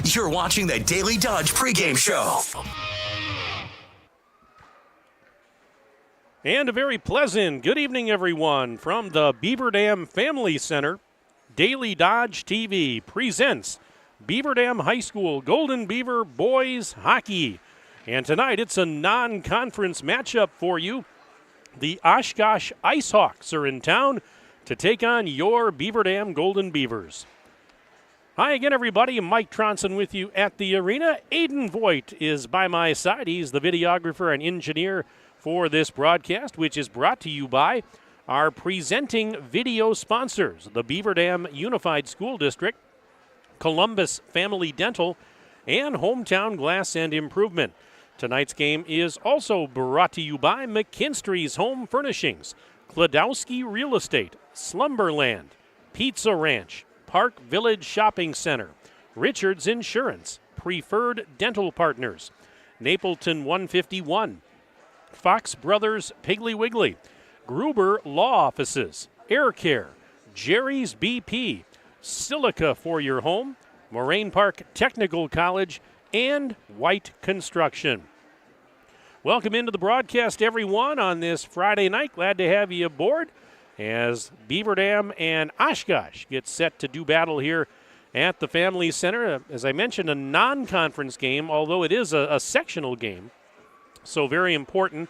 You're watching the Daily Dodge pregame show. And a very pleasant good evening, everyone, from the Beaver Dam Family Center. Daily Dodge TV presents Beaver Dam High School Golden Beaver Boys Hockey. And tonight it's a non-conference matchup for you. The Oshkosh IceHawks are in town to take on your Beaver Dam Golden Beavers. Hi again, everybody. Mike Tronson with you at the arena. Aiden Voigt is by my side. He's the videographer and engineer for this broadcast, which is brought to you by our presenting video sponsors, the Beaver Dam Unified School District, Columbus Family Dental, and Hometown Glass and Improvement. Tonight's game is also brought to you by McKinstry's Home Furnishings, Klodowski Real Estate, Slumberland, Pizza Ranch, Park Village Shopping Center, Richards Insurance, Preferred Dental Partners, Napleton 151, Fox Brothers Piggly Wiggly, Gruber Law Offices, Air Care, Jerry's BP, Silica for your home, Moraine Park Technical College, and White Construction. Welcome into the broadcast, everyone, on this Friday night. Glad to have you aboard as Beaver Dam and Oshkosh get set to do battle here at the Family Center. As I mentioned, a non-conference game, although it is a sectional game, so very important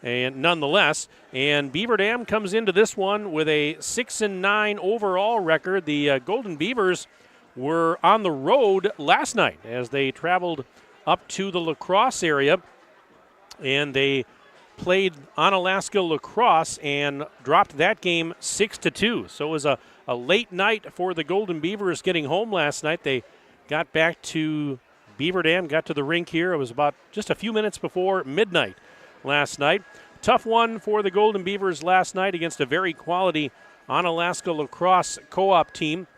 and nonetheless. And Beaver Dam comes into this one with a 6-9 overall record. The Golden Beavers were on the road last night as they traveled up to the La Crosse area, and they played Onalaska La Crosse and dropped that game 6-2. So it was a late night for the Golden Beavers getting home last night. They got back to Beaver Dam, got to the rink here. It was about just a few minutes before midnight last night. Tough one for the Golden Beavers last night against a very quality Onalaska La Crosse co-op team.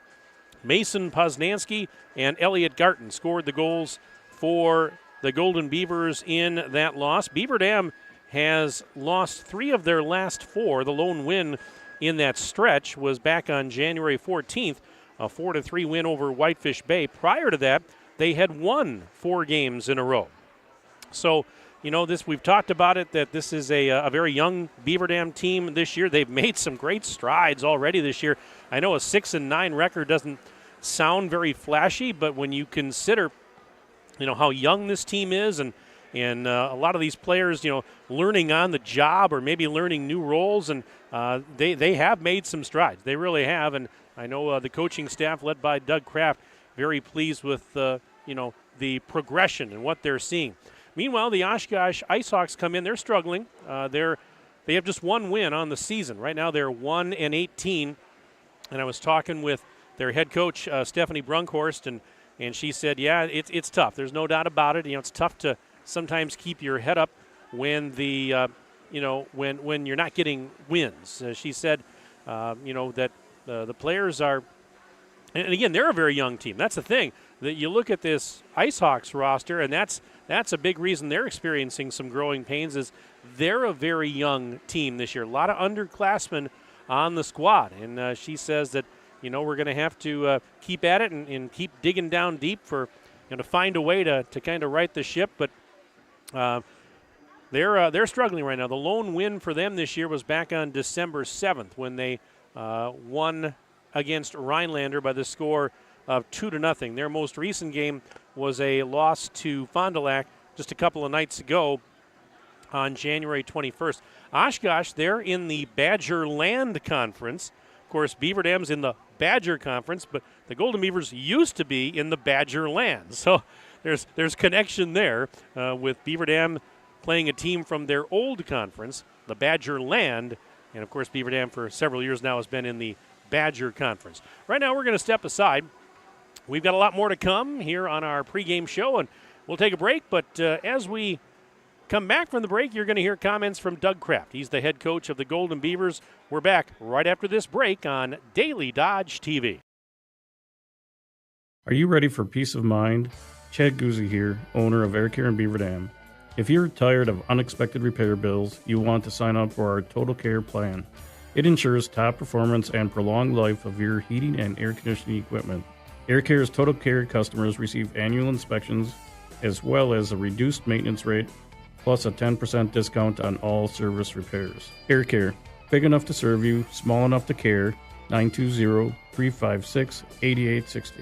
Mason Poznansky and Elliot Garton scored the goals for the Golden Beavers in that loss. Beaver Dam has lost 3 of their last 4. The lone win in that stretch was back on January 14th, a 4-3 win over Whitefish Bay. Prior to that, they had won 4 games in a row. So, you know, we've talked about it, that this is a very young Beaver Dam team this year. They've made some great strides already this year. I know a 6-9 record doesn't sound very flashy, but when you consider, you know, how young this team is and a lot of these players, you know, learning on the job or maybe learning new roles, and they have made some strides. They really have, and I know the coaching staff led by Doug Kraft very pleased with you know, the progression and what they're seeing. Meanwhile, the Oshkosh IceHawks come in. They're struggling. They have just 1 win on the season. Right now they're 1-18, and I was talking with their head coach, Stephanie Brunkhorst, and she said, yeah, it's tough. There's no doubt about it. You know, it's tough to sometimes keep your head up when you know, when you're not getting wins. She said, you know, that the players are, and again, they're a very young team. That's the thing, that you look at this IceHawks roster, and that's a big reason they're experiencing some growing pains, is they're a very young team this year. A lot of underclassmen on the squad, and she says that, you know, we're going to have to keep at it and keep digging down deep for, you know, to find a way to kind of right the ship. But they're struggling right now. The lone win for them this year was back on December 7th when they won against Rhinelander by the score of 2-0. Their most recent game was a loss to Fond du Lac just a couple of nights ago on January 21st. Oshkosh, they're in the Badger Land Conference. Of course, Beaver Dam's in the Badger Conference, but the Golden Beavers used to be in the Badger Land. So there's connection there with Beaver Dam playing a team from their old conference, the Badger Land, and of course Beaver Dam for several years now has been in the Badger Conference. Right now we're going to step aside. We've got a lot more to come here on our pregame show, and we'll take a break, but as we come back from the break, you're going to hear comments from Doug Kraft. He's the head coach of the Golden Beavers. We're back right after this break on Daily Dodge TV. Are you ready for peace of mind? Chad Guzzi here, owner of Air Care in Beaver Dam. If you're tired of unexpected repair bills, you want to sign up for our Total Care plan. It ensures top performance and prolonged life of your heating and air conditioning equipment. Air Care's Total Care customers receive annual inspections as well as a reduced maintenance rate plus a 10% discount on all service repairs. Air Care, big enough to serve you, small enough to care. 920-356-8860.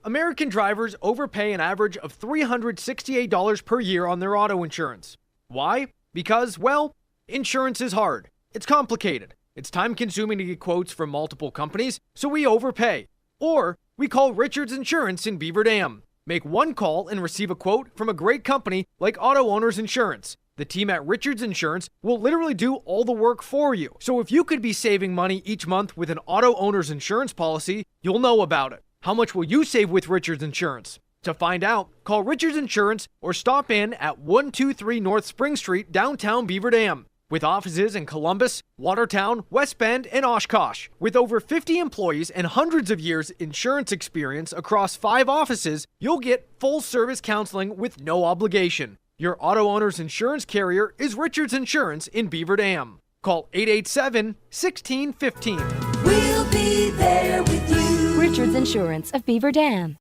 American drivers overpay an average of $368 per year on their auto insurance. Why? Because, well, insurance is hard. It's complicated. It's time-consuming to get quotes from multiple companies, so we overpay. Or we call Richards Insurance in Beaver Dam. Make one call and receive a quote from a great company like Auto Owners Insurance. The team at Richards Insurance will literally do all the work for you. So if you could be saving money each month with an Auto Owners Insurance policy, you'll know about it. How much will you save with Richards Insurance? To find out, call Richards Insurance or stop in at 123 North Spring Street, downtown Beaver Dam. With offices in Columbus, Watertown, West Bend, and Oshkosh. With over 50 employees and hundreds of years insurance experience across 5 offices, you'll get full service counseling with no obligation. Your auto owner's insurance carrier is Richards Insurance in Beaver Dam. Call 887-1615. We'll be there with you. Richards Insurance of Beaver Dam.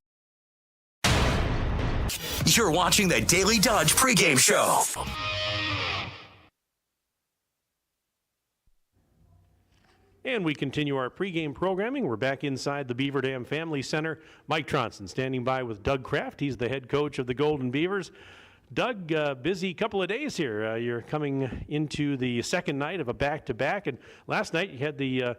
You're watching the Daily Dodge pregame show. And we continue our pregame programming. We're back inside the Beaver Dam Family Center. Mike Tronson standing by with Doug Kraft. He's the head coach of the Golden Beavers. Doug, busy couple of days here. You're coming into the second night of a back-to-back, and last night you had the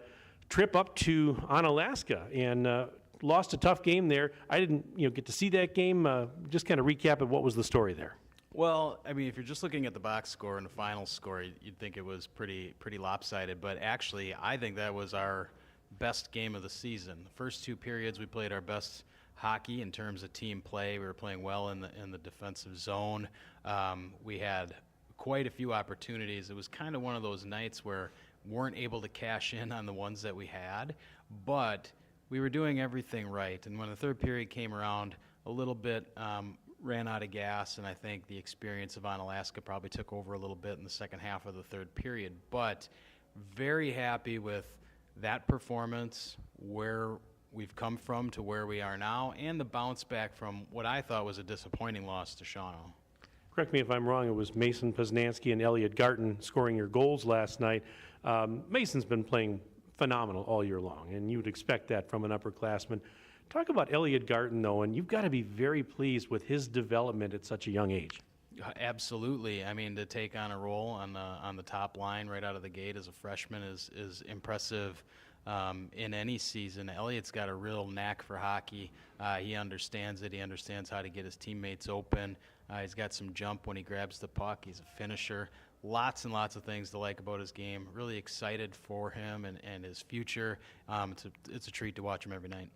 trip up to Onalaska and lost a tough game there. I didn't, get to see that game. Just kind of recap of what was the story there. Well, I mean, if you're just looking at the box score and the final score, you'd think it was pretty lopsided. But actually, I think that was our best game of the season. The first 2 periods, we played our best hockey in terms of team play. We were playing well in the defensive zone. We had quite a few opportunities. It was kind of one of those nights where we weren't able to cash in on the ones that we had, but we were doing everything right. And when the third period came around, a little bit ran out of gas, and I think the experience of Onalaska probably took over a little bit in the second half of the third period. But very happy with that performance, where we've come from to where we are now, and the bounce back from what I thought was a disappointing loss to Shawano. Correct me if I'm wrong, it was Mason Poznansky and Elliot Garten scoring your goals last night. Mason's been playing phenomenal all year long, and you'd expect that from an upperclassman. Talk about Elliot Garten, though, and you've got to be very pleased with his development at such a young age. Absolutely. I mean, to take on a role on the top line right out of the gate as a freshman is impressive in any season. Elliot's got a real knack for hockey. He understands it. He understands how to get his teammates open. He's got some jump when he grabs the puck. He's a finisher. Lots and lots of things to like about his game. Really excited for him and his future. It's a treat to watch him every night.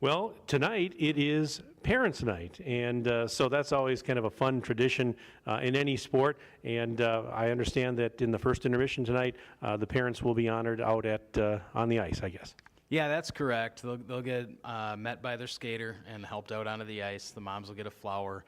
Well, tonight it is Parents' Night, and so that's always kind of a fun tradition in any sport. And I understand that in the first intermission tonight, the parents will be honored out at on the ice, I guess. Yeah, that's correct. They'll get met by their skater and helped out onto the ice. The moms will get a flower.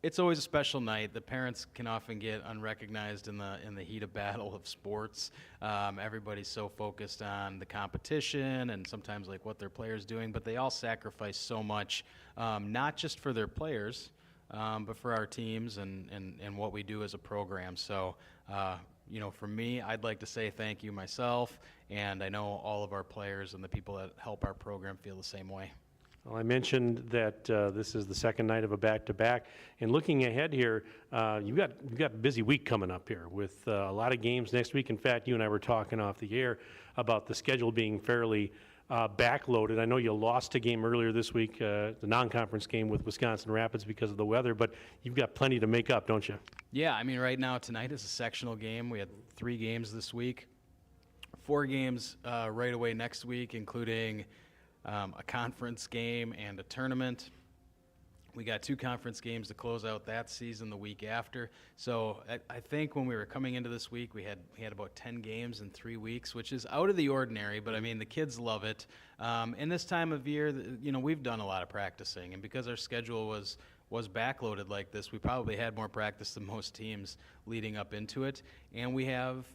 It's always a special night. The parents can often get unrecognized in the heat of battle of sports. Everybody's so focused on the competition and sometimes like what their players doing, but they all sacrifice so much, not just for their players, but for our teams and what we do as a program. So, for me, I'd like to say thank you myself, and I know all of our players and the people that help our program feel the same way. Well, I mentioned that this is the second night of a back-to-back, and looking ahead here, you've got a busy week coming up here with a lot of games next week. In fact, you and I were talking off the air about the schedule being fairly backloaded. I know you lost a game earlier this week, the non-conference game with Wisconsin Rapids because of the weather, but you've got plenty to make up, don't you? Yeah, I mean, right now tonight is a sectional game. We had 3 games this week, 4 games right away next week, including a conference game and a tournament. We got 2 conference games to close out that season the week after. So I think when we were coming into this week, we had about 10 games in 3 weeks, which is out of the ordinary, but I mean, the kids love it. And this time of year, we've done a lot of practicing, and because our schedule was backloaded like this, we probably had more practice than most teams leading up into it. And we have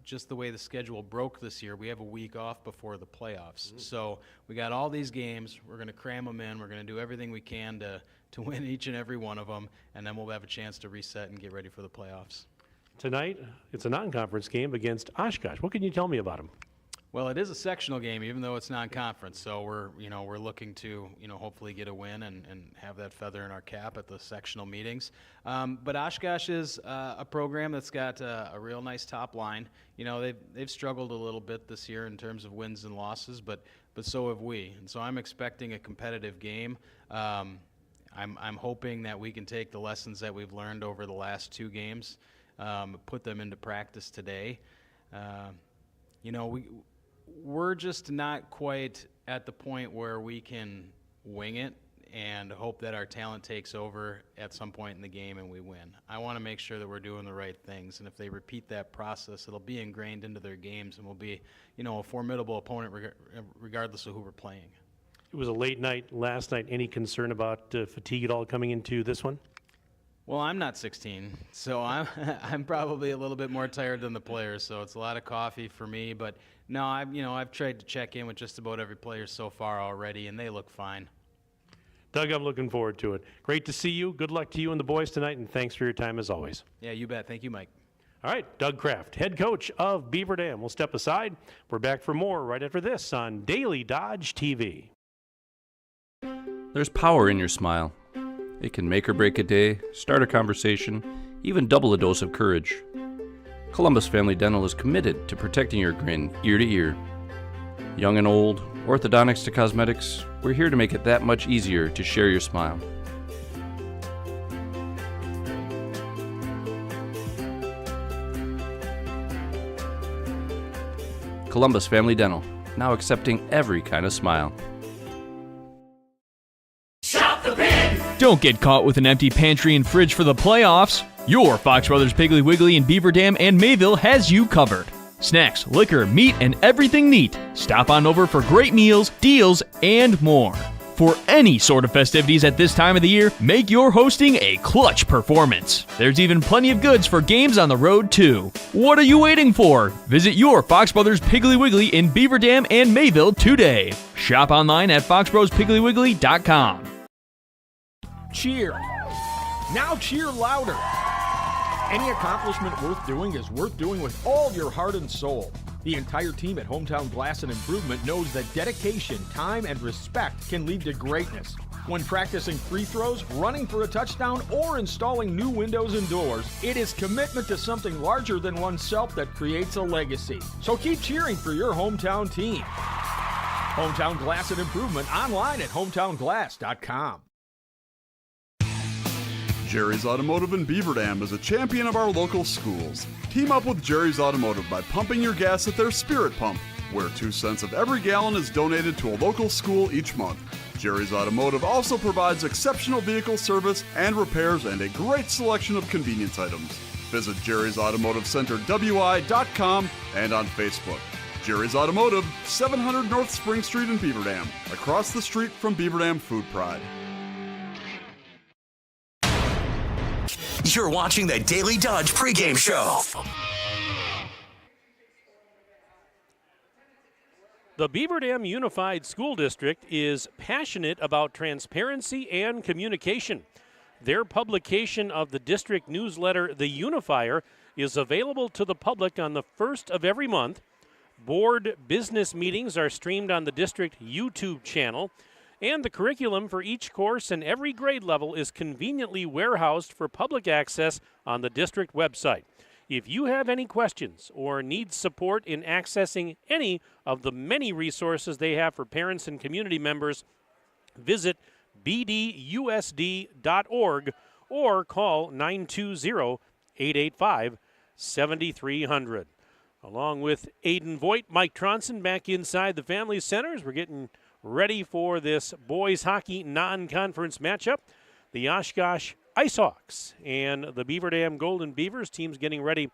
just the way the schedule broke this year, we have a week off before the playoffs. So we got all these games. We're going to cram them in. We're going to do everything we can to win each and every one of them, and then we'll have a chance to reset and get ready for the playoffs. Tonight, it's a non-conference game against Oshkosh. What can you tell me about them? Well, it is a sectional game, even though it's non-conference. So we're looking to, hopefully get a win and have that feather in our cap at the sectional meetings. But Oshkosh is a program that's got a real nice top line. They've struggled a little bit this year in terms of wins and losses, but so have we. And so I'm expecting a competitive game. I'm hoping that we can take the lessons that we've learned over the last 2 games, put them into practice today. We're just not quite at the point where we can wing it and hope that our talent takes over at some point in the game and we win. I want to make sure that we're doing the right things, and if they repeat that process, it'll be ingrained into their games and we'll be, a formidable opponent regardless of who we're playing. It was a late night last night. Any concern about fatigue at all coming into this one? Well, I'm not 16, so I'm probably a little bit more tired than the players. So it's a lot of coffee for me. But no, I've tried to check in with just about every player so far already, and they look fine. Doug, I'm looking forward to it. Great to see you. Good luck to you and the boys tonight, and thanks for your time as always. Yeah, you bet. Thank you, Mike. All right, Doug Kraft, head coach of Beaver Dam. We'll step aside. We're back for more right after this on Daily Dodge TV. There's power in your smile. It can make or break a day, start a conversation, even double a dose of courage. Columbus Family Dental is committed to protecting your grin ear to ear. Young and old, orthodontics to cosmetics, we're here to make it that much easier to share your smile. Columbus Family Dental, now accepting every kind of smile. Don't get caught with an empty pantry and fridge for the playoffs. Your Fox Brothers Piggly Wiggly in Beaver Dam and Mayville has you covered. Snacks, liquor, meat, and everything neat. Stop on over for great meals, deals, and more. For any sort of festivities at this time of the year, make your hosting a clutch performance. There's even plenty of goods for games on the road, too. What are you waiting for? Visit your Fox Brothers Piggly Wiggly in Beaver Dam and Mayville today. Shop online at foxbrospiggliwiggly.com. Cheer. Now cheer louder. Any accomplishment worth doing is worth doing with all your heart and soul. The entire team at Hometown Glass and Improvement knows that dedication, time, and respect can lead to greatness. When practicing free throws, running for a touchdown, or installing new windows and doors, it is commitment to something larger than oneself that creates a legacy. So keep cheering for your hometown team. Hometown Glass and Improvement online at hometownglass.com. Jerry's Automotive in Beaver Dam is a champion of our local schools. Team up with Jerry's Automotive by pumping your gas at their Spirit Pump, where 2 cents of every gallon is donated to a local school each month. Jerry's Automotive also provides exceptional vehicle service and repairs and a great selection of convenience items. Visit Jerry's Automotive Center WI.com and on Facebook. Jerry's Automotive, 700 North Spring Street in Beaver Dam, across the street from Beaver Dam Food Pride. You're watching the Daily Dodge Pregame Show. The Beaver Dam Unified School District is passionate about transparency and communication. Their publication of the district newsletter, The Unifier, is available to the public on the first of every month. Board business meetings are streamed on the district YouTube channel. And the curriculum for each course and every grade level is conveniently warehoused for public access on the district website. If you have any questions or need support in accessing any of the many resources they have for parents and community members, visit bdusd.org or call 920-885-7300. Along with Aiden Voigt, Mike Tronson back inside the Family Centers. We're getting ready for this boys hockey non-conference matchup. The Oshkosh IceHawks and the Beaver Dam Golden Beavers teams getting ready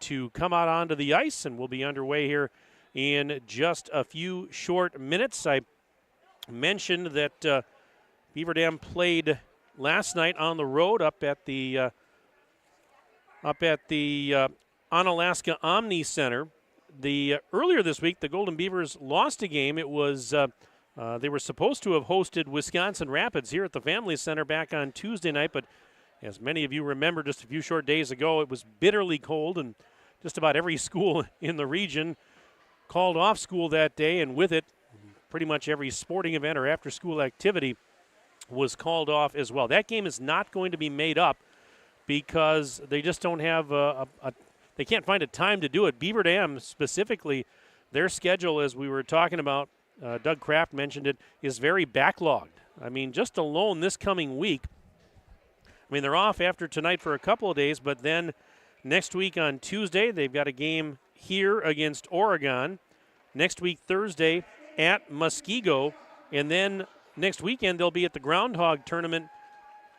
to come out onto the ice, and we'll be underway here in just a few short minutes. I mentioned that Beaver Dam played last night on the road up at the Onalaska Omni Center. Earlier this week, the Golden Beavers lost a game. It was they were supposed to have hosted Wisconsin Rapids here at the Family Center back on Tuesday night, but as many of you remember, just a few short days ago, it was bitterly cold, and just about every school in the region called off school that day, and with it, pretty much every sporting event or after-school activity was called off as well. That game is not going to be made up because they just don't have they can't find a time to do it. Beaver Dam specifically, their schedule, as we were talking about, Doug Kraft mentioned it, is very backlogged. I mean, just alone this coming week, I mean, they're off after tonight for a couple of days, but then next week on Tuesday, they've got a game here against Oregon. Next week, Thursday, at Muskego. And then next weekend, they'll be at the Groundhog Tournament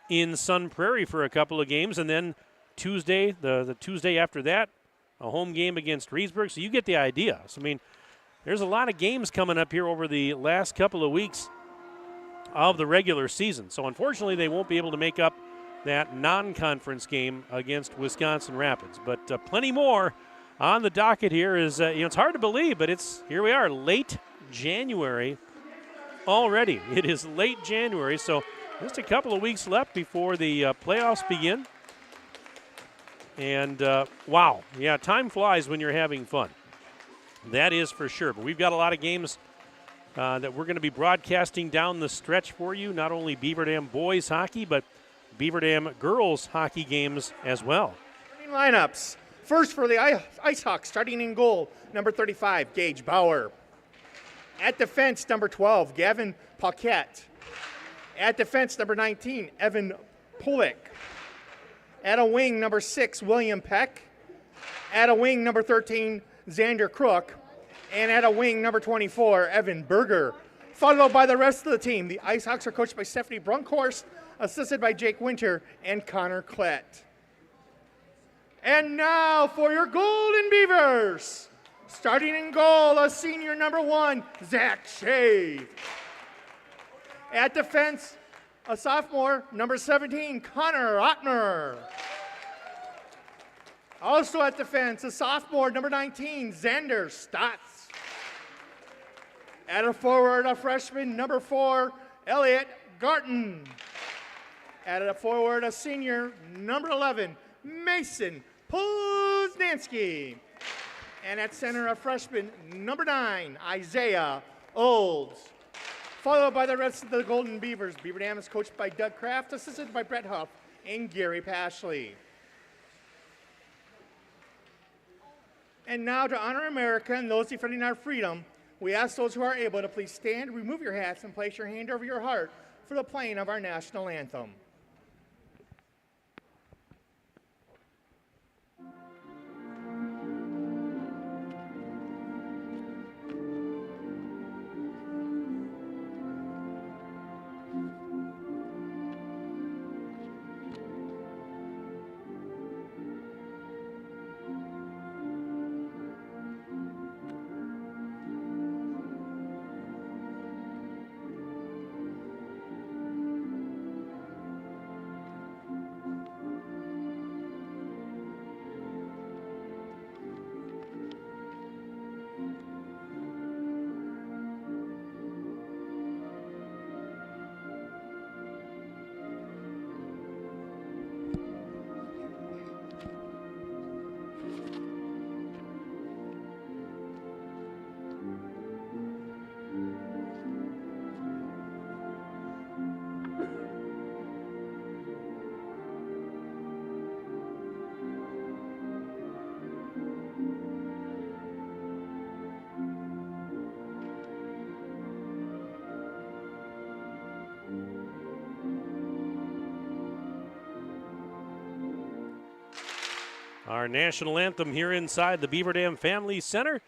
in Sun Prairie for a couple of games. And then Tuesday, the Tuesday after that, a home game against Reedsburg. So you get the idea. So, I mean, there's a lot of games coming up here over the last couple of weeks of the regular season. So, unfortunately, they won't be able to make up that non-conference game against Wisconsin Rapids. But plenty more on the docket here. It's hard to believe, but here we are, late January already. It is late January, so just a couple of weeks left before the playoffs begin. And, wow, yeah, time flies when you're having fun. That is for sure. But we've got a lot of games that we're going to be broadcasting down the stretch for you, not only Beaver Dam boys hockey, but Beaver Dam girls hockey games as well. Lineups. First for the Ice Hawks, starting in goal, number 35, Gage Bauer. At defense, number 12, Gavin Paquette. At defense, number 19, Evan Pulick. At a wing, number 6, William Peck. At a wing, number 13, Xander Crook. And at a wing, number 24, Evan Berger. Followed by the rest of the team. The Ice Hawks are coached by Stephanie Brunkhorst, assisted by Jake Winter and Connor Klett. And now for your Golden Beavers. Starting in goal, a senior number 1, Zach Shea. At defense, a sophomore, number 17, Connor Ottner. Also at defense, a sophomore, number 19, Xander Stotts. At a forward, a freshman, number 4, Elliot Garton. At a forward, a senior, number 11, Mason Poznansky. And at center, a freshman, number 9, Isaiah Olds. Followed by the rest of the Golden Beavers. Beaver Dam is coached by Doug Kraft, assisted by Brett Huff and Gary Pashley. And now to honor America and those defending our freedom, we ask those who are able to please stand, remove your hats, and place your hand over your heart for the playing of our national anthem. Our national anthem here inside the Beaver Dam Family Center.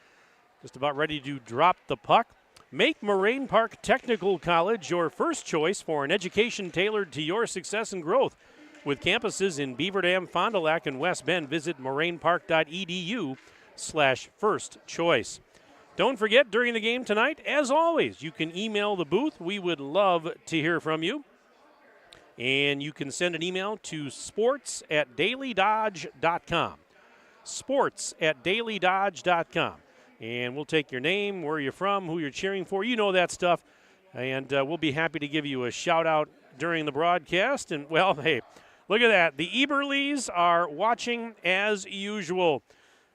Just about ready to drop the puck. Make Moraine Park Technical College your first choice for an education tailored to your success and growth. With campuses in Beaver Dam, Fond du Lac, and West Bend, visit morainpark.edu/first choice. Don't forget, during the game tonight, as always, you can email the booth. We would love to hear from you. And you can send an email to sports@dailydodge.com. sports@dailydodge.com. And we'll take your name, where you're from, who you're cheering for. You know that stuff. And we'll be happy to give you a shout-out during the broadcast. And, well, hey, look at that. The Eberleys are watching as usual.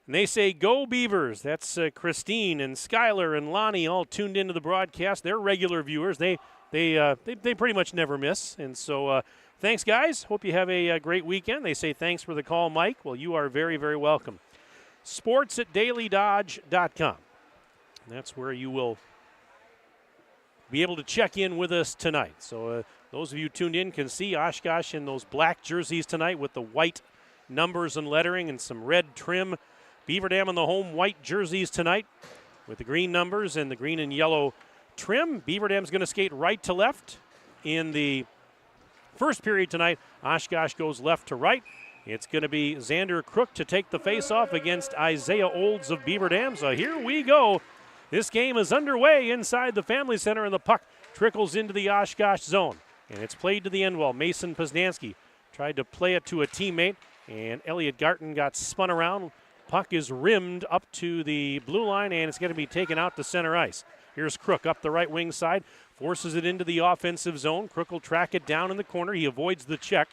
And they say, go Beavers. That's Christine and Skylar and Lonnie all tuned into the broadcast. They're regular viewers. They pretty much never miss. And so thanks, guys. Hope you have a great weekend. They say thanks for the call, Mike. Well, you are very, very welcome. Sports@dailydodge.com. That's where you will be able to check in with us tonight. So those of you tuned in can see Oshkosh in those black jerseys tonight with the white numbers and lettering and some red trim. Beaver Dam in the home white jerseys tonight with the green numbers and the green and yellow trim. Beaver Dam's going to skate right to left in the first period tonight. Oshkosh goes left to right. It's going to be Xander Crook to take the face-off against Isaiah Olds of Beaver Dam. So here we go. This game is underway inside the Family Center, and the puck trickles into the Oshkosh zone. And it's played to the end wall. Mason Poznanski tried to play it to a teammate, and Elliot Garton got spun around. Puck is rimmed up to the blue line, and it's going to be taken out to center ice. Here's Crook up the right wing side, forces it into the offensive zone. Crook will track it down in the corner. He avoids the check.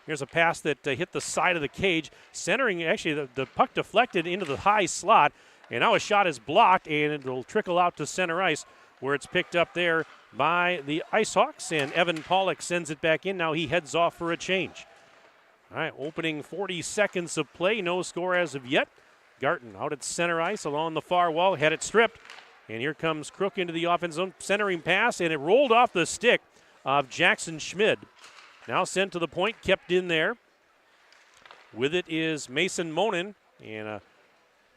Here's a pass that hit the side of the cage, centering, actually, the puck deflected into the high slot, and now a shot is blocked, and it will trickle out to center ice, where it's picked up there by the IceHawks, and Evan Pollock sends it back in. Now he heads off for a change. All right, opening 40 seconds of play, no score as of yet. Garton out at center ice along the far wall, had it stripped, and here comes Crook into the offense zone, centering pass, and it rolled off the stick of Jackson Schmid. Now sent to the point, kept in there. With it is Mason Monin, and a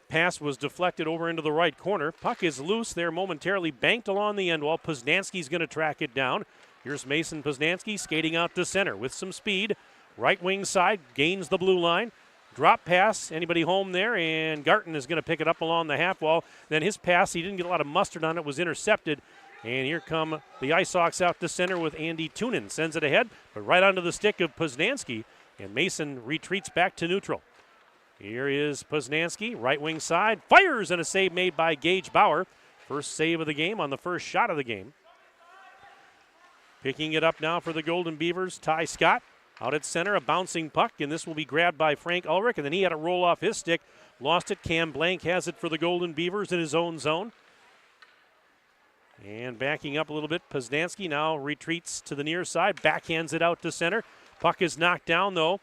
pass was deflected over into the right corner. Puck is loose there, momentarily banked along the end wall. Poznanski's going to track it down. Here's Mason Poznanski skating out to center with some speed. Right wing side, gains the blue line. Drop pass, anybody home there, and Garton is going to pick it up along the half wall. Then his pass, he didn't get a lot of mustard on it, was intercepted. And here come the IceHawks out to center with Andy Tunin. Sends it ahead, but right onto the stick of Poznanski. And Mason retreats back to neutral. Here is Poznanski, right wing side. Fires, and a save made by Gage Bauer. First save of the game on the first shot of the game. Picking it up now for the Golden Beavers, Ty Scott. Out at center, a bouncing puck, and this will be grabbed by Frank Ulrich. And then he had to roll off his stick. Lost it. Cam Blank has it for the Golden Beavers in his own zone. And backing up a little bit, Poznanski now retreats to the near side, backhands it out to center. Puck is knocked down, though.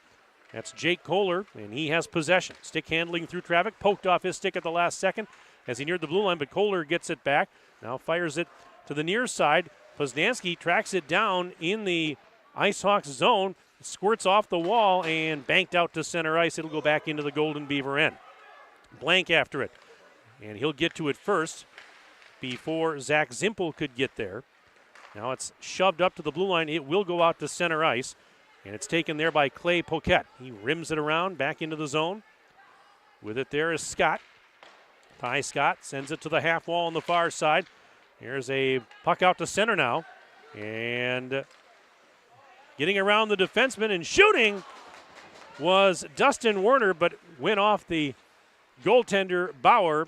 That's Jake Kohler, and he has possession. Stick handling through traffic, poked off his stick at the last second as he neared the blue line, but Kohler gets it back. Now fires it to the near side. Poznanski tracks it down in the IceHawks zone, squirts off the wall, and banked out to center ice. It'll go back into the Golden Beaver end. Blank after it, and he'll get to it first before Zach Zimpel could get there. Now it's shoved up to the blue line. It will go out to center ice, and it's taken there by Clay Poquette. He rims it around back into the zone. With it there is Scott. Ty Scott sends it to the half wall on the far side. Here's a puck out to center now, and getting around the defenseman and shooting was Dustin Werner, but went off the goaltender Bauer,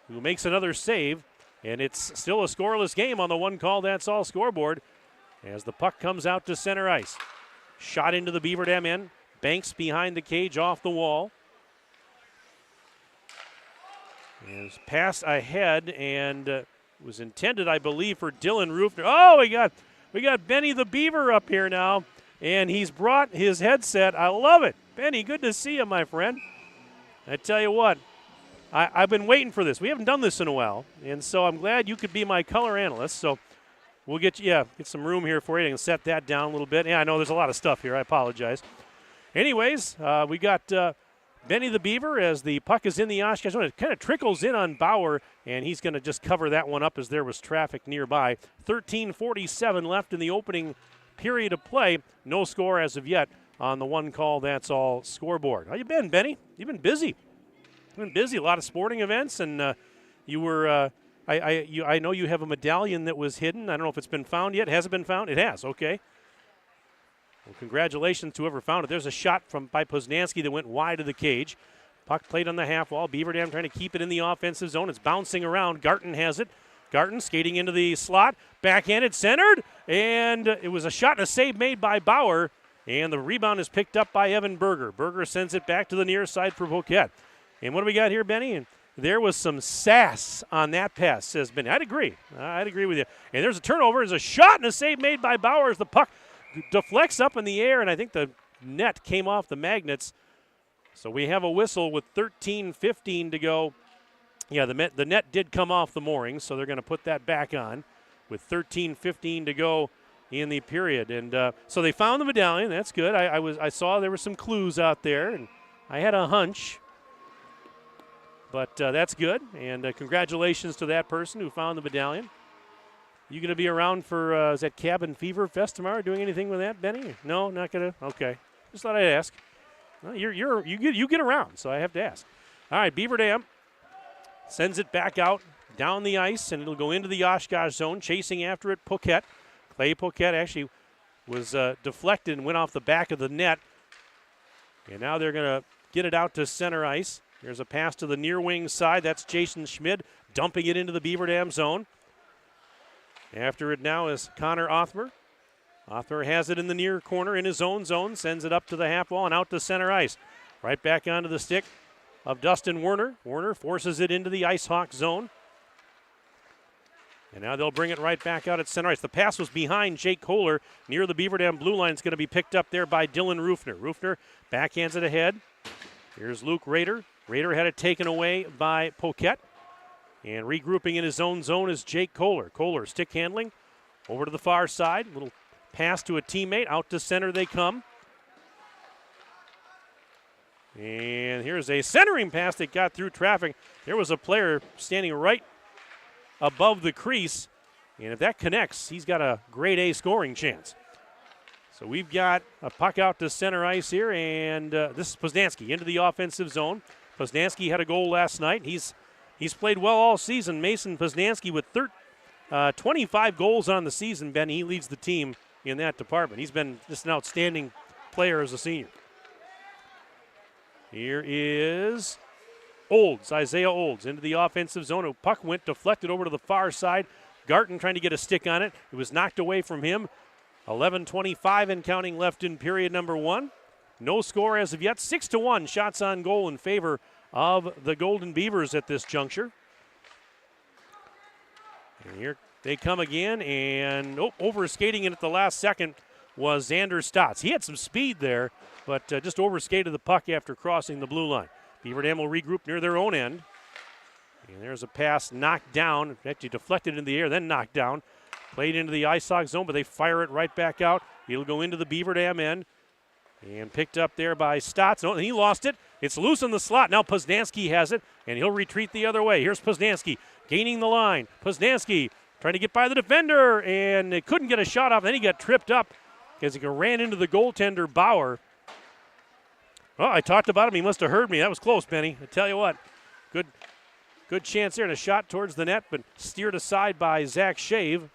who makes another save. And it's still a scoreless game on the one call, that's all scoreboard as the puck comes out to center ice. Shot into the Beaver Dam end. Banks behind the cage off the wall. And pass ahead and was intended, I believe, for Dylan Rufner. Oh, we got Benny the Beaver up here now, and he's brought his headset. I love it. Benny, good to see you, my friend. I tell you what, I've been waiting for this. We haven't done this in a while, and so I'm glad you could be my color analyst. So we'll get some room here for you. I can set that down a little bit. Yeah, I know there's a lot of stuff here. I apologize. Anyways, we got Benny the Beaver as the puck is in the Oshkosh zone. It kind of trickles in on Bauer, and he's going to just cover that one up as there was traffic nearby. 13:47 left in the opening period of play. No score as of yet on the one call, that's all scoreboard. How you been, Benny? You've been busy. Been busy, a lot of sporting events, and you were. I know you have a medallion that was hidden. I don't know if it's been found yet. Has it been found? It has. Okay. Well, congratulations to whoever found it. There's a shot by Poznanski that went wide of the cage. Puck played on the half wall. Beaver Dam trying to keep it in the offensive zone. It's bouncing around. Garten has it. Garten skating into the slot. Backhanded, centered. And it was a shot and a save made by Bauer. And the rebound is picked up by Evan Berger. Berger sends it back to the near side for Poquette. And what do we got here, Benny? And there was some sass on that pass, says Benny. I'd agree with you. And there's a turnover. There's a shot and a save made by Bauer as the puck deflects up in the air, and I think the net came off the magnets. So we have a whistle with 13:15 to go. Yeah, the net did come off the moorings, so they're going to put that back on with 13:15 to go in the period. And so they found the medallion. That's good. I saw there were some clues out there, and I had a hunch. But that's good, and congratulations to that person who found the medallion. You going to be around for, is that Cabin Fever Fest tomorrow? Doing anything with that, Benny? No, not going to? Okay. Just thought I'd ask. Well, you get around, so I have to ask. All right, Beaver Dam sends it back out down the ice, and it'll go into the Oshkosh zone, chasing after it Poquette. Clay Poquette actually was deflected and went off the back of the net. And now they're going to get it out to center ice. Here's a pass to the near wing side. That's Jason Schmid dumping it into the Beaver Dam zone. After it now is Connor Othmer. Othmer has it in the near corner in his own zone, sends it up to the half wall and out to center ice. Right back onto the stick of Dustin Werner. Werner forces it into the Ice Hawk zone. And now they'll bring it right back out at center ice. The pass was behind Jake Kohler near the Beaver Dam blue line. It's going to be picked up there by Dylan Rufner. Rufner backhands it ahead. Here's Luke Rader. Rader had it taken away by Poquette. And regrouping in his own zone is Jake Kohler. Kohler stick handling over to the far side. Little pass to a teammate. Out to center they come. And here's a centering pass that got through traffic. There was a player standing right above the crease. And if that connects, he's got a grade A scoring chance. So we've got a puck out to center ice here. And this is Poznansky into the offensive zone. Poznansky had a goal last night. He's played well all season. Mason Poznansky with 25 goals on the season, Ben. He leads the team in that department. He's been just an outstanding player as a senior. Here is Olds, Isaiah Olds, into the offensive zone. A puck went deflected over to the far side. Garten trying to get a stick on it. It was knocked away from him. 11:25 and counting left in period number one. No score as of yet. 6-1 shots on goal in favor of the Golden Beavers at this juncture. And here they come again, and overskating it at the last second was Xander Stotts. He had some speed there, but just overskated the puck after crossing the blue line. Beaver Dam will regroup near their own end. And there's a pass knocked down, actually deflected in the air, then knocked down. Played into the Ice Hawk zone, but they fire it right back out. It'll go into the Beaver Dam end. And picked up there by Stotts. No, he lost it. It's loose in the slot. Now Poznansky has it, and he'll retreat the other way. Here's Poznansky gaining the line. Poznansky trying to get by the defender, and it couldn't get a shot off. Then he got tripped up as he ran into the goaltender, Bauer. Well, I talked about him. He must have heard me. That was close, Benny. I tell you what. Good chance there, and a shot towards the net, but steered aside by Zach Shave.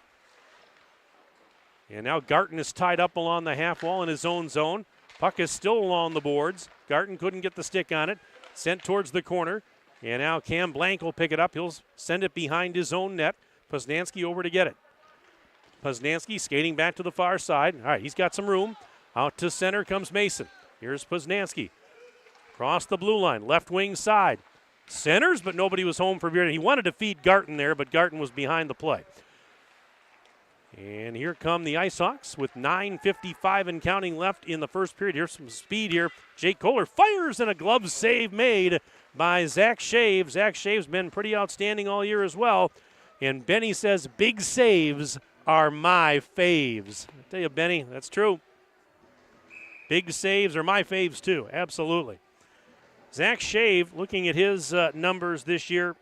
And now Garten is tied up along the half wall in his own zone. Puck is still along the boards. Garten couldn't get the stick on it. Sent towards the corner. And now Cam Blank will pick it up. He'll send it behind his own net. Poznansky over to get it. Poznansky skating back to the far side. All right, he's got some room. Out to center comes Mason. Here's Poznansky. Across the blue line, left wing side. Centers, but nobody was home for Bearden. He wanted to feed Garten there, but Garten was behind the play. And here come the Ice Hawks with 9:55 and counting left in the first period. Here's some speed here. Jake Kohler fires, and a glove save made by Zach Shave. Zach Shave's been pretty outstanding all year as well. And Benny says, big saves are my faves. I tell you, Benny, that's true. Big saves are my faves too, absolutely. Zach Shave, looking at his numbers this year,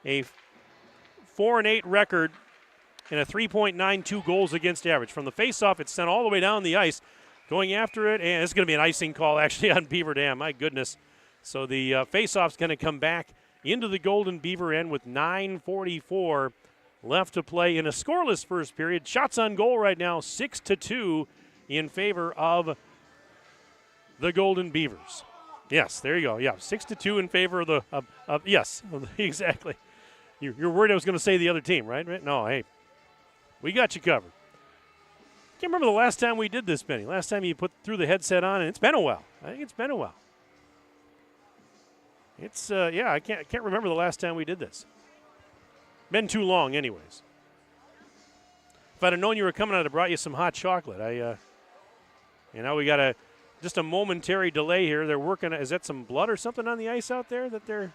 a 4-8 record and a 3.92 goals against average. From the faceoff, it's sent all the way down the ice, going after it, and it's going to be an icing call actually on Beaver Dam. My goodness. So the faceoff's going to come back into the Golden Beaver end with 9:44 left to play in a scoreless first period. Shots on goal right now, 6-2 in favor of the Golden Beavers. Yes, there you go. Yeah, 6-2 in favor of the yes, exactly. You're worried I was going to say the other team, right? No, hey, we got you covered. Can't remember the last time we did this, Benny. Last time you threw the headset on, and it's been a while. I think it's been a while. It's I can't remember the last time we did this. Been too long, anyways. If I'd have known you were coming, I'd have brought you some hot chocolate. We got just a momentary delay here. They're working. Is that some blood or something on the ice out there that they're?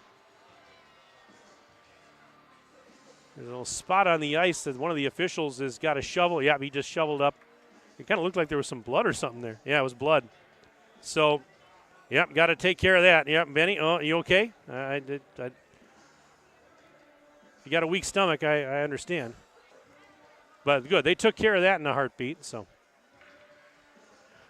There's a little spot on the ice that one of the officials has got a shovel. Yeah, he just shoveled up. It kind of looked like there was some blood or something there. Yeah, it was blood. So, yep, got to take care of that. Yep, Benny, you okay? If you got a weak stomach, I understand. But good, they took care of that in a heartbeat. So,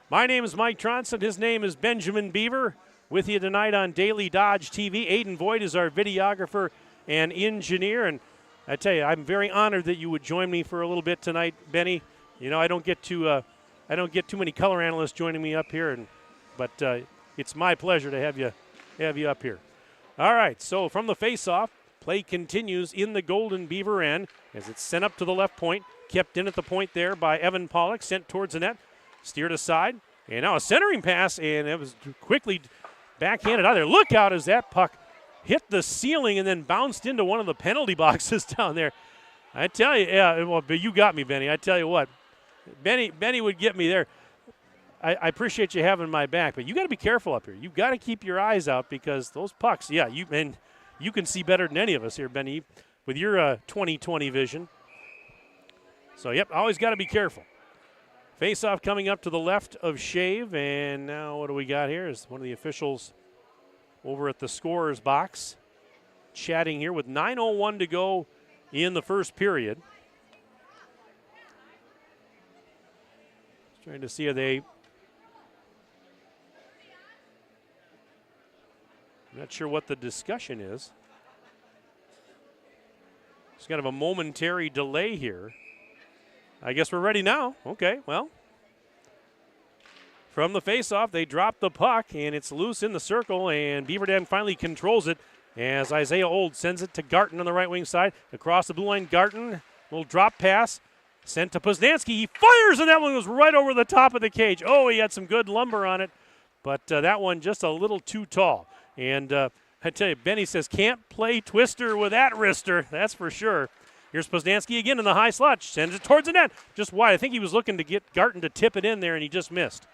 my name is Mike Tronson. His name is Benjamin Beaver. With you tonight on Daily Dodge TV. Aiden Voigt is our videographer and engineer. And I tell you, I'm very honored that you would join me for a little bit tonight, Benny. You know, I don't get too many color analysts joining me up here, but it's my pleasure to have you up here. All right, so from the face-off, play continues in the Golden Beaver end as it's sent up to the left point, kept in at the point there by Evan Pollock, sent towards the net, steered aside, and now a centering pass, and it was quickly backhanded out there. Look out as that puck hit the ceiling and then bounced into one of the penalty boxes down there. I tell you, yeah, well, but you got me, Benny. I tell you what, Benny would get me there. I appreciate you having my back, but you got to be careful up here. You got to keep your eyes out because those pucks, yeah, you can see better than any of us here, Benny, with your 20/20 vision. So, yep, always got to be careful. Face-off coming up to the left of Shave, and now what do we got here is one of the officials over at the scorer's box chatting here with 9:01 to go in the first period. Just trying to see I'm not sure what the discussion is. It's kind of a momentary delay here. I guess we're ready now. Okay, well. From the faceoff, they drop the puck, and it's loose in the circle, and Beaver Dam finally controls it as Isaiah Old sends it to Garten on the right wing side. Across the blue line, Garten, little drop pass, sent to Poznanski. He fires, and that one was right over the top of the cage. Oh, he had some good lumber on it, but that one just a little too tall. And I tell you, Benny says, can't play twister with that wrister, that's for sure. Here's Poznanski again in the high slot, sends it towards the net, just wide. I think he was looking to get Garten to tip it in there, and he just missed.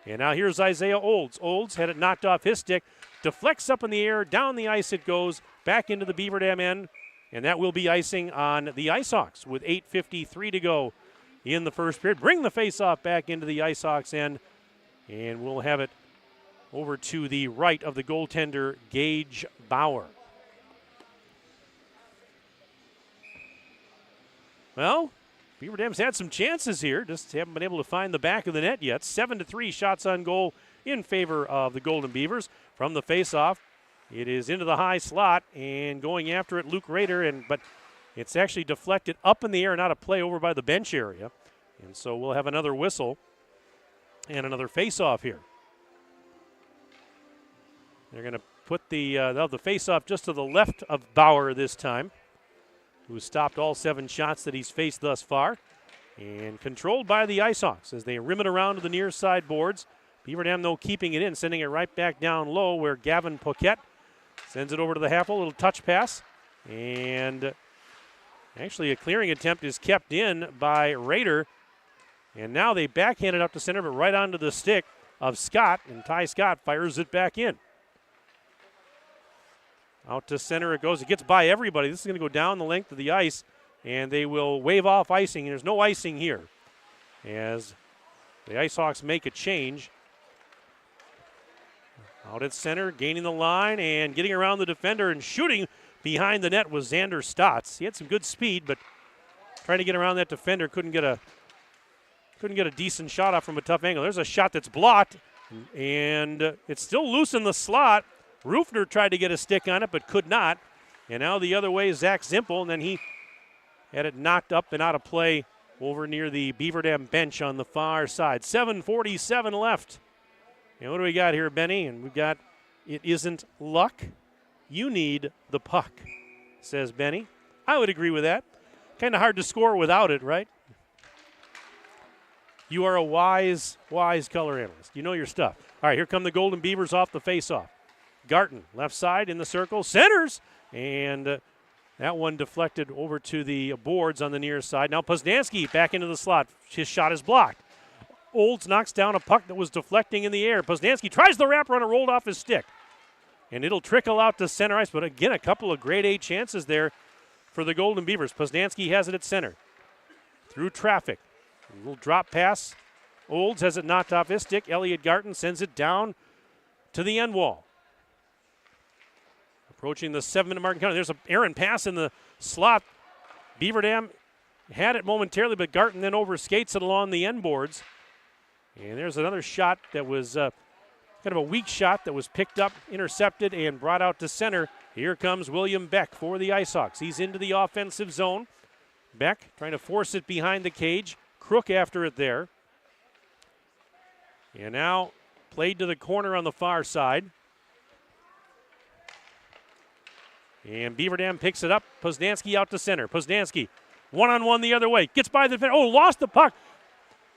And now here's Isaiah Olds. Olds had it knocked off his stick, deflects up in the air, down the ice it goes, back into the Beaver Dam end, and that will be icing on the Ice Hawks with 8:53 to go in the first period. Bring the face-off back into the Ice Hawks end, and we'll have it over to the right of the goaltender, Gage Bauer. Well, Beaver Dam's had some chances here, just haven't been able to find the back of the net yet. 7-3 shots on goal in favor of the Golden Beavers. From the faceoff, it is into the high slot, and going after it, Luke Rader, but it's actually deflected up in the air and out of play over by the bench area. And so we'll have another whistle and another faceoff here. They're going to put the faceoff just to the left of Bauer this time, who stopped all 7 shots that he's faced thus far, and controlled by the Ice Hawks as they rim it around to the near side boards. Beaver Dam, though, keeping it in, sending it right back down low where Gavin Paquette sends it over to the half, a little touch pass, and actually a clearing attempt is kept in by Rader, and now they backhand it up to center, but right onto the stick of Scott, and Ty Scott fires it back in. Out to center it goes. It gets by everybody. This is going to go down the length of the ice, and they will wave off icing. There's no icing here as the Ice Hawks make a change. Out at center, gaining the line and getting around the defender and shooting behind the net was Xander Stotts. He had some good speed, but trying to get around that defender, couldn't get a decent shot off from a tough angle. There's a shot that's blocked, and it's still loose in the slot. Rufner tried to get a stick on it, but could not. And now the other way is Zach Zimpel, and then he had it knocked up and out of play over near the Beaver Dam bench on the far side. 7:47 left. And what do we got here, Benny? And we've got It isn't luck. You need the puck, says Benny. I would agree with that. Kind of hard to score without it, right? You are a wise color analyst. You know your stuff. All right, here come the Golden Beavers off the faceoff. Garton, left side in the circle, centers, and that one deflected over to the boards on the near side. Now Poznanski back into the slot. His shot is blocked. Olds knocks down a puck that was deflecting in the air. Poznanski tries the wraparound, it rolled off his stick. And it'll trickle out to center ice, but again, a couple of grade A chances there for the Golden Beavers. Poznanski has it at center. Through traffic. A little drop pass. Olds has it knocked off his stick. Elliot Garton sends it down to the end wall. Approaching the 7-minute mark. There's an errant pass in the slot. Beaver Dam had it momentarily, but Garton then overskates it along the end boards. And there's another shot that was kind of a weak shot that was picked up, intercepted, and brought out to center. Here comes William Beck for the IceHawks. He's into the offensive zone. Beck trying to force it behind the cage. Crook after it there. And now played to the corner on the far side. And Beaver Dam picks it up. Poznanski out to center. Poznanski one-on-one the other way. Gets by the defender. Oh, lost the puck.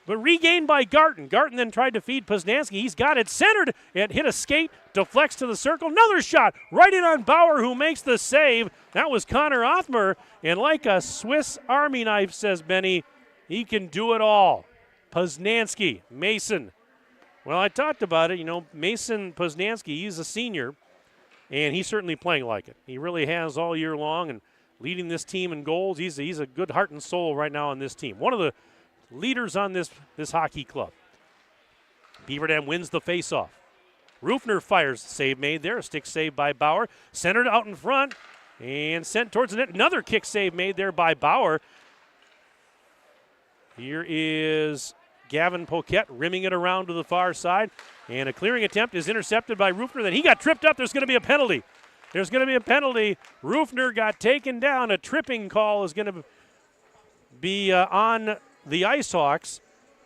But regained by Garton. Garton then tried to feed Poznanski. He's got it centered and hit a skate. Deflects to the circle. Another shot right in on Bauer, who makes the save. That was Connor Othmer. And like a Swiss Army knife, says Benny, he can do it all. Poznanski, Mason. Well, I talked about it. You know, Mason Poznanski, he's a senior, and he's certainly playing like it. He really has all year long and leading this team in goals. He's a good heart and soul right now on this team. One of the leaders on this hockey club. Beaver Dam wins the faceoff. Rufner fires. Save made there. A stick save by Bauer. Centered out in front and sent towards the net. Another kick save made there by Bauer. Here is Gavin Poquette rimming it around to the far side. And a clearing attempt is intercepted by Rufner. Then he got tripped up. There's going to be a penalty. There's going to be a penalty. Rufner got taken down. A tripping call is going to be on the IceHawks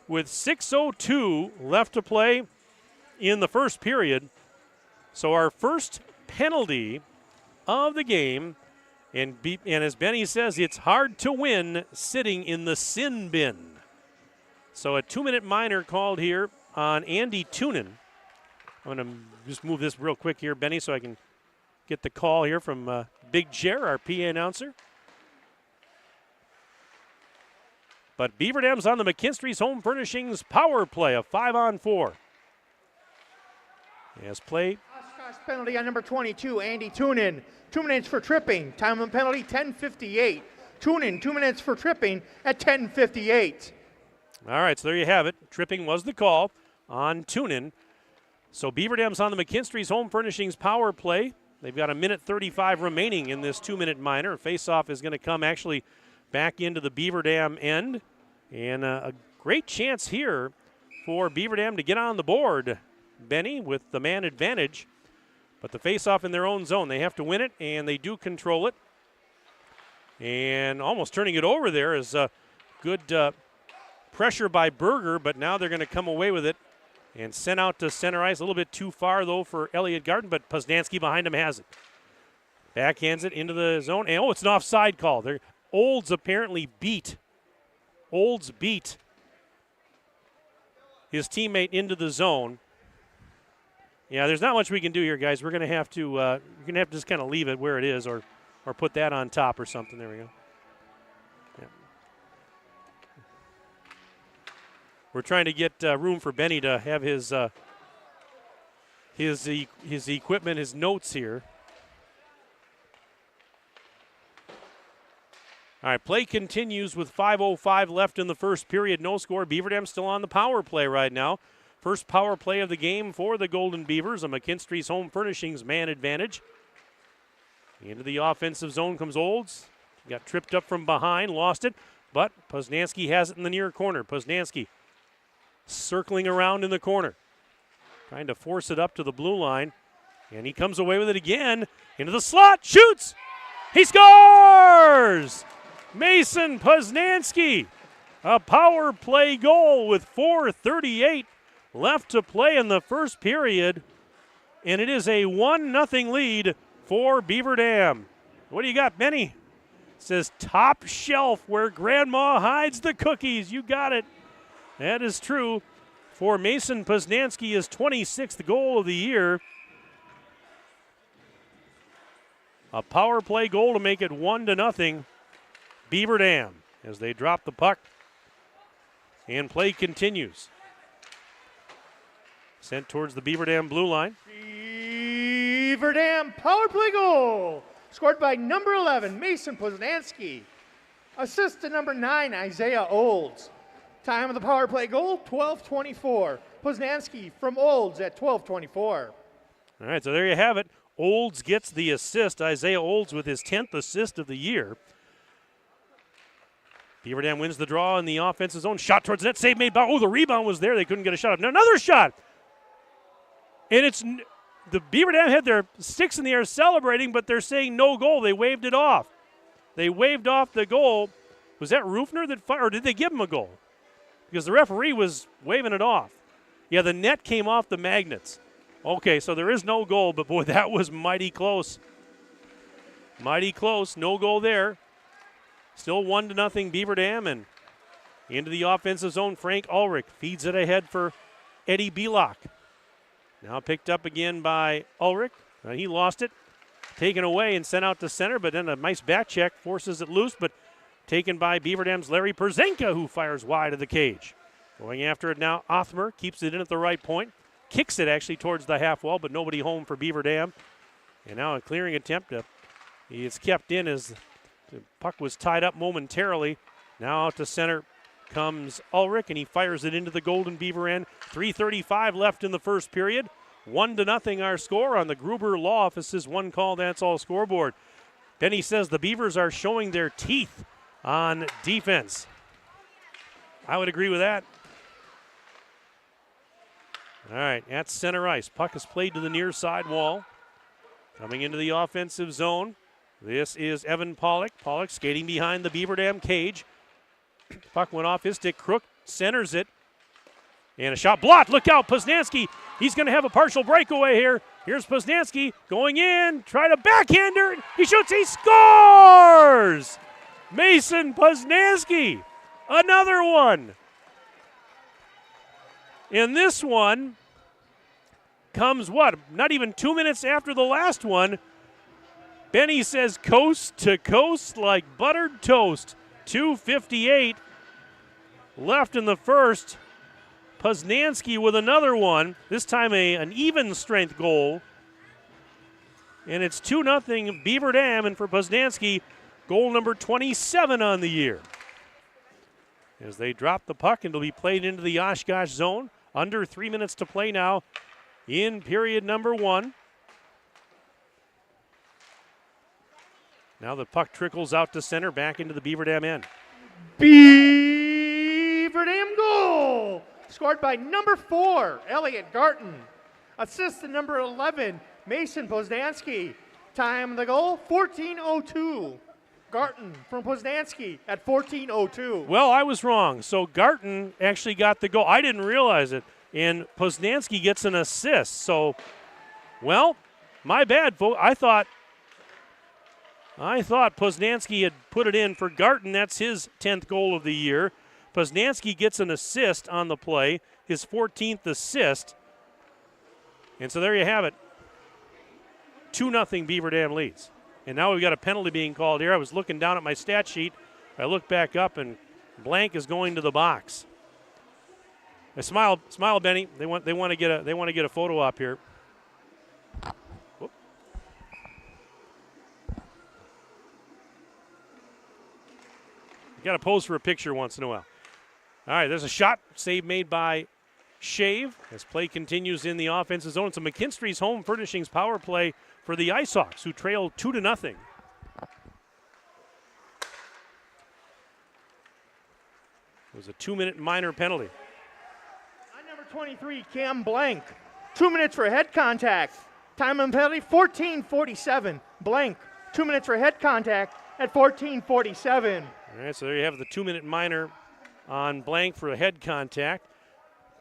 with 6:02 left to play in the first period. So our first penalty of the game. And as Benny says, it's hard to win sitting in the sin bin. So a 2-minute minor called here on Andy Toonen. I'm going to just move this real quick here, Benny, so I can get the call here from Big Jer, our PA announcer. But Beaver Dam's on the McKinstry's Home Furnishings power play, a 5-on-4. As play. Oshkosh penalty on number 22, Andy Toonen. 2 minutes for tripping. Time and penalty, 10:58. Toonen, 2 minutes for tripping at 10:58. All right, so there you have it. Tripping was the call on Toonen. So Beaver Dam's on the McKinstry's Home Furnishings power play. They've got 1:35 remaining in this 2-minute minor. Face-off is going to come actually back into the Beaver Dam end. And a great chance here for Beaver Dam to get on the board, Benny, with the man advantage. But the face-off in their own zone. They have to win it, and they do control it. And almost turning it over there is good pressure by Berger, but now they're going to come away with it and send out to center ice. A little bit too far, though, for Elliot Garton, but Poznanski behind him has it. Backhands it into the zone. And, it's an offside call. Olds apparently beat his teammate into the zone. Yeah, there's not much we can do here, guys. We're going to have to just kind of leave it where it is, or put that on top or something. There we go. Yeah. We're trying to get room for Benny to have his equipment, his notes here. All right, play continues with 5:05 left in the first period. No score. Beaver Dam still on the power play right now. First power play of the game for the Golden Beavers. A McKinstry's Home Furnishings man advantage. Into the offensive zone comes Olds. Got tripped up from behind, lost it, but Poznanski has it in the near corner. Poznanski circling around in the corner, trying to force it up to the blue line, and he comes away with it again. Into the slot, shoots! He scores! Mason Poznanski, a power play goal with 4:38 left to play in the first period. and it is a 1-0 lead for Beaver Dam. What do you got, Benny? It says top shelf where Grandma hides the cookies. You got it. That is true for Mason Poznanski, his 26th goal of the year. A power play goal to make it 1-0 Beaver Dam as they drop the puck. And play continues. Sent towards the Beaver Dam blue line. Beaver Dam power play goal. Scored by number 11, Mason Poznanski. Assist to number 9, Isaiah Olds. Time of the power play goal, 12:24. Poznanski from Olds at 12:24. All right, so there you have it. Olds gets the assist. Isaiah Olds with his 10th assist of the year. Beaver Dam wins the draw in the offensive zone. Shot towards the net. Save made by. Oh, the rebound was there. They couldn't get a shot up. Now another shot. And it's the Beaver Dam had their sticks in the air celebrating, but they're saying no goal. They waved it off. They waved off the goal. Was that Rufner that fired, or did they give him a goal? Because the referee was waving it off. Yeah, the net came off the magnets. Okay, so there is no goal, but boy, that was mighty close. Mighty close. No goal there. Still 1-0 Beaver Dam, and into the offensive zone, Frank Ulrich feeds it ahead for Eddie Belak. Now picked up again by Ulrich. He lost it. Taken away and sent out to center, but then a nice back check forces it loose, but taken by Beaver Dam's Larry Perzenka, who fires wide of the cage. Going after it now, Othmer keeps it in at the right point. Kicks it actually towards the half wall, but nobody home for Beaver Dam. And now a clearing attempt. It's kept in as the puck was tied up momentarily. Now out to center comes Ulrich, and he fires it into the Golden Beaver end. 3:35 left in the first period. 1-0 our score on the Gruber Law Office's one call, that's all scoreboard. Benny says the Beavers are showing their teeth on defense. I would agree with that. All right, at center ice. Puck is played to the near side wall. Coming into the offensive zone. This is Evan Pollock. Pollock skating behind the Beaver Dam cage. Puck went off his stick. Crook centers it. And a shot blocked. Look out, Poznanski. He's going to have a partial breakaway here. Here's Poznanski going in. Try to backhander. He shoots. He scores! Mason Poznanski. Another one. And this one comes not even 2 minutes after the last one. Benny says coast to coast like buttered toast. 2:58 left in the first. Poznanski with another one, this time an even strength goal. And it's 2-0 Beaver Dam, and for Poznanski, goal number 27 on the year. As they drop the puck, and it'll be played into the Oshkosh zone. Under 3 minutes to play now in period number 1. Now the puck trickles out to center, back into the Beaver Dam end. Beaver Dam goal! Scored by number 4, Elliot Garton. Assist to number 11, Mason Poznanski. Time of the goal, 14:02. Garton from Poznanski at 14:02. Well, I was wrong. So Garton actually got the goal. I didn't realize it. And Poznanski gets an assist. So, well, my bad, folks. I thought Poznanski had put it in for Garton. That's his 10th goal of the year. Poznanski gets an assist on the play, his 14th assist. And so there you have it. 2-0 Beaver Dam leads. And now we've got a penalty being called here. I was looking down at my stat sheet. I look back up, and blank is going to the box. I smile, Benny. They want to get a photo op here. Whoop. You got to pose for a picture once in a while. All right, there's a shot. Save made by Shave as play continues in the offensive zone. It's a McKinstry's Home Furnishings power play for the Ice Hawks, who trail 2-0. It was a 2-minute minor penalty. On number 23, Cam Blank. 2 minutes for head contact. Time and penalty, 14:47. Blank, 2 minutes for head contact at 14:47. All right, so there you have the 2-minute minor on Blank for a head contact.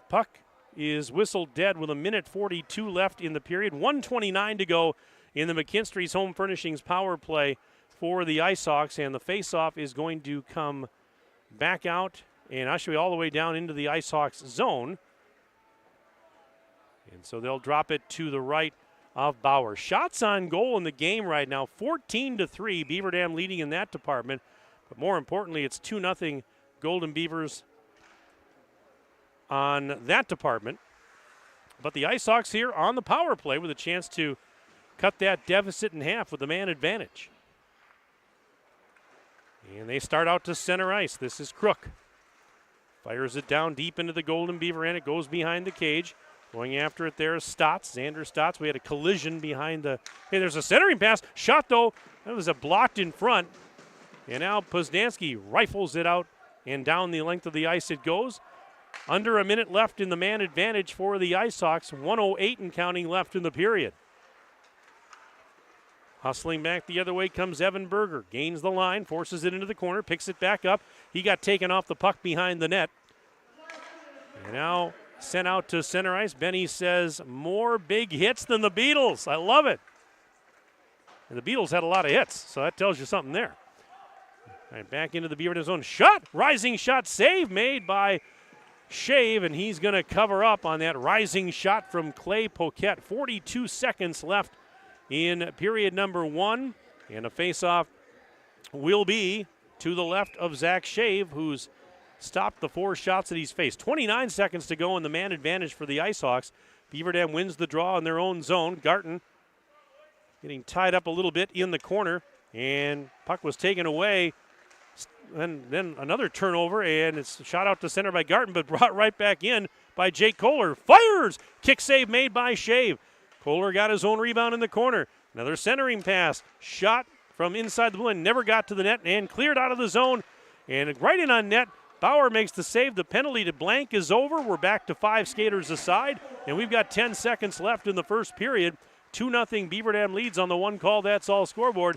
Puck is whistled dead with 1:42 left in the period. 1:29 to go in the McKinstry's Home Furnishings power play for the Ice Hawks, and the faceoff is going to come back out and actually all the way down into the Ice Hawks zone. And so they'll drop it to the right of Bauer. Shots on goal in the game right now, 14-3. Beaver Dam leading in that department. But more importantly, it's 2-0 Golden Beavers on that department. But the Ice Hawks here on the power play with a chance to cut that deficit in half with the man advantage. And they start out to center ice. This is Crook. Fires it down deep into the Golden Beaver end. It goes behind the cage. Going after it there is Stotts, Xander Stotts. We had a collision behind the... Hey, there's a centering pass. Shot, though. That was a blocked in front. And now Poznansky rifles it out, and down the length of the ice it goes. Under a minute left in the man advantage for the Ice Hawks. 1:08 and counting left in the period. Hustling back the other way comes Evan Berger. Gains the line, forces it into the corner, picks it back up. He got taken off the puck behind the net. And now sent out to center ice. Benny says, more big hits than the Beatles. I love it. And the Beatles had a lot of hits, so that tells you something there. All right, back into the Beaver Dam zone. Shot! Rising shot save made by Shave, and he's going to cover up on that rising shot from Clay Poquette. 42 seconds left in period number 1. And a faceoff will be to the left of Zach Shave, who's stopped the 4 shots that he's faced. 29 seconds to go in the man advantage for the Ice Hawks. Beaver Dam wins the draw in their own zone. Garton getting tied up a little bit in the corner, and puck was taken away. And then another turnover, and it's shot out to center by Garton, but brought right back in by Jake Kohler. Fires! Kick save made by Shave. Kohler got his own rebound in the corner. Another centering pass. Shot from inside the blue line, never got to the net, and cleared out of the zone. And right in on net, Bauer makes the save. The penalty to blank is over. We're back to 5 skaters aside, and we've got 10 seconds left in the first period. 2-0 Beaver Dam leads on the one call. That's all scoreboard.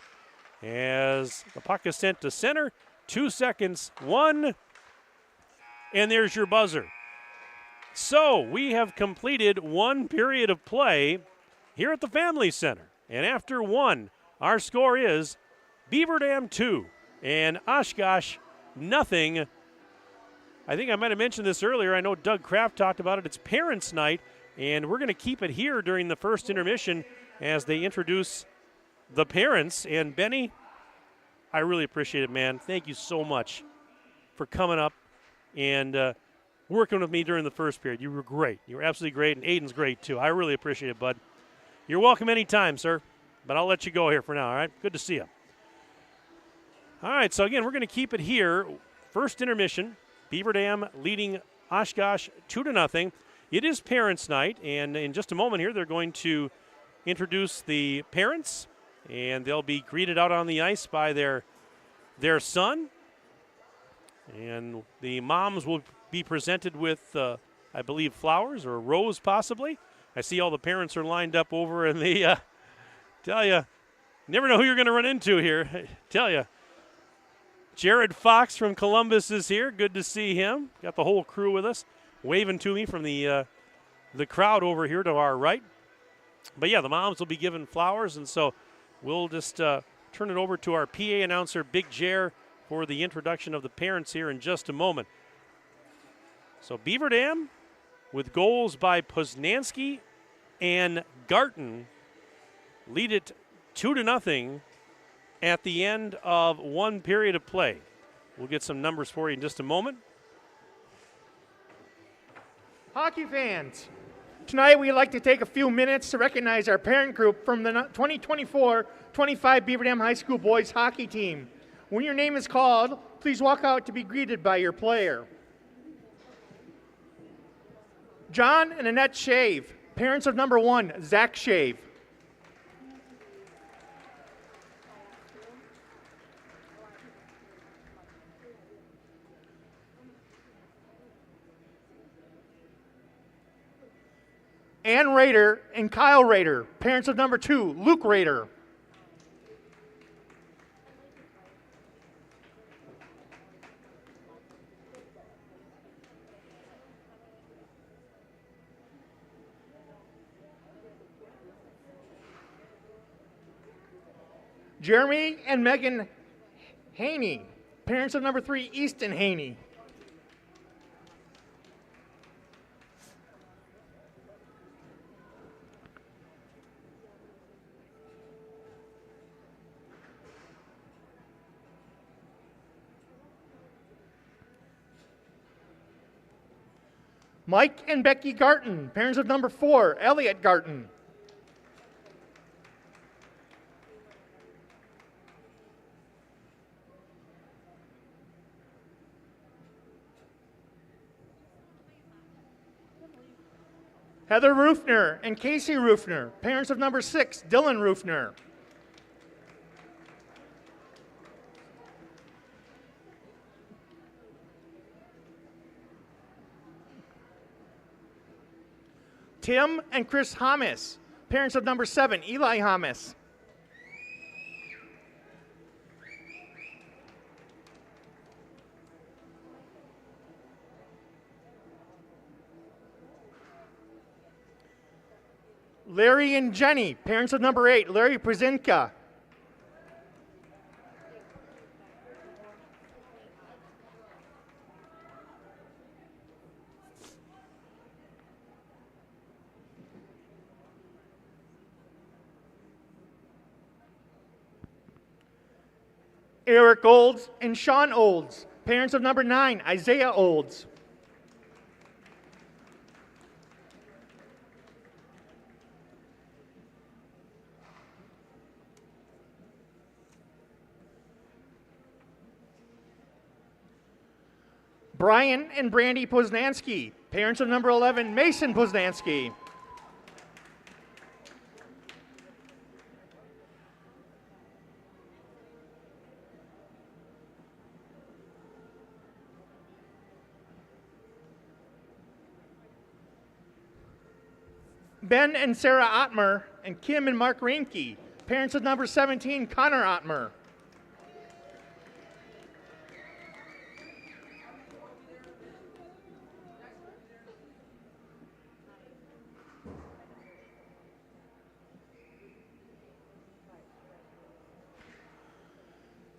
As the puck is sent to center. 2 seconds, 1, and there's your buzzer. So we have completed 1 period of play here at the Family Center. And after 1, our score is Beaver Dam 2 and Oshkosh nothing. I think I might have mentioned this earlier. I know Doug Kraft talked about it. It's Parents' Night, and we're going to keep it here during the first intermission as they introduce the parents. And Benny, I really appreciate it, man. Thank you so much for coming up and working with me during the first period. You were great. You were absolutely great, and Aiden's great, too. I really appreciate it, bud. You're welcome anytime, sir, but I'll let you go here for now, all right? Good to see you. All right, so again, we're going to keep it here. First intermission, Beaver Dam leading Oshkosh 2-0. It is Parents' Night, and in just a moment here, they're going to introduce the parents, and they'll be greeted out on the ice by their son. And the moms will be presented with, I believe, flowers or a rose possibly. I see all the parents are lined up over in the, tell you, never know who you're going to run into here. I tell you. Jared Fox from Columbus is here. Good to see him. Got the whole crew with us, waving to me from the crowd over here to our right. But, yeah, the moms will be given flowers, and so we'll just turn it over to our PA announcer, Big Jer, for the introduction of the parents here in just a moment. So Beaver Dam, with goals by Poznansky and Garton, lead it 2-0 at the end of 1 period of play. We'll get some numbers for you in just a moment. Hockey fans, tonight we'd like to take a few minutes to recognize our parent group from the 2024-25 Beaver Dam High School boys hockey team. When your name is called, please walk out to be greeted by your player. John and Annette Shave, parents of number 1, Zach Shave. Ann Rader and Kyle Rader, parents of number 2, Luke Rader. Jeremy and Megan Haney, parents of number 3, Easton Haney. Mike and Becky Garton, parents of number 4, Elliot Garton. Heather Rufner and Casey Rufner, parents of number 6, Dylan Rufner. Tim and Chris Hamas, parents of number 7, Eli Hamas. Larry and Jenny, parents of number 8, Larry Przinka. Eric Olds and Sean Olds, parents of number 9, Isaiah Olds. Brian and Brandy Poznansky, parents of number 11, Mason Poznansky. Ben and Sarah Ottmer, and Kim and Mark Reinke, parents of number 17, Connor Ottmer.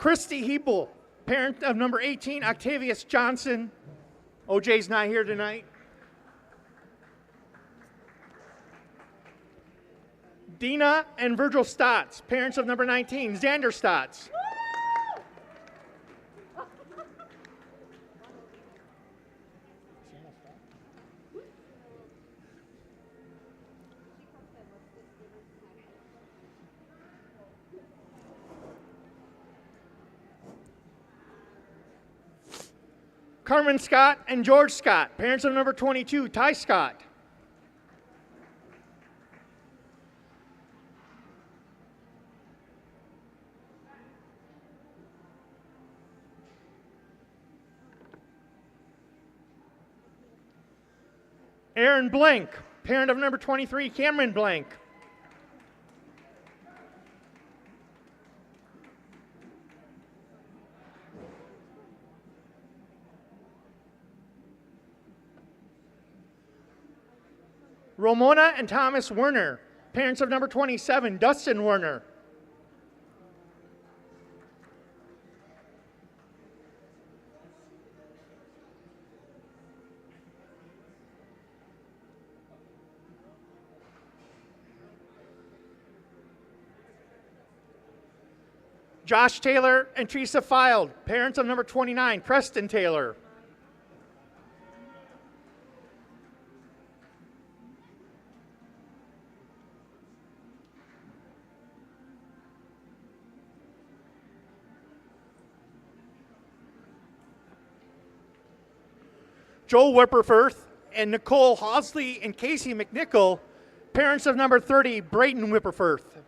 Christy Hebel, parent of number 18, Octavius Johnson. OJ's not here tonight. Dina and Virgil Stotts, parents of number 19, Xander Stotts. Carmen Scott and George Scott, parents of number 22, Ty Scott. Aaron Blank, parent of number 23, Cameron Blank. Ramona and Thomas Werner, parents of number 27, Dustin Werner. Josh Taylor and Teresa Filed, parents of number 29, Preston Taylor. Joel Whipperforth and Nicole Hosley and Casey McNichol, parents of number 30, Brayden Whipperforth.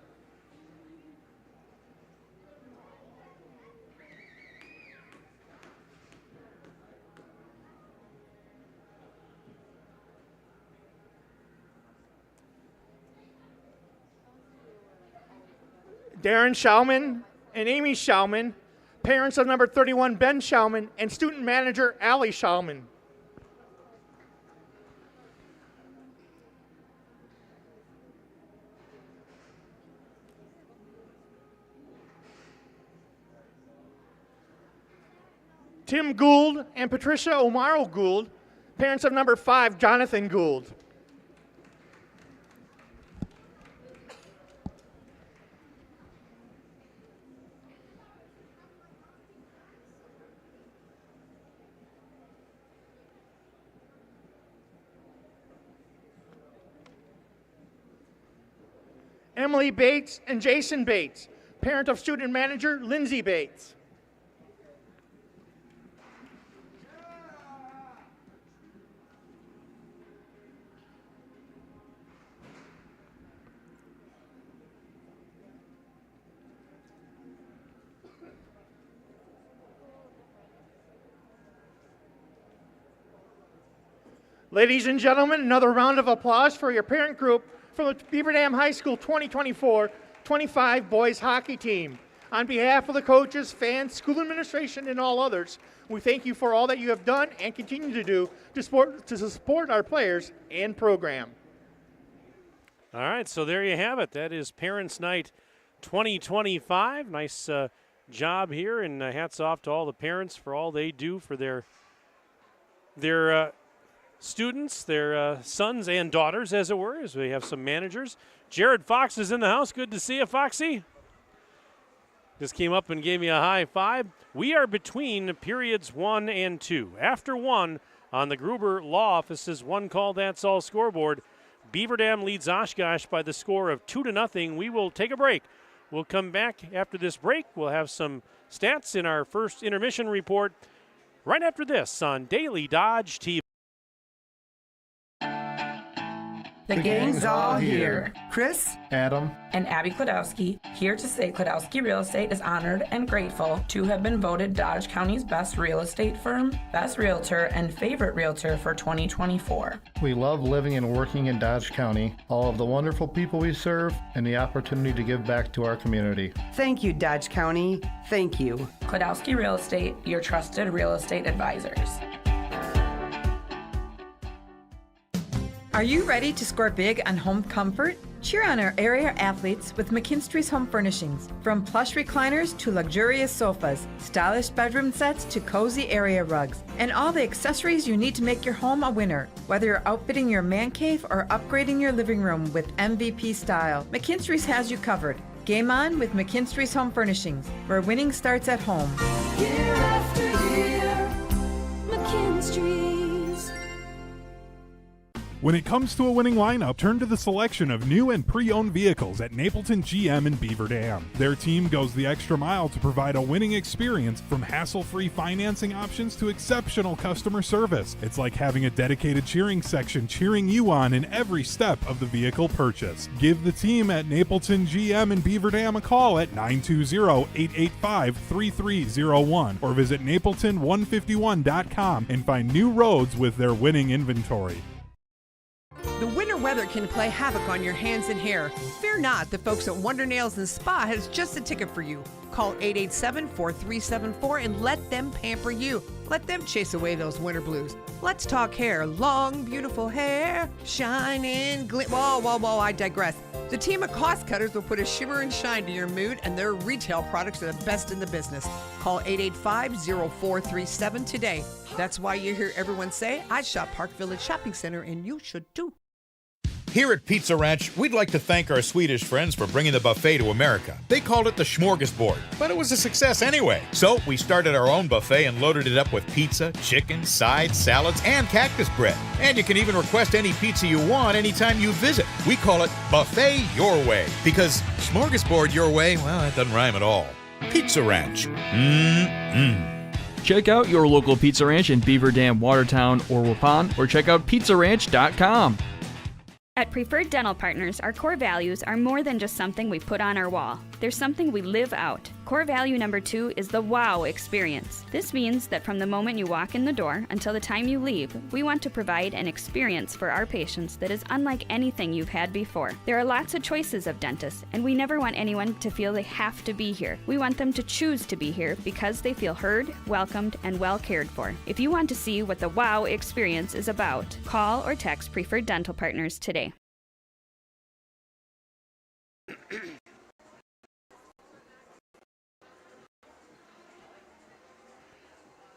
Darren Schauman and Amy Schauman, parents of number 31, Ben Schauman, and student manager, Allie Schauman. Tim Gould and Patricia Omaro Gould, parents of number 5, Jonathan Gould. Emily Bates and Jason Bates, parent of student manager Lindsay Bates. Ladies and gentlemen, another round of applause for your parent group from the Beaver Dam High School 2024-25 boys hockey team. On behalf of the coaches, fans, school administration, and all others, we thank you for all that you have done and continue to do to support our players and program. All right, so there you have it. That is Parents' Night 2025. Nice job here, and hats off to all the parents for all they do for their students, their sons and daughters, as it were, as we have some managers. Jared Fox is in the house. Good to see you, Foxy. Just came up and gave me a high five. We are between periods 1 and 2. After 1 on the Gruber Law Office's One Call That's All scoreboard, Beaver Dam leads Oshkosh by the score of 2-0. We will take a break. We'll come back after this break. We'll have some stats in our first intermission report right after this on Daily Dodge TV. The gang's all here. Chris, Adam, and Abby Klodowski here to say Klodowski Real Estate is honored and grateful to have been voted Dodge County's best real estate firm, best realtor, and favorite realtor for 2024. We love living and working in Dodge County, all of the wonderful people we serve, and the opportunity to give back to our community. Thank you, Dodge County. Thank you. Klodowski Real Estate, your trusted real estate advisors. Are you ready to score big on home comfort? Cheer on our area athletes with McKinstry's Home Furnishings. From plush recliners to luxurious sofas, stylish bedroom sets to cozy area rugs, and all the accessories you need to make your home a winner. Whether you're outfitting your man cave or upgrading your living room with MVP style, McKinstry's has you covered. Game on with McKinstry's Home Furnishings, where winning starts at home. Year after year, McKinstry's. When it comes to a winning lineup, turn to the selection of new and pre-owned vehicles at Napleton GM in Beaver Dam. Their team goes the extra mile to provide a winning experience, from hassle-free financing options to exceptional customer service. It's like having a dedicated cheering section cheering you on in every step of the vehicle purchase. Give the team at Napleton GM in Beaver Dam a call at 920-885-3301 or visit napleton151.com and find new roads with their winning inventory. The winter weather can play havoc on your hands and hair. Fear not, the folks at Wonder Nails and Spa has just a ticket for you. Call 887-4374 and let them pamper you. Let them chase away those winter blues. Let's talk hair. Long, beautiful hair, shining, whoa, I digress. The team of cost cutters will put a shimmer and shine to your mood, and their retail products are the best in the business. Call 885-0437 today. That's why you hear everyone say, I shop Park Village Shopping Center, and you should too. Here at Pizza Ranch, we'd like to thank our Swedish friends for bringing the buffet to America. They called it the smorgasbord, but it was a success anyway. So we started our own buffet and loaded it up with pizza, chicken, sides, salads, and cactus bread. And you can even request any pizza you want anytime you visit. We call it Buffet Your Way, because smorgasbord your way, well, that doesn't rhyme at all. Pizza Ranch. Check out your local Pizza Ranch in Beaver Dam, Watertown, or Waupun, or check out pizzaranch.com. At Preferred Dental Partners, our core values are more than just something we put on our wall. They're something we live out. Core value number 2 is the wow experience. This means that from the moment you walk in the door until the time you leave, we want to provide an experience for our patients that is unlike anything you've had before. There are lots of choices of dentists, and we never want anyone to feel they have to be here. We want them to choose to be here because they feel heard, welcomed, and well cared for. If you want to see what the wow experience is about, call or text Preferred Dental Partners today.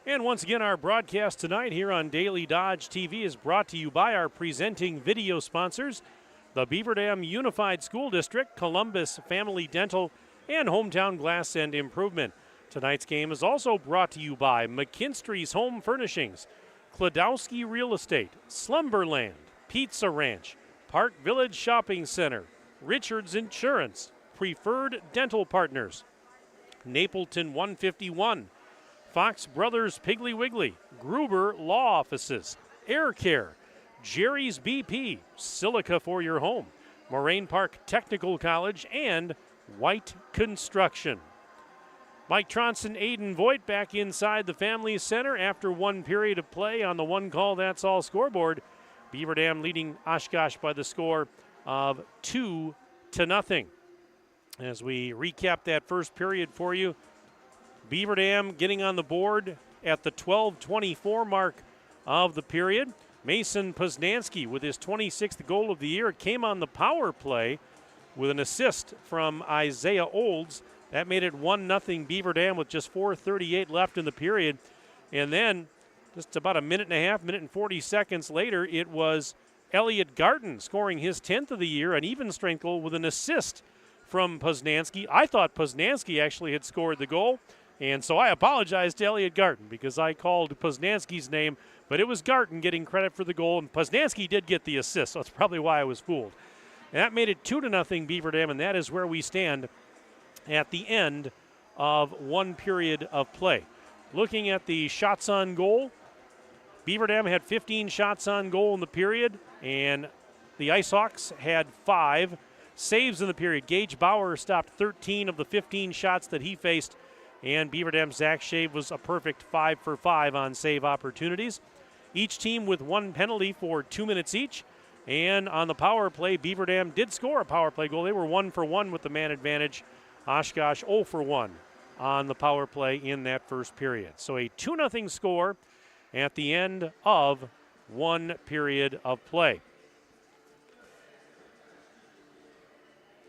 And once again, our broadcast tonight here on Daily Dodge TV is brought to you by our presenting video sponsors, the Beaver Dam Unified School District, Columbus Family Dental, and Hometown Glass and Improvement. Tonight's game is also brought to you by McKinstry's Home Furnishings, Kladowski Real Estate, Slumberland, Pizza Ranch, Park Village Shopping Center, Richards Insurance, Preferred Dental Partners, Napleton 151, Fox Brothers Piggly Wiggly, Gruber Law Offices, Air Care, Jerry's BP, Silica for your home, Moraine Park Technical College, and White Construction. Mike Tronson, Aiden Voigt back inside the Family Center after one period of play on the one call that's all scoreboard. Beaver Dam leading Oshkosh by the score of 2-0. As we recap that first period for you, Beaver Dam getting on the board at the 12:24 mark of the period. Mason Poznanski with his 26th goal of the year came on the power play with an assist from Isaiah Olds. That made it 1-0 Beaver Dam with just 4:38 left in the period. And then just about a minute and a half, minute and 40 seconds later, it was Elliot Garton scoring his 10th of the year, an even strength goal with an assist from Poznanski. I thought Poznanski actually had scored the goal. And so I apologize to Elliot Garton because I called Poznanski's name, but it was Garton getting credit for the goal, and Poznanski did get the assist, so that's probably why I was fooled. And that made it 2-0 Beaver Dam, and that is where we stand at the end of one period of play. Looking at the shots on goal, Beaver Dam had 15 shots on goal in the period, and the IceHawks had 5 saves in the period. Gage Bauer stopped 13 of the 15 shots that he faced, and Beaver Dam's Zach Shave was a perfect 5 for 5 on save opportunities. Each team with one penalty for 2 minutes each. And on the power play, Beaver Dam did score a power play goal. They were 1 for 1 with the man advantage. Oshkosh 0 for 1 on the power play in that first period. So a 2-0 score at the end of one period of play.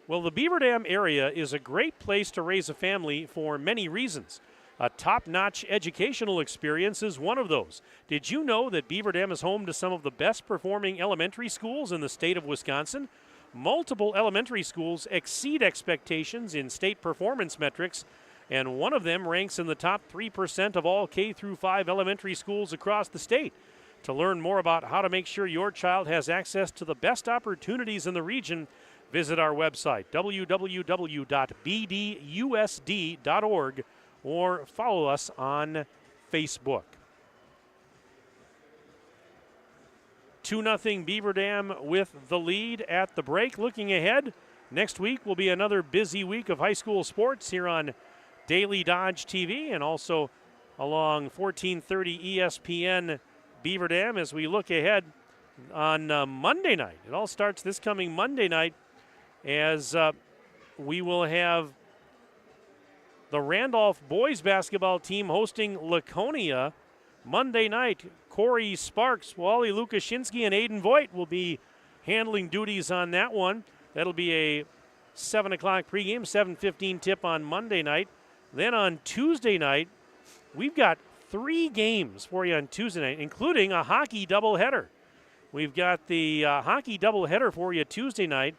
Well, the Beaver Dam area is a great place to raise a family for many reasons. A top-notch educational experience is one of those. Did you know that Beaver Dam is home to some of the best-performing elementary schools in the state of Wisconsin? Multiple elementary schools exceed expectations in state performance metrics, and one of them ranks in the top 3% of all K-5 elementary schools across the state. To learn more about how to make sure your child has access to the best opportunities in the region, visit our website, www.bdusd.org, or follow us on Facebook. 2-0 Beaver Dam with the lead at the break. Looking ahead, next week will be another busy week of high school sports here on Daily Dodge TV and also along 1430 ESPN Beaver Dam as we look ahead on Monday night. It all starts this coming Monday night as we will have the Randolph boys basketball team hosting Laconia Monday night. Corey Sparks, Wally Lukashinsky, and Aiden Voigt will be handling duties on that one. That'll be a 7 o'clock pregame, 7:15 tip on Monday night. Then on Tuesday night, we've got 3 games for you on Tuesday night, including a hockey doubleheader. We've got the hockey doubleheader for you Tuesday night.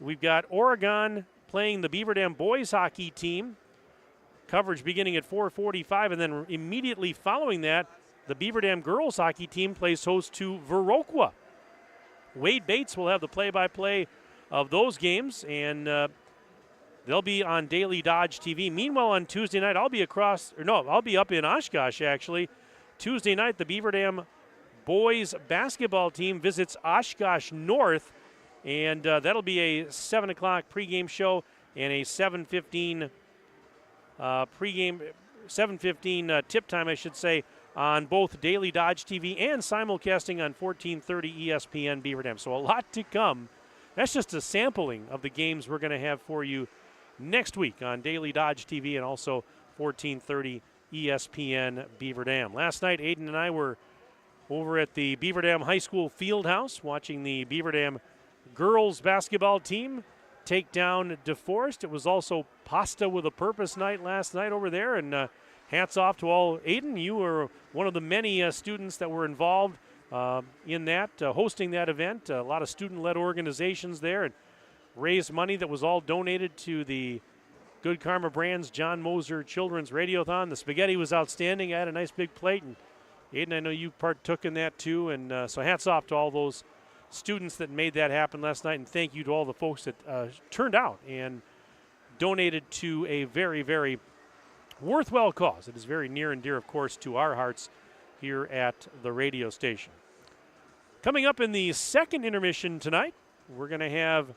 We've got Oregon playing the Beaver Dam boys hockey team. Coverage beginning at 4:45, and then immediately following that, the Beaver Dam girls hockey team plays host to Viroqua. Wade Bates will have the play-by-play of those games, and they'll be on Daily Dodge TV. Meanwhile, on Tuesday night, I'll be up in Oshkosh, actually. Tuesday night, the Beaver Dam boys basketball team visits Oshkosh North, and that'll be a 7 o'clock pregame show and a 7:15 7:15 tip time, I should say, on both Daily Dodge TV and simulcasting on 1430 ESPN Beaver Dam. So a lot to come. That's just a sampling of the games we're going to have for you next week on Daily Dodge TV and also 1430 ESPN Beaver Dam. Last night, Aiden and I were over at the Beaver Dam High School Fieldhouse watching the Beaver Dam girls basketball team take down DeForest. It was also Pasta with a Purpose night last night over there, and hats off to all. Aiden, you were one of the many students that were involved in that, hosting that event. A lot of student-led organizations there, and raised money that was all donated to the Good Karma Brands John Moser Children's Radiothon. The spaghetti was outstanding. I had a nice big plate, and Aiden, I know you partook in that too, and so hats off to all those students that made that happen last night, and thank you to all the folks that turned out and donated to a very, very worthwhile cause. It is very near and dear, of course, to our hearts here at the radio station. Coming up in the second intermission tonight, we're going to have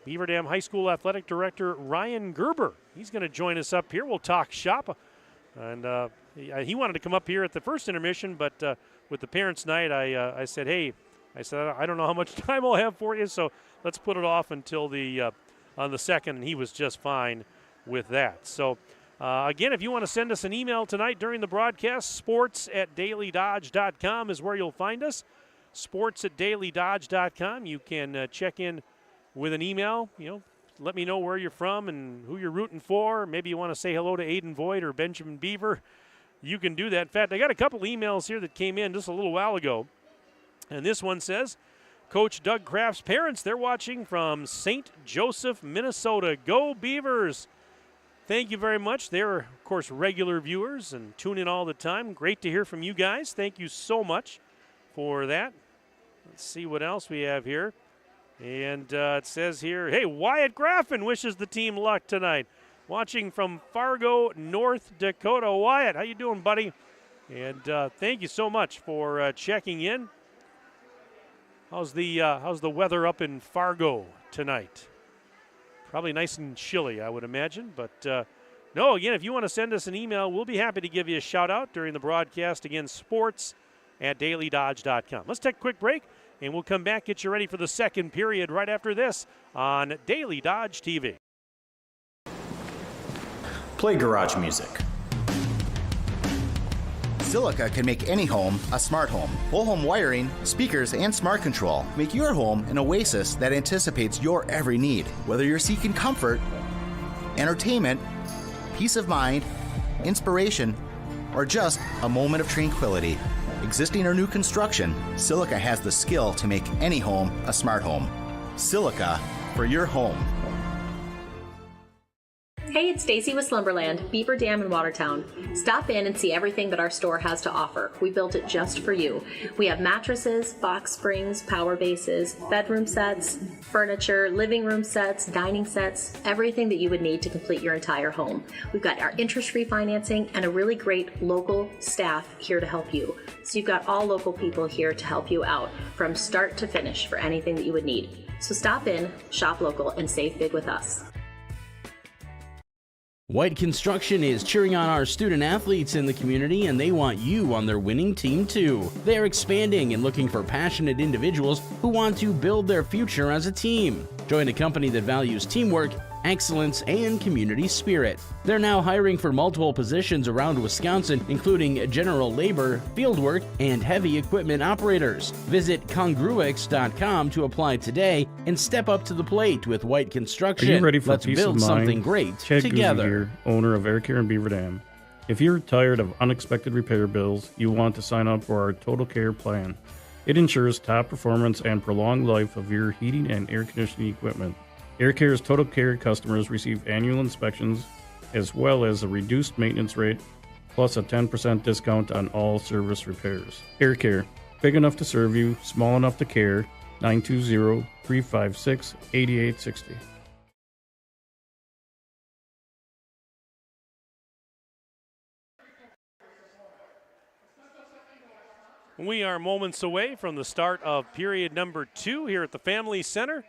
Beaver Dam High School Athletic Director Ryan Gerber. He's going to join us up here. We'll talk shop. And he wanted to come up here at the first intermission, but with the parents' night, I said, hey, I don't know how much time I'll have for you, so let's put it off until on the second, and he was just fine with that. So, again, if you want to send us an email tonight during the broadcast, sports@dailydodge.com is where you'll find us. Sports@dailydodge.com. You can check in with an email, let me know where you're from and who you're rooting for. Maybe you want to say hello to Aiden Voigt or Benjamin Beaver. You can do that. In fact, I got a couple emails here that came in just a little while ago. And this one says, Coach Doug Kraft's parents, they're watching from St. Joseph, Minnesota. Go Beavers! Thank you very much. They're, of course, regular viewers and tune in all the time. Great to hear from you guys. Thank you so much for that. Let's see what else we have here. And it says here, hey, Wyatt Graffin wishes the team luck tonight. Watching from Fargo, North Dakota. Wyatt, how you doing, buddy? And thank you so much for checking in. How's the weather up in Fargo tonight? Probably nice and chilly, I would imagine. But no, again, if you want to send us an email, we'll be happy to give you a shout-out during the broadcast. Again, sports@dailydodge.com. Let's take a quick break, and we'll come back, get you ready for the second period right after this on Daily Dodge TV. Play garage music. Silica can make any home a smart home. Whole home wiring, speakers, and smart control make your home an oasis that anticipates your every need. Whether you're seeking comfort, entertainment, peace of mind, inspiration, or just a moment of tranquility. Existing or new construction, Silica has the skill to make any home a smart home. Silica for your home. Hey, it's Stacy with Slumberland, Beaver Dam in Watertown. Stop in and see everything that our store has to offer. We built it just for you. We have mattresses, box springs, power bases, bedroom sets, furniture, living room sets, dining sets, everything that you would need to complete your entire home. We've got our interest-free financing and a really great local staff here to help you. So you've got all local people here to help you out from start to finish for anything that you would need. So stop in, shop local, and save big with us. White Construction is cheering on our student athletes in the community, and they want you on their winning team too. They're expanding and looking for passionate individuals who want to build their future as a team. Join a company that values teamwork, excellence, and community spirit. They're now hiring for multiple positions around Wisconsin, including general labor, fieldwork, and heavy equipment operators. Visit congruix.com to apply today and step up to the plate with White Construction. Are you ready for Let's peace build of mind? something great Chad together. Guzzi here, owner of Air Care in Beaver Dam. If you're tired of unexpected repair bills, you want to sign up for our Total Care plan. It ensures top performance and prolonged life of your heating and air conditioning equipment. Air Care's Total Care customers receive annual inspections as well as a reduced maintenance rate plus a 10% discount on all service repairs. Air Care, big enough to serve you, small enough to care. 920-356-8860. We are moments away from the start of period number 2 here at the Family Center.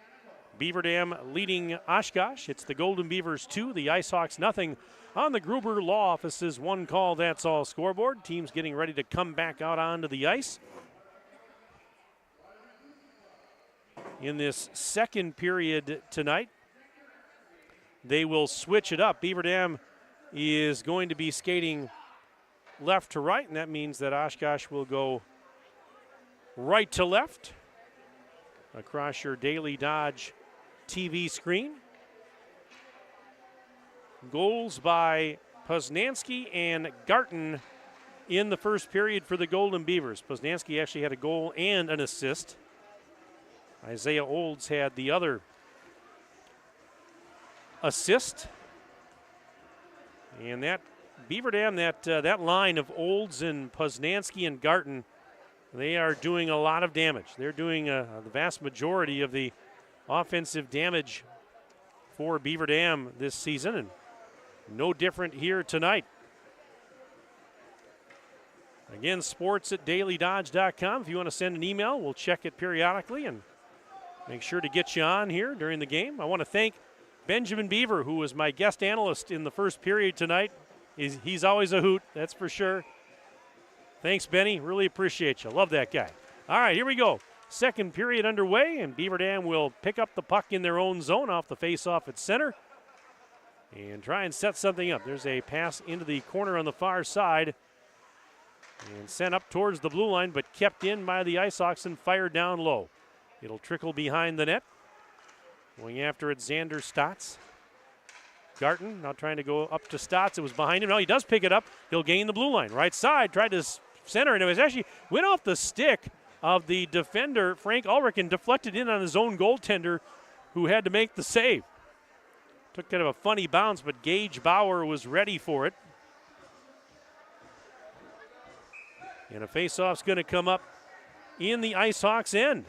Beaver Dam leading Oshkosh. It's the Golden Beavers 2, the IceHawks nothing on the Gruber Law Office's one call, that's all scoreboard. Teams getting ready to come back out onto the ice. In this second period tonight, they will switch it up. Beaver Dam is going to be skating left to right, and that means that Oshkosh will go right to left across your Daily Dodge TV screen. Goals by Poznansky and Garton in the first period for the Golden Beavers. Poznansky actually had a goal and an assist. Isaiah Olds had the other assist. And that Beaver Dam, that line of Olds and Poznansky and Garton, they are doing a lot of damage. They're doing the vast majority of the offensive damage for Beaver Dam this season, and no different here tonight. Again, sports@dailydodge.com. If you want to send an email, we'll check it periodically and make sure to get you on here during the game. I want to thank Benjamin Beaver, who was my guest analyst in the first period tonight. He's always a hoot, that's for sure. Thanks, Benny. Really appreciate you. Love that guy. All right, here we go. Second period underway, and Beaver Dam will pick up the puck in their own zone off the faceoff at center and try and set something up. There's a pass into the corner on the far side and sent up towards the blue line, but kept in by the Ice Hawks and fired down low. It'll trickle behind the net. Going after it, Xander Stotts. Garton now trying to go up to Stotts. It was behind him. No, he does pick it up. He'll gain the blue line. Right side, tried to center, and it was actually went off the stick of the defender, Frank Ulrich, and deflected in on his own goaltender, who had to make the save. Took kind of a funny bounce, but Gage Bauer was ready for it. And a faceoff's going to come up in the Ice Hawks' end.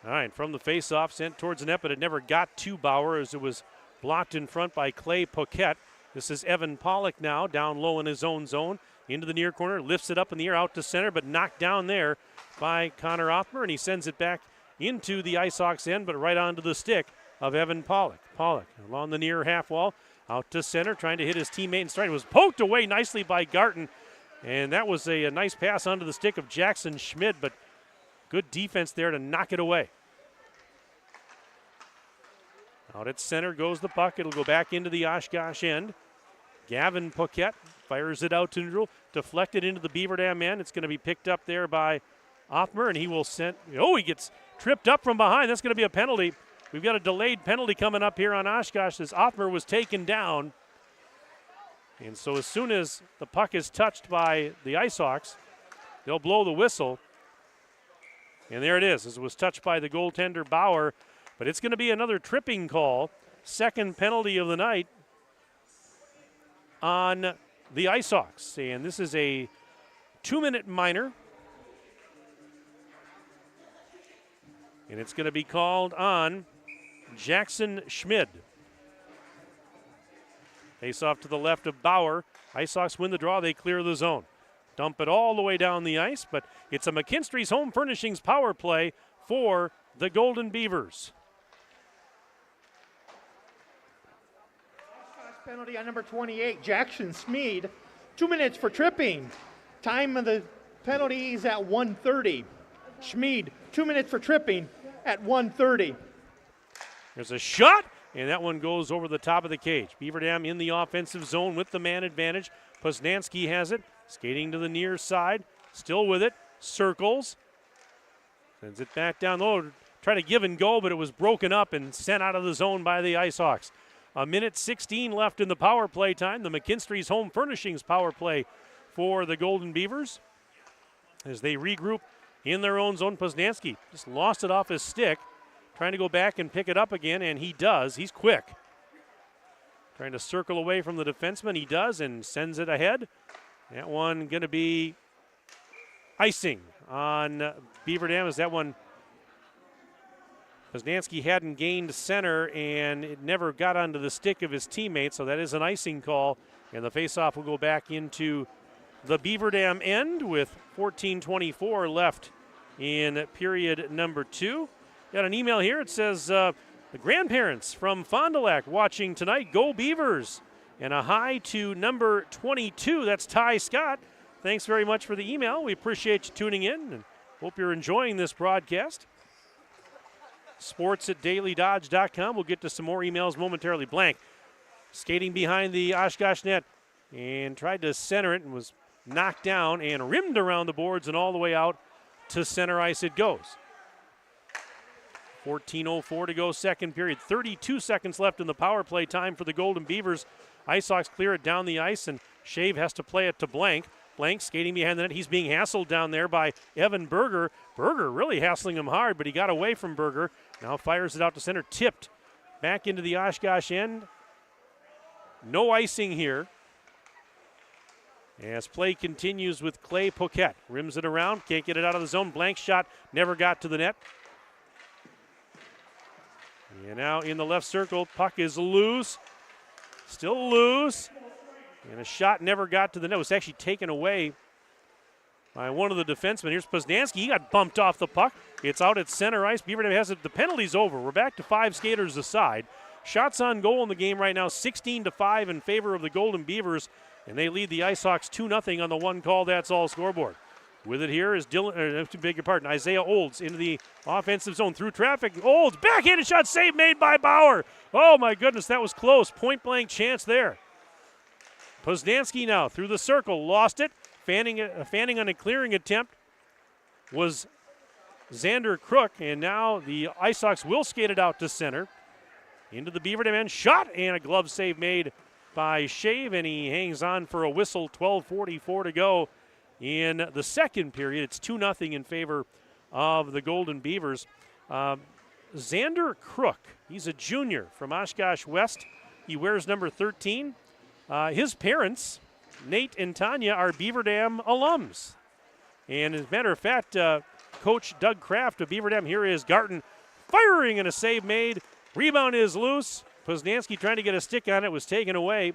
All right, from the faceoff, sent towards the net, but it never got to Bauer as it was blocked in front by Clay Poquette. This is Evan Pollock now, down low in his own zone, into the near corner, lifts it up in the air, out to center, but knocked down there by Connor Offmer, and he sends it back into the Ice Hawks' end, but right onto the stick of Evan Pollock. Pollock along the near half wall, out to center, trying to hit his teammate in stride. It was poked away nicely by Garton, and that was a nice pass onto the stick of Jackson Schmidt, but good defense there to knock it away. Out at center goes the puck. It'll go back into the Oshkosh end. Gavin Poquette fires it out to neutral, deflected into the Beaver Dam end. It's going to be picked up there by Offmer, and he will send. Oh, he gets tripped up from behind. That's going to be a penalty. We've got a delayed penalty coming up here on Oshkosh as Offmer was taken down. And so as soon as the puck is touched by the Ice Hawks, they'll blow the whistle. And there it is, as it was touched by the goaltender Bauer. But it's going to be another tripping call, second penalty of the night on the Ice Hawks. And this is a 2-minute minor. And it's going to be called on Jackson Schmid. Face off to the left of Bauer. Ice Hawks win the draw. They clear the zone. Dump it all the way down the ice, but it's a McKinstry's Home Furnishings power play for the Golden Beavers. Penalty on number 28, Jackson Schmid. 2 minutes for tripping. Time of the penalty is at 1:30. Schmid, 2 minutes for tripping at 1:30. There's a shot, and that one goes over the top of the cage. Beaver Dam in the offensive zone with the man advantage. Poznansky has it, skating to the near side, still with it, circles, sends it back down low, try to give and go, but it was broken up and sent out of the zone by the Ice Hawks. A minute 16 left in the power play time. The McKinstry's Home Furnishings power play for the Golden Beavers as they regroup in their own zone. Poznansky just lost it off his stick, trying to go back and pick it up again, and he does. He's quick. Trying to circle away from the defenseman. He does and sends it ahead. That one going to be icing on Beaver Dam as that one Poznansky hadn't gained center, and it never got onto the stick of his teammate, so that is an icing call. And the faceoff will go back into the Beaver Dam end with 14:24 left in period number 2. Got an email here. It says, the grandparents from Fond du Lac watching tonight. Go Beavers. And a hi to number 22. That's Ty Scott. Thanks very much for the email. We appreciate you tuning in and hope you're enjoying this broadcast. Sports@dailydodge.com. We'll get to some more emails momentarily. Blank skating behind the Oshkosh net and tried to center it and was knocked down and rimmed around the boards and all the way out to center ice it goes. 14:04 to go, second period. 32 seconds left in the power play time for the Golden Beavers. Ice Hawks clear it down the ice, and Shave has to play it to Blank. Blank skating behind the net. He's being hassled down there by Evan Berger. Berger really hassling him hard, but he got away from Berger. Now fires it out to center. Tipped back into the Oshkosh end. No icing here. As play continues with Clay Poquette. Rims it around. Can't get it out of the zone. Blank shot. Never got to the net. And now in the left circle, puck is loose. Still loose. And a shot never got to the net. It was actually taken away by one of the defensemen. Here's Poznansky. He got bumped off the puck. It's out at center ice. Beaver Dam has it. The penalty's over. We're back to 5 skaters aside. Shots on goal in the game right now, 16-5 in favor of the Golden Beavers. And they lead the Ice Hawks 2-0 on the one call. That's all scoreboard. With it here is Isaiah Olds into the offensive zone through traffic. Olds, backhanded shot, save made by Bauer. Oh my goodness, that was close. Point blank chance there. Poznansky now through the circle, lost it. Fanning on a clearing attempt was Xander Crook, and now the Ice Hawks will skate it out to center. Into the Beaver Dam end, shot, and a glove save made by Shave, and he hangs on for a whistle. 12:44 to go in the second period. It's 2-0 in favor of the Golden Beavers. Xander Crook, he's a junior from Oshkosh West. He wears number 13. His parents, Nate and Tanya, are Beaver Dam alums. And as a matter of fact, Coach Doug Kraft of Beaver Dam, here is Garten firing and a save made. Rebound is loose. Poznansky trying to get a stick on it, was taken away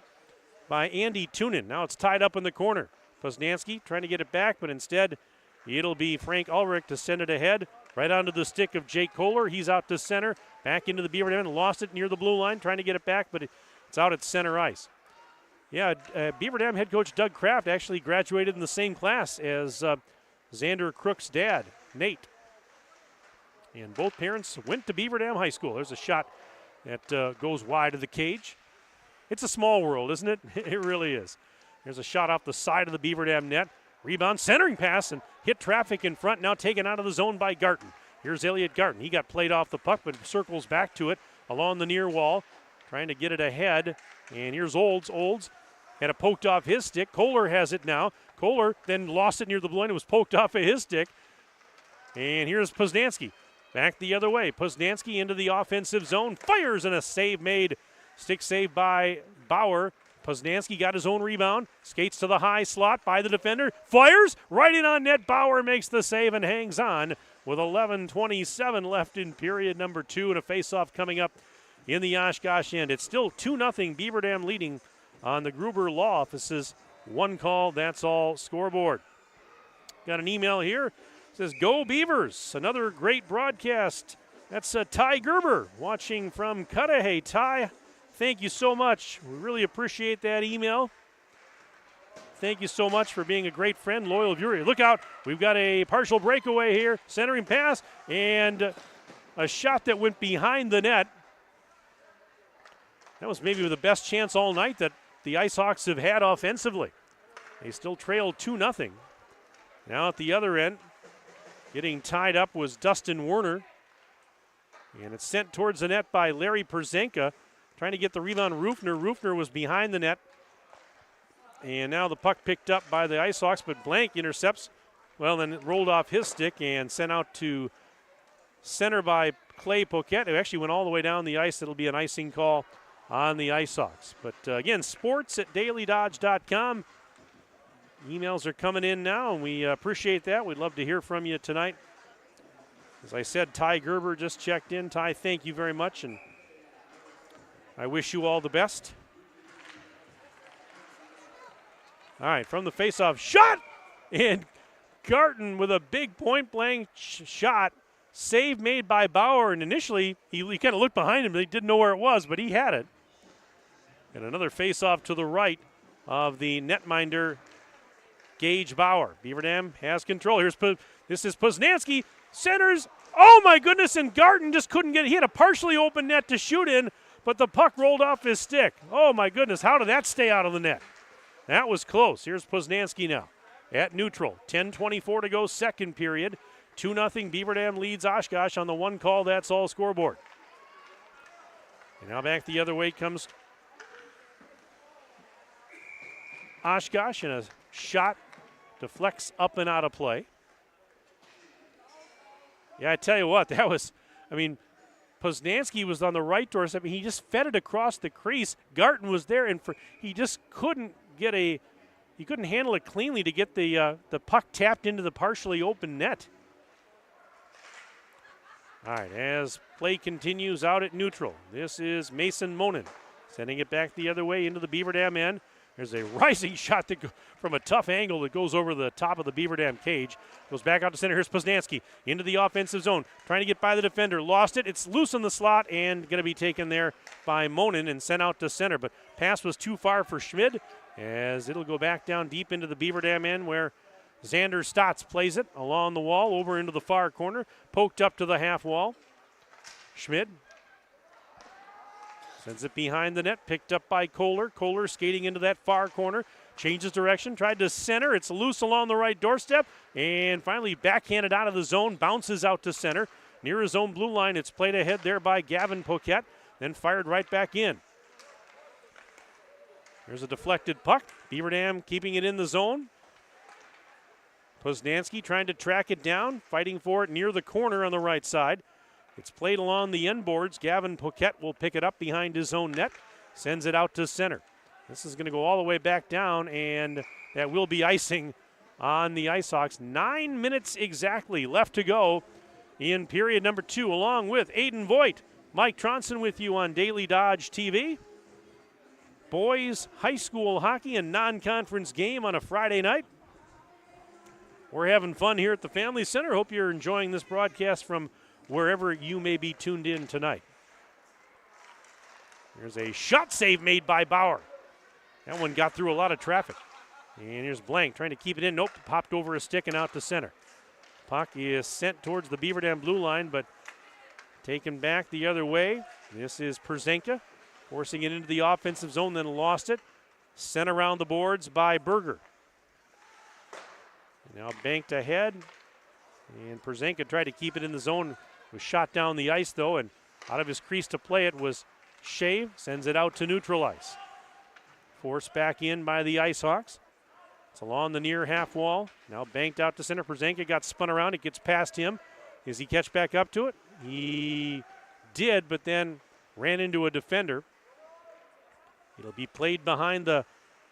by Andy Tunin. Now it's tied up in the corner. Poznansky trying to get it back, but instead it'll be Frank Ulrich to send it ahead. Right onto the stick of Jake Kohler. He's out to center. Back into the Beaver Dam. Lost it near the blue line. Trying to get it back, but it's out at center ice. Yeah, Beaver Dam head coach Doug Kraft actually graduated in the same class as Xander Crook's dad, Nate. And both parents went to Beaver Dam High School. There's a shot that goes wide of the cage. It's a small world, isn't it? It really is. There's a shot off the side of the Beaver Dam net. Rebound, centering pass, and hit traffic in front. Now taken out of the zone by Garten. Here's Elliot Garten. He got played off the puck, but circles back to it along the near wall, trying to get it ahead. And here's Olds. Olds had it poked off his stick. Kohler has it now. Kohler then lost it near the blue line. It was poked off of his stick. And here's Poznansky. Back the other way. Poznansky into the offensive zone. Fires and a save made. Stick save by Bauer. Poznansky got his own rebound. Skates to the high slot by the defender. Fires right in on net. Bauer makes the save and hangs on with 11:27 left in period number 2 and a faceoff coming up in the Oshkosh end. It's still 2-0 Beaver Dam leading on the Gruber Law Office's one call. That's all scoreboard. Got an email here. It says, "Go Beavers." Another great broadcast. That's Ty Gerber watching from Cudahy. Ty, thank you so much. We really appreciate that email. Thank you so much for being a great friend, loyal viewer. Look out. We've got a partial breakaway here. Centering pass and a shot that went behind the net. That was maybe the best chance all night that the Ice Hawks have had offensively. They still trail 2-0. Now at the other end, getting tied up was Dustin Werner. And it's sent towards the net by Larry Perzenka. Trying to get the rebound, Rufner. Rufner was behind the net. And now the puck picked up by the Ice Hawks, but Blank intercepts. Well, then it rolled off his stick and sent out to center by Clay Poquette. It actually went all the way down the ice. It'll be an icing call on the Ice Hawks. But again, sports@dailydodge.com. Emails are coming in now, and we appreciate that. We'd love to hear from you tonight. As I said, Ty Gerber just checked in. Ty, thank you very much, and I wish you all the best. All right, from the faceoff, shot! And Garten with a big point-blank shot. Save made by Bauer, and initially he kind of looked behind him. He didn't know where it was, but he had it. And another faceoff to the right of the netminder, Gage Bauer. Beaver Dam has control. This is Poznansky. Centers. Oh, my goodness, and Garten just couldn't get it. He had a partially open net to shoot in, but the puck rolled off his stick. Oh, my goodness, how did that stay out of the net? That was close. Here's Poznansky now at neutral. 10:24 to go, second period. 2-0 Beaver Dam leads Oshkosh on the one call. That's all scoreboard. And now back the other way comes Oshkosh, and a shot deflects up and out of play. Yeah, I tell you what, that was, Poznansky was on the right doorstep. He just fed it across the crease. Garton was there, and he just couldn't he couldn't handle it cleanly to get the puck tapped into the partially open net. All right, as play continues out at neutral, this is Mason Monin sending it back the other way into the Beaver Dam end. There's a rising shot from a tough angle that goes over the top of the Beaver Dam cage. Goes back out to center. Here's Poznansky into the offensive zone, trying to get by the defender. Lost it. It's loose in the slot and going to be taken there by Monin and sent out to center. But pass was too far for Schmid, as it'll go back down deep into the Beaver Dam end, where Xander Stotts plays it along the wall over into the far corner. Poked up to the half wall. Schmid sends it behind the net, picked up by Kohler. Kohler skating into that far corner, changes direction, tried to center. It's loose along the right doorstep, and finally backhanded out of the zone, bounces out to center. Near his own blue line, it's played ahead there by Gavin Poquette, then fired right back in. There's a deflected puck. Beaver Dam keeping it in the zone. Poznansky trying to track it down, fighting for it near the corner on the right side. It's played along the end boards. Gavin Poquette will pick it up behind his own net, sends it out to center. This is going to go all the way back down, and that will be icing on the Ice Hawks. 9 minutes exactly left to go in period number 2, along with Aiden Voigt. Mike Tronson with you on Daily Dodge TV. Boys high school hockey and non-conference game on a Friday night. We're having fun here at the Family Center. Hope you're enjoying this broadcast from wherever you may be tuned in tonight. There's a shot save made by Bauer. That one got through a lot of traffic. And here's Blank trying to keep it in. Nope, popped over a stick and out to center. Puck is sent towards the Beaver Dam blue line, but taken back the other way. This is Perzenka, forcing it into the offensive zone, then lost it. Sent around the boards by Berger. Now banked ahead, and Perzenka tried to keep it in the zone. Was shot down the ice, though, and out of his crease to play it was Shea. Sends it out to neutral ice. Forced back in by the Ice Hawks. It's along the near half wall. Now banked out to center. Perzenka got spun around. It gets past him. Does he catch back up to it? He did, but then ran into a defender. It'll be played behind the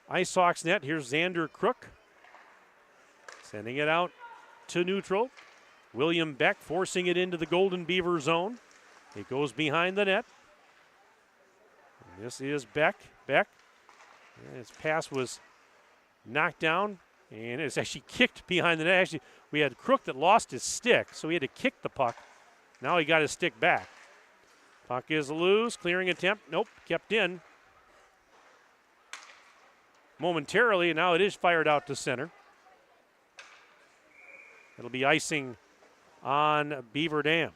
Ice Hawks net. Here's Xander Crook, sending it out to neutral. William Beck forcing it into the Golden Beaver zone. It goes behind the net. And this is Beck. Beck. And his pass was knocked down, and it's actually kicked behind the net. Actually, we had Crook that lost his stick, so he had to kick the puck. Now he got his stick back. Puck is loose. Clearing attempt. Nope, kept in momentarily, and now it is fired out to center. It'll be icing on Beaver Dam.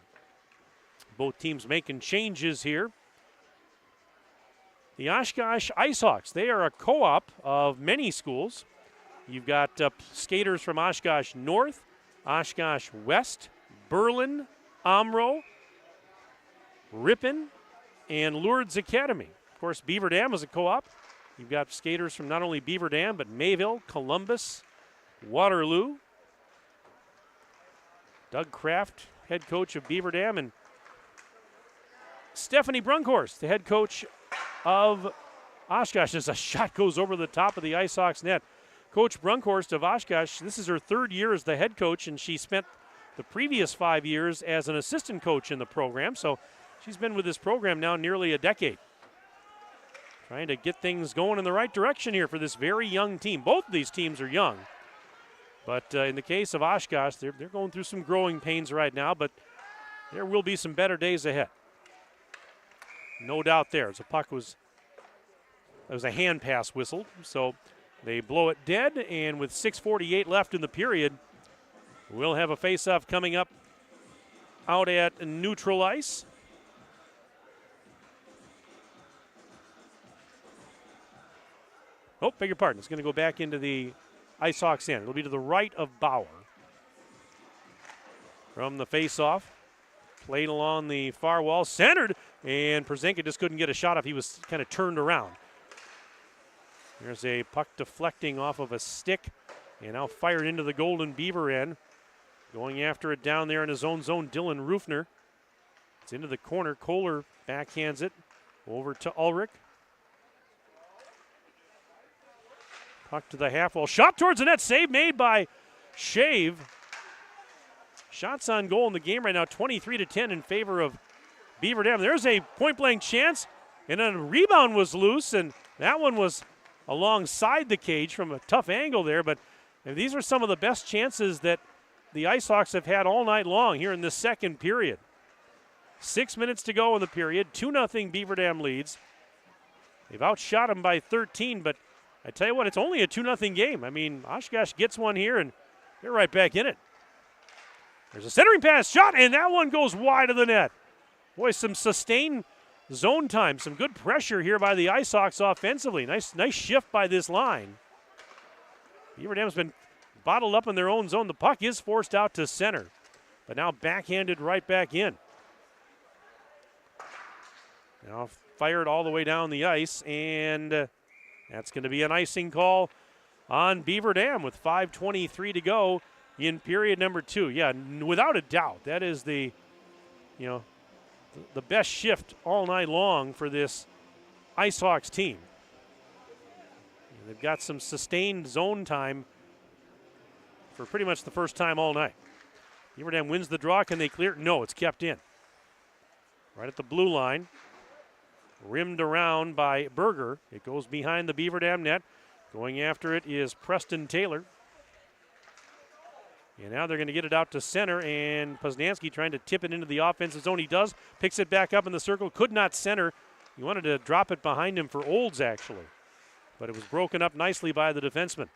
Both teams making changes here. The Oshkosh Ice Hawks, they are a co-op of many schools. You've got skaters from Oshkosh North, Oshkosh West, Berlin, Omro, Ripon, and Lourdes Academy. Of course, Beaver Dam is a co-op. You've got skaters from not only Beaver Dam, but Mayville, Columbus, Waterloo. Doug Kraft, head coach of Beaver Dam, and Stephanie Brunkhorst, the head coach of Oshkosh, as a shot goes over the top of the Ice Hawks net. Coach Brunkhorst of Oshkosh, this is her third year as the head coach, and she spent the previous 5 years as an assistant coach in the program, so she's been with this program now nearly a decade. Trying to get things going in the right direction here for this very young team. Both of these teams are young. But in the case of Oshkosh, they're going through some growing pains right now, but there will be some better days ahead. No doubt there. As the puck was a hand pass whistled, so they blow it dead, and with 6:48 left in the period, we'll have a face-off coming up out at neutral ice. Oh, beg your pardon. It's going to go back into the Ice Hawks end. It'll be to the right of Bauer. from the face-off. Played along the far wall, centered, and Przenka just couldn't get a shot off. He was kind of turned around. There's a puck deflecting off of a stick, and now fired into the Golden Beaver end. Going after it down there in his own zone, Dylan Rufner. It's into the corner. Kohler backhands it over to Ulrich. Puck to the half wall. Shot towards the net. Save made by Shave. Shots on goal in the game right now, 23-10 in favor of Beaver Dam. There's a point-blank chance, and then a rebound was loose, and that one was alongside the cage from a tough angle there. But these are some of the best chances that the Ice Hawks have had all night long here in the second period. 6 minutes to go in the period. 2-0 Beaver Dam leads. They've outshot them by 13, but I tell you what, it's only a 2-0 game. I mean, Oshkosh gets one here, and they're right back in it. There's a centering pass, shot, and that one goes wide of the net. Boy, some sustained zone time, some good pressure here by the Ice Hawks offensively. Nice shift by this line. Beaver Dam's been bottled up in their own zone. The puck is forced out to center, but now backhanded right back in. Now fired all the way down the ice, and that's going to be an icing call on Beaver Dam with 5:23 to go in period number 2. Yeah, without a doubt, that is the best shift all night long for this Ice Hawks team. They've got some sustained zone time for pretty much the first time all night. Beaver Dam wins the draw. Can they clear? No, it's kept in. Right at the blue line. Rimmed around by Berger. It goes behind the Beaver Dam net. Going after it is Preston Taylor. And now they're going to get it out to center, and Poznanski trying to tip it into the offensive zone. He does. Picks it back up in the circle. Could not center. He wanted to drop it behind him for Olds, actually. But it was broken up nicely by the defenseman.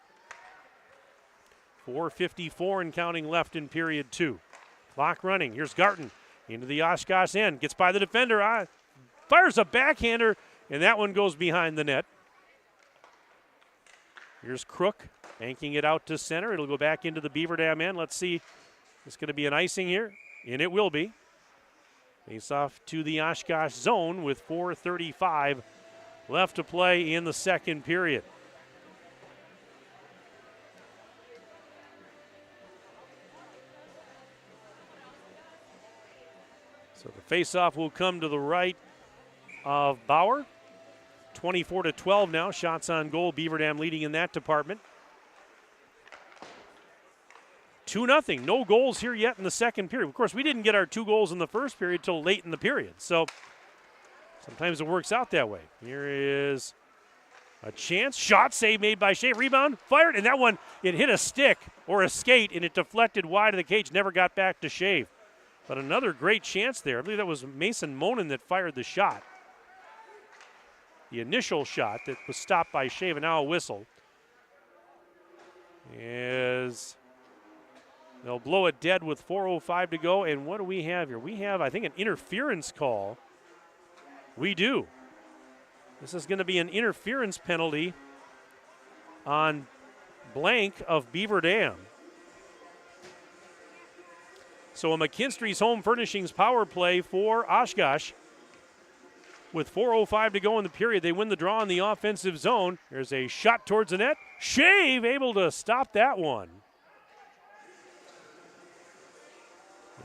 4:54 and counting left in period 2. Clock running. Here's Garten into the Oshkosh end. Gets by the defender. Fires a backhander, and that one goes behind the net. Here's Crook banking it out to center. It'll go back into the Beaver Dam end. Let's see. It's going to be an icing here, and it will be. Face off to the Oshkosh zone with 4:35 left to play in the second period. So the face-off will come to the right of Bauer. 24-12 now. Shots on goal. Beaver Dam leading in that department. 2-0. No goals here yet in the second period. Of course, we didn't get our 2 goals in the first period till late in the period. So sometimes it works out that way. Here is a chance. Shot save made by Shea. Rebound. Fired. And that one, it hit a stick or a skate, and it deflected wide of the cage. Never got back to Shave. But another great chance there. I believe that was Mason Monin that fired the shot. The initial shot that was stopped by Shave, and now a whistle. They'll blow it dead with 4:05 to go. And what do we have here? We have, I think, an interference call. We do. This is going to be an interference penalty on Blank of Beaver Dam. So a McKinstry's Home Furnishings power play for Oshkosh. With 4:05 to go in the period, they win the draw in the offensive zone. There's a shot towards the net. Shave able to stop that one.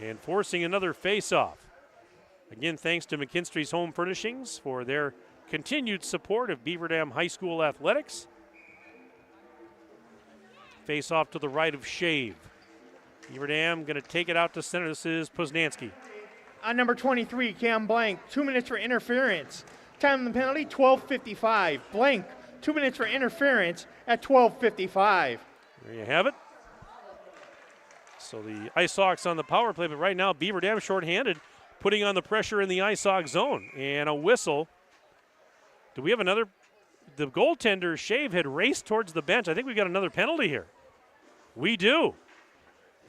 And forcing another face-off. Again, thanks to McKinstry's Home Furnishings for their continued support of Beaver Dam High School athletics. Face-off to the right of Shave. Beaver Dam going to take it out to center. This is Poznanski. On number 23, Cam Blank, 2 minutes for interference. Time of the penalty, 12:55. Blank, 2 minutes for interference at 12:55. There you have it. So the Ice Hawks on the power play, but right now Beaver Dam shorthanded, putting on the pressure in the Ice Hawk zone. And a whistle. Do we have another? The goaltender, Shave, had raced towards the bench. I think we got another penalty here. We do.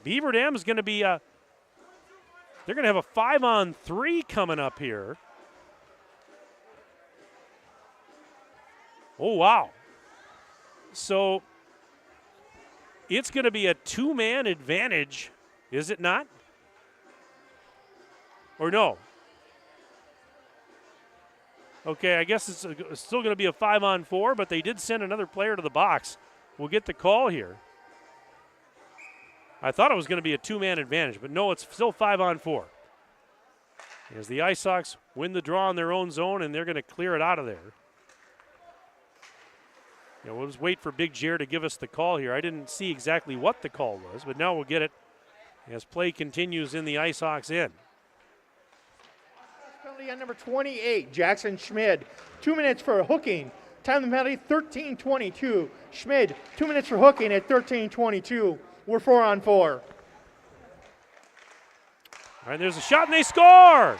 Beaver Dam is going to be they're going to have a 5-on-3 coming up here. Oh, wow. So it's going to be a 2-man advantage, is it not? Or no. Okay, I guess it's still going to be a 5-on-4, but they did send another player to the box. We'll get the call here. I thought it was going to be a 2-man advantage, but no, it's still 5-on-4. As the Ice Hawks win the draw in their own zone, and they're going to clear it out of there. We'll just wait for Big Jer to give us the call here. I didn't see exactly what the call was, but now we'll get it as play continues in the Ice Hawks end. Penalty on number 28, Jackson Schmid. 2 minutes for hooking. Time of the penalty, 13:22. Schmid, 2 minutes for hooking at 13:22. We're 4-on-4. All right, there's a shot, and they score!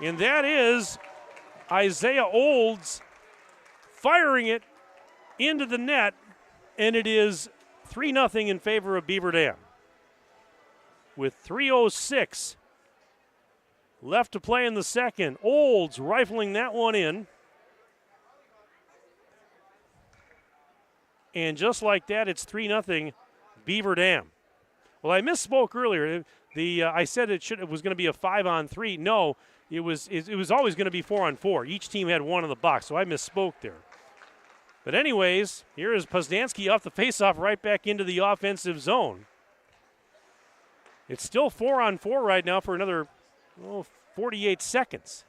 And that is Isaiah Olds firing it into the net, and it is 3-0 in favor of Beaver Dam. With 3:06 left to play in the second, Olds rifling that one in. And just like that, it's 3-0 Beaver Dam. Well, I misspoke earlier. I said it was going to be a 5-on-3. No, it was always going to be 4-on-4. Each team had one in the box, so I misspoke there. But anyways, here is Poznansky off the faceoff right back into the offensive zone. It's still 4-on-4 right now for another 48 seconds.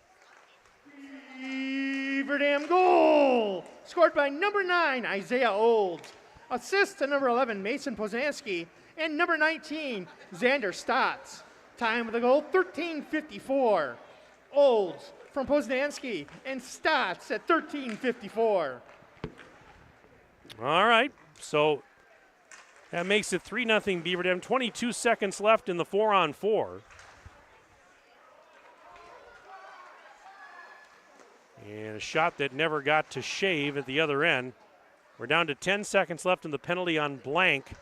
Beaver Dam goal! Scored by number 9, Isaiah Olds. Assist to number 11, Mason Poznansky. And number 19, Xander Stotts. Time of the goal, 13:54. Olds from Poznansky and Stotts at 13:54. All right, so that makes it 3-0 Beaver Dam. 22 seconds left in the 4-on-4. And a shot that never got to shave at the other end. We're down to 10 seconds left in the penalty on blank.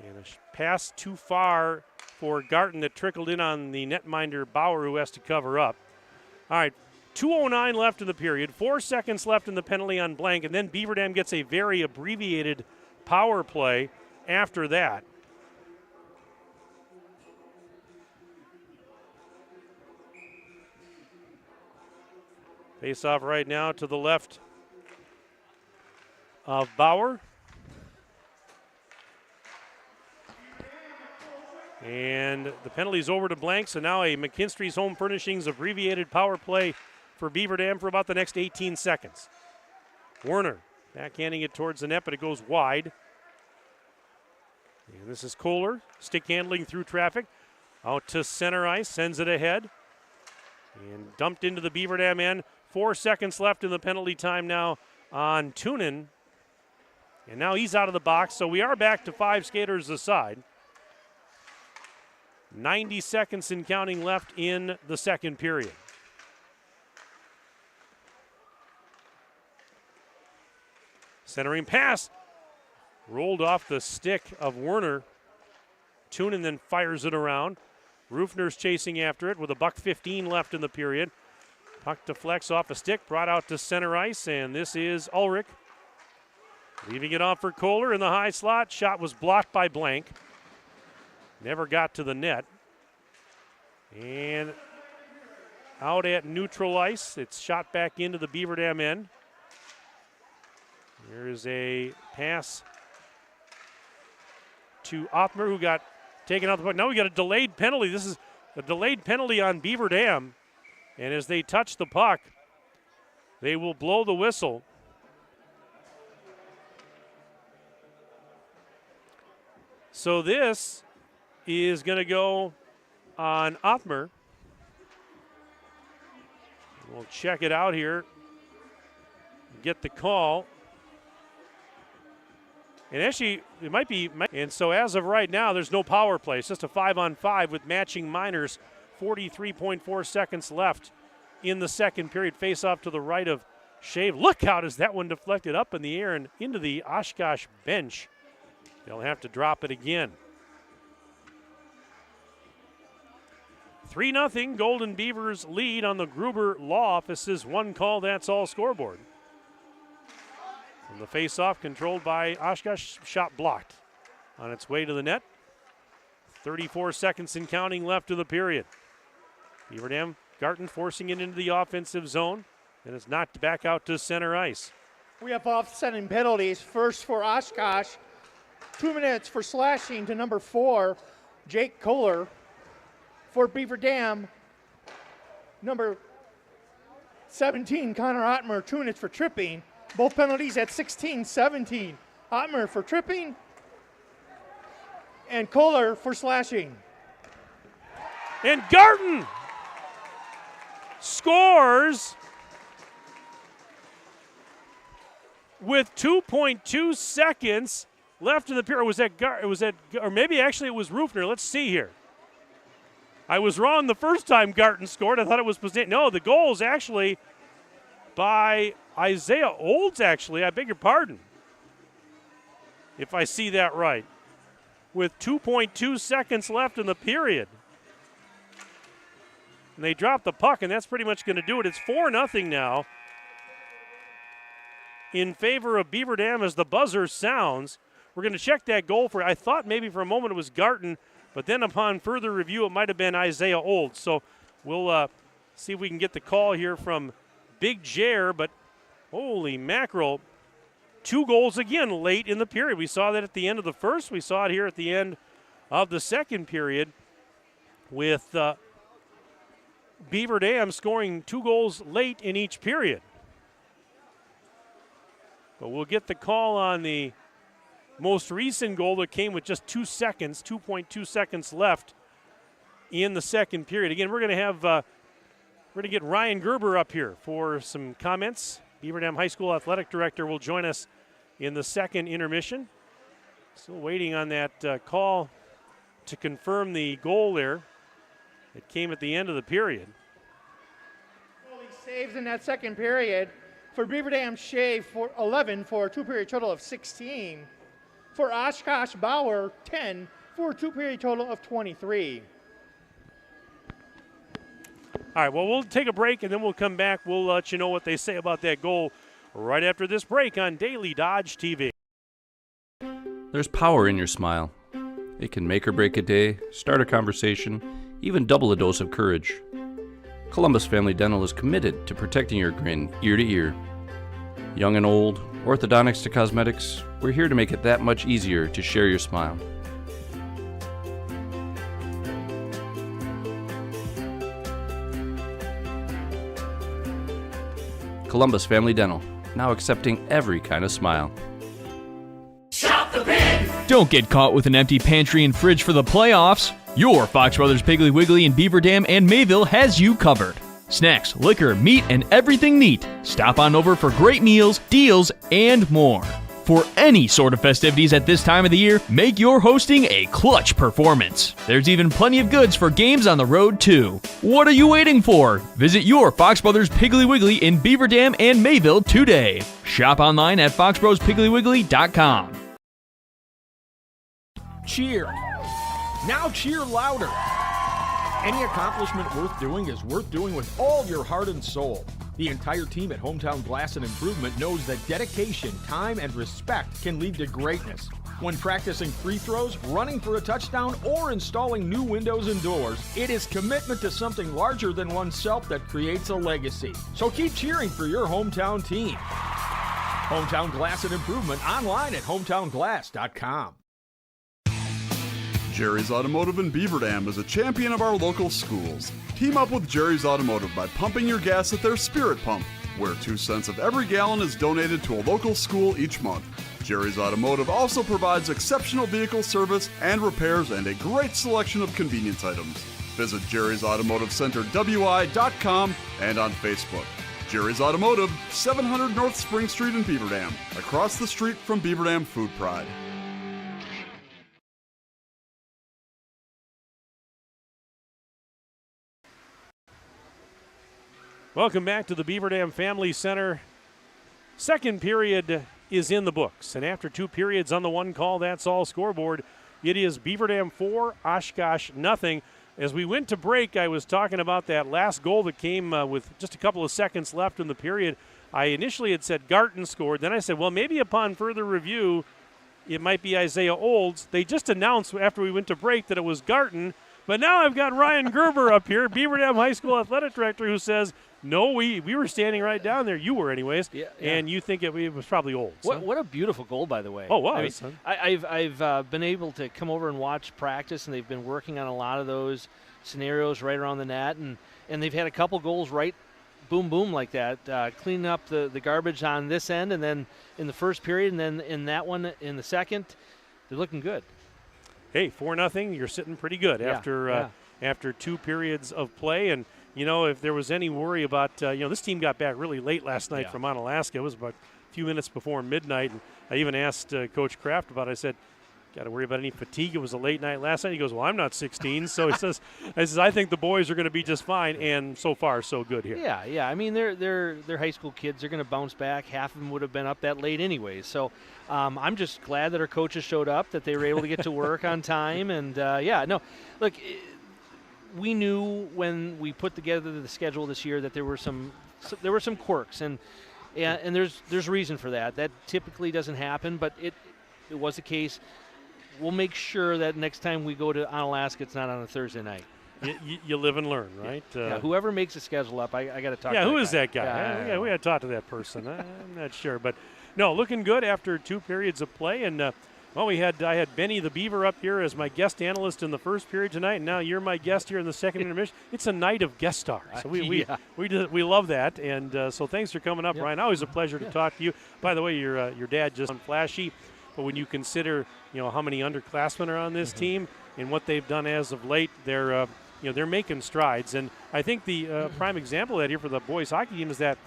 And a pass too far for Garton that trickled in on the netminder Bauer, who has to cover up. All right, 2:09 left in the period, 4 seconds left in the penalty on blank, and then Beaver Dam gets a very abbreviated power play after that. Face off right now to the left of Bauer. And the penalty's over to blank, so now a McKinstry's Home Furnishings abbreviated power play for Beaver Dam for about the next 18 seconds. Werner backhanding it towards the net, but it goes wide. And this is Kohler, stick handling through traffic. Out to center ice, sends it ahead. And dumped into the Beaver Dam end. 4 seconds left in the penalty time now on Tunin. And now he's out of the box, so we are back to 5 skaters aside. 90 seconds and counting left in the second period. Centering pass. Rolled off the stick of Werner. Tunin then fires it around. Rufner's chasing after it with $1:15 left in the period. Puck deflects off a stick, brought out to center ice, and this is Ulrich. Leaving it off for Kohler in the high slot. Shot was blocked by Blank. Never got to the net. And out at neutral ice. It's shot back into the Beaver Dam end. Here's a pass to Othmer, who got taken out the puck. Now we got a delayed penalty. This is a delayed penalty on Beaver Dam. And as they touch the puck, they will blow the whistle. So this is going to go on Othmer. We'll check it out here. Get the call. And actually, it might be. And so as of right now, there's no power play. It's just a 5-on-5 with matching minors. 43.4 seconds left in the second period. Face off to the right of Shave. Look out as that one deflected up in the air and into the Oshkosh bench. They'll have to drop it again. 3-0 Golden Beavers lead on the Gruber Law Office's one call, that's all scoreboard. And the face-off controlled by Oshkosh, shot blocked on its way to the net. 34 seconds and counting left of the period. Beaver Dam, Garton forcing it into the offensive zone, and it's knocked back out to center ice. We have offsetting penalties. First for Oshkosh, 2 minutes for slashing to number 4, Jake Kohler. For Beaver Dam, number 17, Connor Ottmer, 2 minutes for tripping. Both penalties at 16-17. Ottmer for tripping and Kohler for slashing. And Garton scores with 2.2 seconds left in the period. Or maybe actually it was Rufner. Let's see here. I was wrong the first time Garton scored. I thought it was no. The goal is actually by Isaiah Olds. Actually, I beg your pardon. If I see that right, with 2.2 seconds left in the period, and they drop the puck, and that's pretty much going to do it. It's 4-0 now in favor of Beaver Dam as the buzzer sounds. We're going to check that goal for. I thought maybe for a moment it was Garton. But then upon further review, it might have been Isaiah Olds. So we'll see if we can get the call here from Big Jer. But holy mackerel, 2 goals again late in the period. We saw that at the end of the first. We saw it here at the end of the second period with Beaver Dam scoring 2 goals late in each period. But we'll get the call on the most recent goal that came with just 2.2 seconds left in the second period. Again, we're going to get Ryan Gerber up here for some comments. Beaver Dam High School Athletic Director will join us in the second intermission. Still waiting on that call to confirm the goal there. It came at the end of the period. Saves in that second period for Beaver Dam Shea for 11 for a 2-period total of 16. For Oshkosh Bauer, 10 for a 2-period total of 23. All right, well, we'll take a break, and then we'll come back. We'll let you know what they say about that goal right after this break on Daily Dodge TV. There's power in your smile. It can make or break a day, start a conversation, even double a dose of courage. Columbus Family Dental is committed to protecting your grin ear to ear. Young and old, orthodontics to cosmetics, we're here to make it that much easier to share your smile. Columbus Family Dental, now accepting every kind of smile. Shop the pig! Don't get caught with an empty pantry and fridge for the playoffs. Your Fox Brothers Piggly Wiggly in Beaver Dam and Mayville has you covered. Snacks, liquor, meat, and everything neat. Stop on over for great meals, deals, and more. For any sort of festivities at this time of the year, make your hosting a clutch performance. There's even plenty of goods for games on the road, too. What are you waiting for? Visit your Fox Brothers Piggly Wiggly in Beaver Dam and Mayville today. Shop online at foxbrospigglywwiggly.com. Cheer. Now cheer louder. Any accomplishment worth doing is worth doing with all your heart and soul. The entire team at Hometown Glass and Improvement knows that dedication, time, and respect can lead to greatness. When practicing free throws, running for a touchdown, or installing new windows and doors, it is commitment to something larger than oneself that creates a legacy. So keep cheering for your hometown team. Hometown Glass and Improvement online at hometownglass.com. Jerry's Automotive in Beaver Dam is a champion of our local schools. Team up with Jerry's Automotive by pumping your gas at their Spirit Pump, where 2 cents of every gallon is donated to a local school each month. Jerry's Automotive also provides exceptional vehicle service and repairs and a great selection of convenience items. Visit Jerry's Automotive Center WI.com and on Facebook. Jerry's Automotive, 700 North Spring Street in Beaver Dam, across the street from Beaver Dam Food Pride. Welcome back to the Beaver Dam Family Center. Second period is in the books, and after 2 periods on the one call, that's all scoreboard. It is Beaver Dam 4, Oshkosh nothing. As we went to break, I was talking about that last goal that came with just a couple of seconds left in the period. I initially had said Garton scored. Then I said, well, maybe upon further review, it might be Isaiah Olds. They just announced after we went to break that it was Garton, but now I've got Ryan Gerber up here, Beaver Dam High School athletic director, who says, no, we were standing right down there. You were anyways, and you think it was probably Olds. What a beautiful goal, by the way. Oh, wow. I've been able to come over and watch practice, and they've been working on a lot of those scenarios right around the net, and they've had a couple goals right boom, boom like that, cleaning up the garbage on this end, and then in the first period, and then in that one in the second. They're looking good. Hey, 4-0, you're sitting pretty good after 2 periods of play. And, if there was any worry about, this team got back really late last night from Onalaska. It was about a few minutes before midnight. And I even asked Coach Kraft about it. I said, got to worry about any fatigue. It was a late night last night. He goes, well, I'm not 16. So he says, I think the boys are going to be just fine. And so far, so good here. Yeah. I mean, they're high school kids. They're going to bounce back. Half of them would have been up that late anyways. So I'm just glad that our coaches showed up, that they were able to get to work on time. And, look, we knew when we put together the schedule this year that there were some quirks. And there's reason for that. That typically doesn't happen, but it was the case. We'll make sure that next time we go to Onalaska, it's not on a Thursday night. You live and learn, right? Whoever makes the schedule up, I got to talk to who that is that guy? We got to talk to that person. I'm not sure. But, no, looking good after 2 periods of play. And, I had Benny the Beaver up here as my guest analyst in the first period tonight, and now you're my guest here in the second intermission. It's a night of guest stars. So we love that. And so thanks for coming up, Ryan. Always a pleasure to talk to you. By the way, your dad just flashy. But when you consider, how many underclassmen are on this team and what they've done as of late, they're making strides. And I think the prime example of that here for the boys hockey team is that,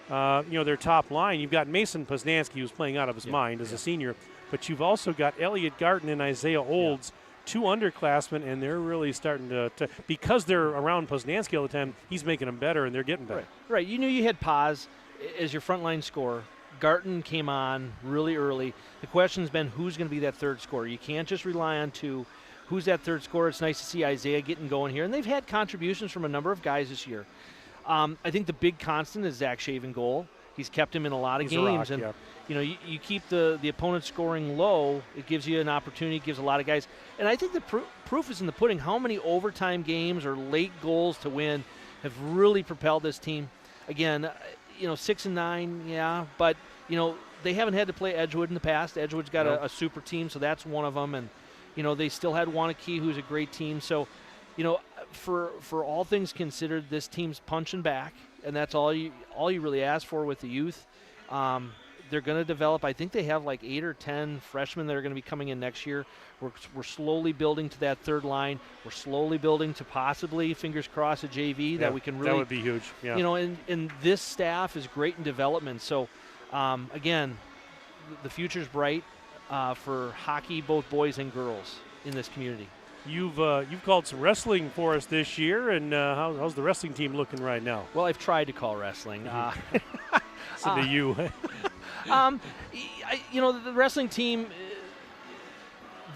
their top line. You've got Mason Poznanski, who's playing out of his mind as a senior, but you've also got Elliot Garton and Isaiah Olds, 2 underclassmen, and they're really starting to because they're around Poznanski all the time, he's making them better, and they're getting better. Right. You knew you had Paz as your frontline scorer. Garton came on really early. The question's been who's going to be that third scorer. You can't just rely on 2. Who's that third scorer? It's nice to see Isaiah getting going here. And they've had contributions from a number of guys this year. I think the big constant is Zach Shaven goal. He's kept him in a lot of games. You keep the opponent scoring low, it gives you an opportunity, gives a lot of guys. And I think the proof is in the pudding. How many overtime games or late goals to win have really propelled this team? Again, 6-9, but they haven't had to play Edgewood in the past. Edgewood's got a super team, so that's one of them, and they still had Wanakee, who's a great team. So, for all things considered, this team's punching back, and that's all you really ask for with the youth. They're going to develop. I think they have like 8 or 10 freshmen that are going to be coming in next year. We're slowly building to that third line. We're slowly building to possibly, fingers crossed, a JV that we can really. That would be huge. Yeah. And this staff is great in development. So, again, the future's bright for hockey, both boys and girls in this community. You've called some wrestling for us this year, and how's the wrestling team looking right now? Well, I've tried to call wrestling. Listen to you. The wrestling team,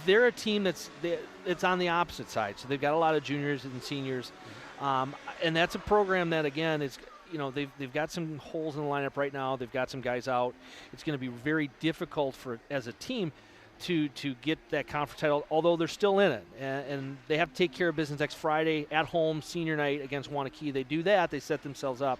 they're a team that's on the opposite side. So they've got a lot of juniors and seniors, and that's a program that, again, is they've got some holes in the lineup right now. They've got some guys out. It's going to be very difficult as a team to get that conference title, although they're still in it. And they have to take care of business next Friday at home, senior night against Wanakee. They do that. They set themselves up.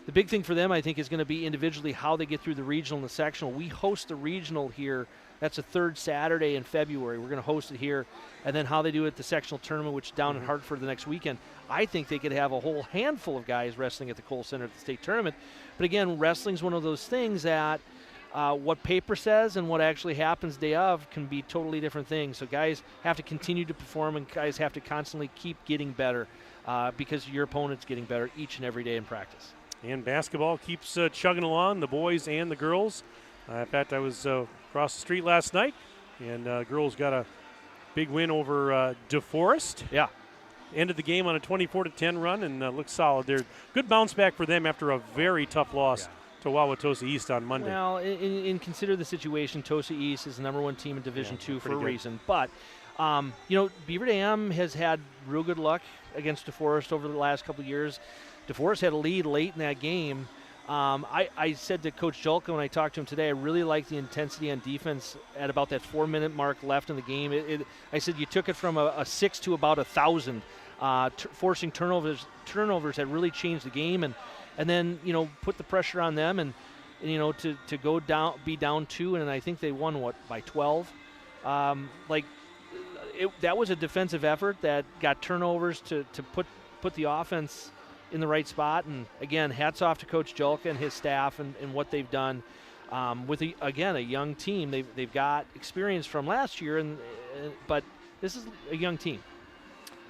The big thing for them, I think, is going to be individually how they get through the regional and the sectional. We host the regional here. That's the 3rd Saturday in February. We're going to host it here. And then how they do it at the sectional tournament, which is down in Hartford the next weekend. I think they could have a whole handful of guys wrestling at the Kohl Center at the state tournament. But again, wrestling's one of those things that what paper says and what actually happens day of can be totally different things. So guys have to continue to perform, and guys have to constantly keep getting better because your opponent's getting better each and every day in practice. And basketball keeps chugging along, the boys and the girls. In fact, I was across the street last night, and girls got a big win over DeForest. Yeah. Ended the game on a 24-10 run and looked solid. They're good bounce back for them after a very tough loss to Wauwatosa East on Monday. Well, in consider the situation, Tosa East is the #1 team in Division II for a reason. But, Beaver Dam has had real good luck against DeForest over the last couple of years. DeForest had a lead late in that game, I said to Coach Julka when I talked to him today, I really like the intensity on defense at about that 4-minute mark left in the game. I said you took it from a 6 to about 1,000. Forcing turnovers had really changed the game, and then put the pressure on them, and to go down, be down 2, and I think they won by 12. That was a defensive effort that got turnovers to put the offense in the right spot. And again, hats off to Coach Julka and his staff and what they've done with a young team. They've got experience from last year, but this is a young team.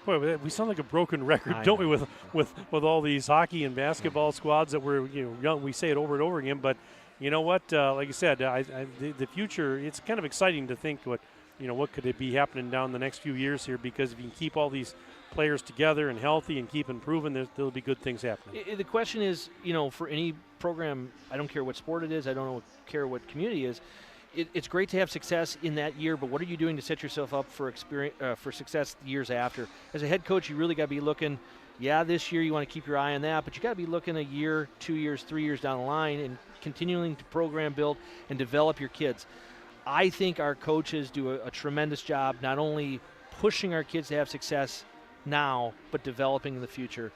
Boy, we sound like a broken record, don't we, with all these hockey and basketball squads that we're young. We say it over and over again, but you know what? Like I said, the future. It's kind of exciting to think what could it be happening down the next few years here, because if you can keep all these players together and healthy and keep improving, there'll be good things happening. The question is, for any program, I don't care what sport it is, I don't care what community it is. It's great to have success in that year, but what are you doing to set yourself up for success years after? As a head coach, you really got to be looking. Yeah, this year you want to keep your eye on that, but you got to be looking a year, 2 years, 3 years down the line, and continuing to program build and develop your kids. I think our coaches do a tremendous job, not only pushing our kids to have success now, but developing in the future.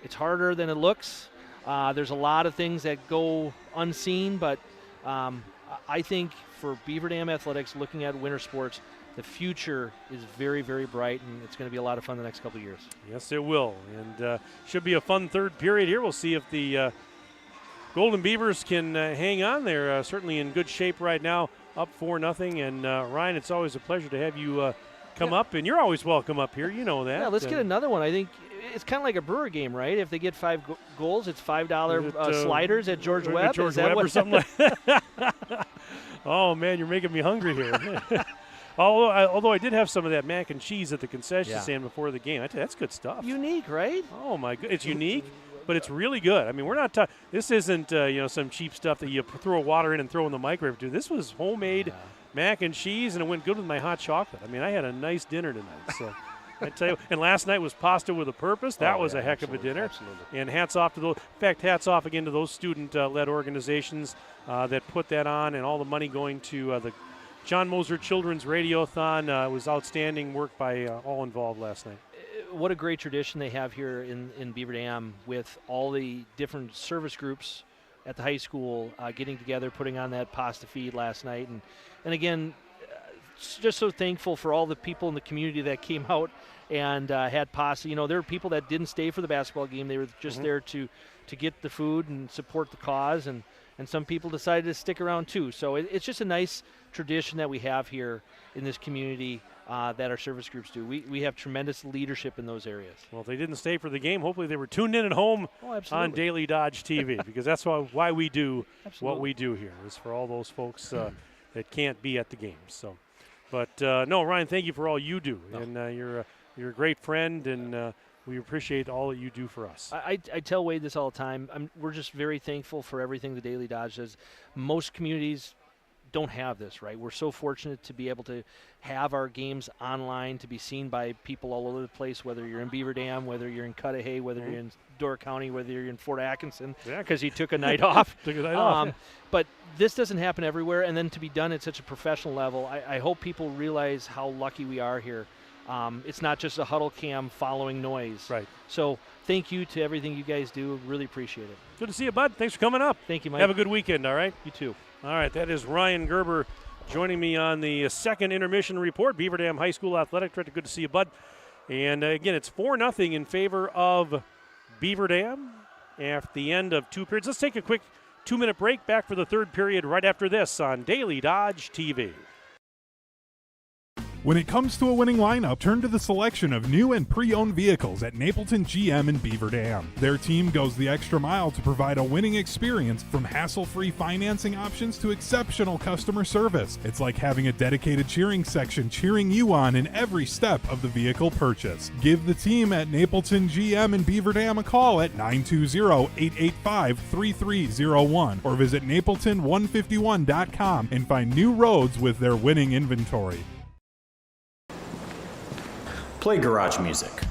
It's harder than it looks. There's a lot of things that go unseen, but I think for Beaver Dam Athletics, looking at winter sports, the future is very, very bright, and it's going to be a lot of fun the next couple of years. Yes, it will, and should be a fun third period here. We'll see if the Golden Beavers can hang on. They're certainly in good shape right now, up 4-0. And Ryan, it's always a pleasure to have you come up, and you're always welcome up here. You know that. Yeah, let's get another one. I think it's kind of like a Brewer game, right? If they get 5 goals, it's $5 sliders at George Webb. George Webb or something like that. Oh, man, you're making me hungry here. Although I did have some of that mac and cheese at the concession stand before the game. That's good stuff. Unique, right? Oh, my God. It's unique, but it's really good. I mean, we're not talking – this isn't, some cheap stuff that you throw water in and throw in the microwave. Dude, this was homemade mac and cheese, and it went good with my hot chocolate. I mean, I had a nice dinner tonight, so – I tell you, and last night was pasta with a purpose. That was a heck of a dinner. Absolutely. And hats off to those. In fact, hats off again to those student-led organizations that put that on, and all the money going to the John Moser Children's Radiothon. It was outstanding work by all involved last night. What a great tradition they have here in Beaver Dam with all the different service groups at the high school getting together, putting on that pasta feed last night. And again, just so thankful for all the people in the community that came out and had pasta. There were people that didn't stay for the basketball game. They were just there to get the food and support the cause, and some people decided to stick around too. So it's just a nice tradition that we have here in this community that our service groups do. We have tremendous leadership in those areas. Well, if they didn't stay for the game, hopefully they were tuned in at home on Daily Dodge TV, because that's why we do what we do here, is for all those folks that can't be at the games. So. But, no, Ryan, thank you for all you do. And you're a great friend, and we appreciate all that you do for us. I tell Wade this all the time. We're just very thankful for everything the Daily Dodge does. Most communities don't have this, right? We're so fortunate to be able to have our games online, to be seen by people all over the place, whether you're in Beaver Dam, whether you're in Cudahy, whether you're in Door County, whether you're in Fort Atkinson, because he took a night off. But this doesn't happen everywhere, and then to be done at such a professional level, I hope people realize how lucky we are here. It's not just a huddle cam following noise. Right. So thank you to everything you guys do. Really appreciate it. Good to see you, bud. Thanks for coming up. Thank you, Mike. Have a good weekend, all right? You too. All right, that is Ryan Gerber joining me on the second intermission report. Beaver Dam High School Athletic Director. Good to see you, bud. And again, it's 4-0 in favor of Beaver Dam at the end of 2 periods. Let's take a quick 2-minute break. Back for the third period right after this on Daily Dodge TV. When it comes to a winning lineup, turn to the selection of new and pre-owned vehicles at Napleton GM in Beaver Dam. Their team goes the extra mile to provide a winning experience, from hassle-free financing options to exceptional customer service. It's like having a dedicated cheering section cheering you on in every step of the vehicle purchase. Give the team at Napleton GM in Beaver Dam a call at 920-885-3301 or visit napleton151.com and find new roads with their winning inventory. Play garage music.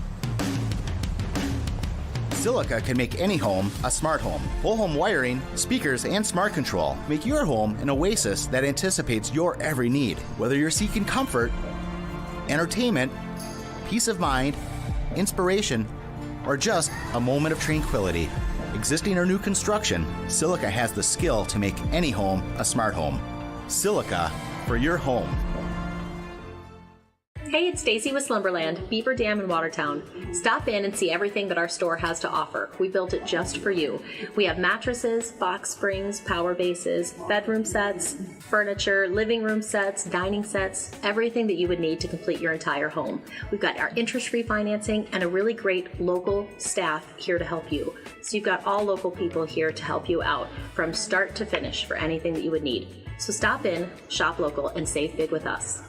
Silica can make any home a smart home. Whole home wiring, speakers, and smart control make your home an oasis that anticipates your every need. Whether you're seeking comfort, entertainment, peace of mind, inspiration, or just a moment of tranquility. Existing or new construction, Silica has the skill to make any home a smart home. Silica for your home. Hey, it's Stacy with Slumberland, Beaver Dam in Watertown. Stop in and see everything that our store has to offer. We built it just for you. We have mattresses, box springs, power bases, bedroom sets, furniture, living room sets, dining sets, everything that you would need to complete your entire home. We've got our interest-free financing and a really great local staff here to help you. So you've got all local people here to help you out from start to finish for anything that you would need. So stop in, shop local, and save big with us.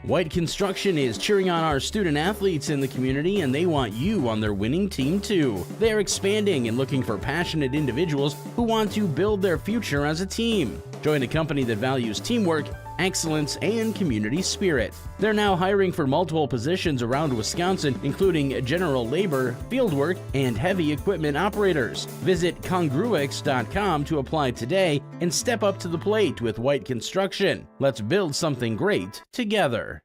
White Construction is cheering on our student athletes in the community, and they want you on their winning team too. They're expanding and looking for passionate individuals who want to build their future as a team. Join a company that values teamwork, excellence, and community spirit. They're now hiring for multiple positions around Wisconsin, including general labor, fieldwork, and heavy equipment operators. Visit congruix.com to apply today and step up to the plate with White Construction. Let's build something great together.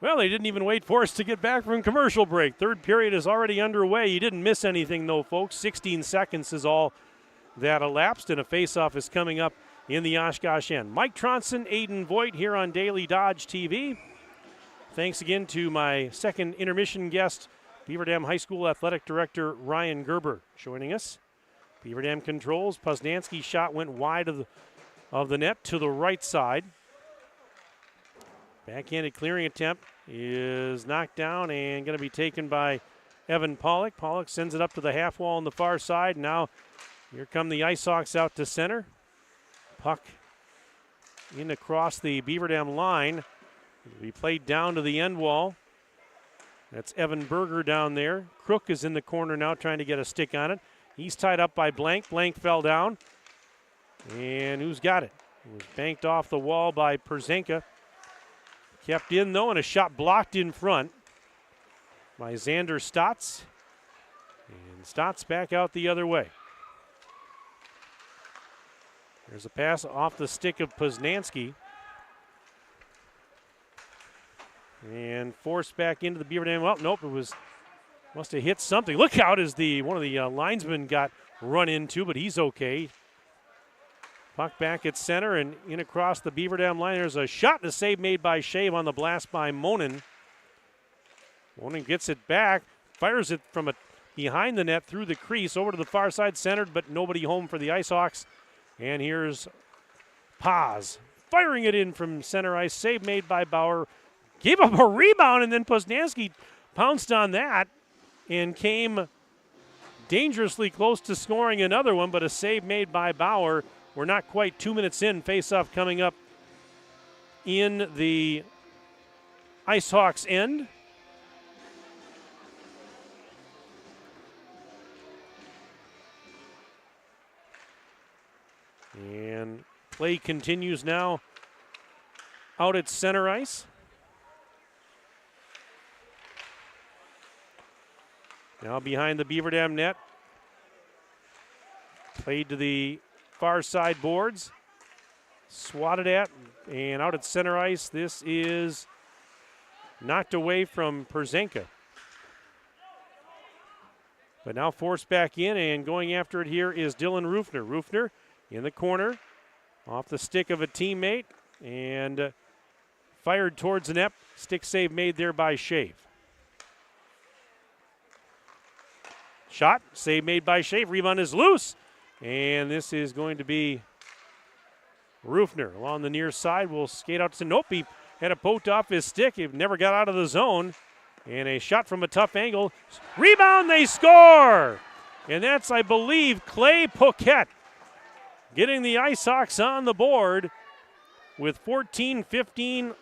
Well, they didn't even wait for us to get back from commercial break. Third period is already underway. You didn't miss anything, though, folks. 16 seconds is all that elapsed, and a faceoff is coming up in the Oshkosh end. Mike Tronson, Aiden Voigt here on Daily Dodge TV. Thanks again to my second intermission guest, Beaver Dam High School Athletic Director Ryan Gerber, joining us. Beaver Dam controls. Poznansky's shot went wide of the net to the right side. Backhanded clearing attempt is knocked down and going to be taken by Evan Pollock. Pollock sends it up to the half wall on the far side. Now here come the Ice Hawks out to center. Puck in across the Beaver Dam line. It'll be played down to the end wall. That's Evan Berger down there. Crook is in the corner now trying to get a stick on it. He's tied up by Blank. Blank fell down. And who's got it? It was banked off the wall by Perzenka. Kept in, though, and a shot blocked in front by Xander Stotts. And Stotts back out the other way. There's a pass off the stick of Poznansky. And forced back into the Beaver Dam. Well, nope, must have hit something. Look out as one of the linesmen got run into, but he's okay. Puck back at center and in across the Beaver Dam line. There's a shot and a save made by Shave on the blast by Monin. Monin gets it back, fires it from behind the net through the crease over to the far side, centered, but nobody home for the Ice Hawks. And here's Paz firing it in from center ice. Save made by Bauer. Gave up a rebound, and then Poznansky pounced on that and came dangerously close to scoring another one, but a save made by Bauer. We're not quite 2 minutes in. Face-off coming up in the Ice Hawks end. And play continues now out at center ice. Now behind the Beaver Dam net. Played to the far side boards. Swatted at and out at center ice. This is knocked away from Perzenka. But now forced back in, and going after it here is Dylan Rufner. Rufner in the corner, off the stick of a teammate, and fired towards the net. Stick save made there by Shave. Shot, save made by Shave. Rebound is loose. And this is going to be Rufner along the near side. Will skate out to Nope. He had it poked off his stick. He never got out of the zone. And a shot from a tough angle. Rebound, they score! And that's, I believe, Clay Poquette getting the Ice Hawks on the board with 14:15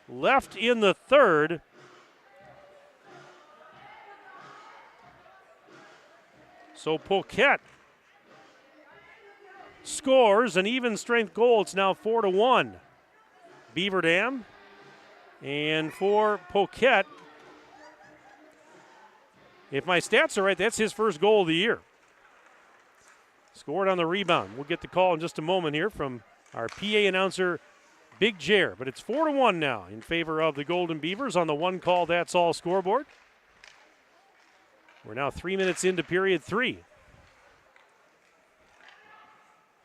left in the third. So Poquette scores an even strength goal. It's now 4-1. Beaver Dam And for Poquette, if my stats are right, that's his first goal of the year. Scored on the rebound. We'll get the call in just a moment here from our PA announcer, Big Jer. But it's 4-1 now in favor of the Golden Beavers on the one call, that's all scoreboard. We're now 3 minutes into period 3.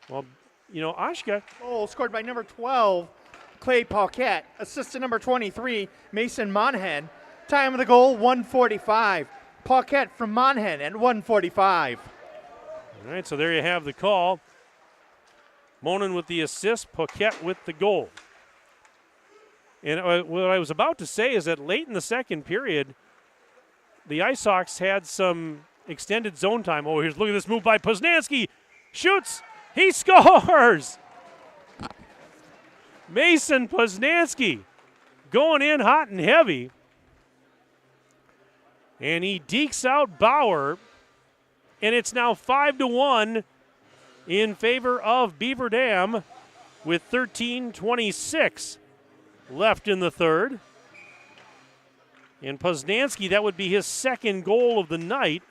Well, you know, Oshkosh. Goal scored by number 12, Clay Paquette. Assist to number 23, Mason Monaghan. Time of the goal, 1:45. Paquette from Monaghan at 1:45. All right, so there you have the call. Monin with the assist, Paquette with the goal. And what I was about to say is that late in the second period, the Ice Hawks had some extended zone time. Oh, look at this move by Poznanski. Shoots. He scores. Mason Poznanski going in hot and heavy. And he dekes out Bauer. And it's now 5-1 in favor of Beaver Dam with 13:26 left in the third. And Poznanski, that would be his second goal of the night.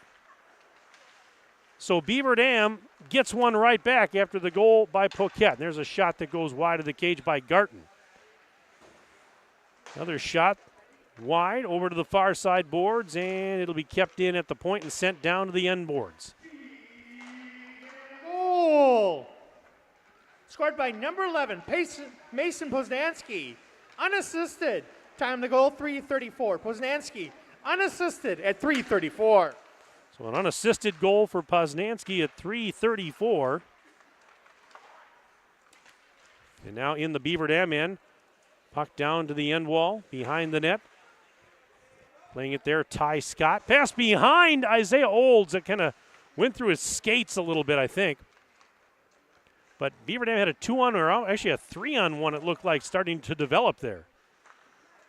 So Beaver Dam gets one right back after the goal by Paquette. There's a shot that goes wide of the cage by Garton. Another shot wide over to the far side boards, and it'll be kept in at the point and sent down to the end boards. Goal! Scored by number 11, Mason Poznanski. Unassisted. Time to goal, 3:34. Poznanski unassisted at 3:34. So an unassisted goal for Poznanski at 3:34. And now in the Beaver Dam end. Puck down to the end wall, behind the net. Playing it there, Ty Scott. Pass behind Isaiah Olds. That kind of went through his skates a little bit, I think. But Beaver Dam had a 2-on, or actually a 3-on-1, it looked like, starting to develop there.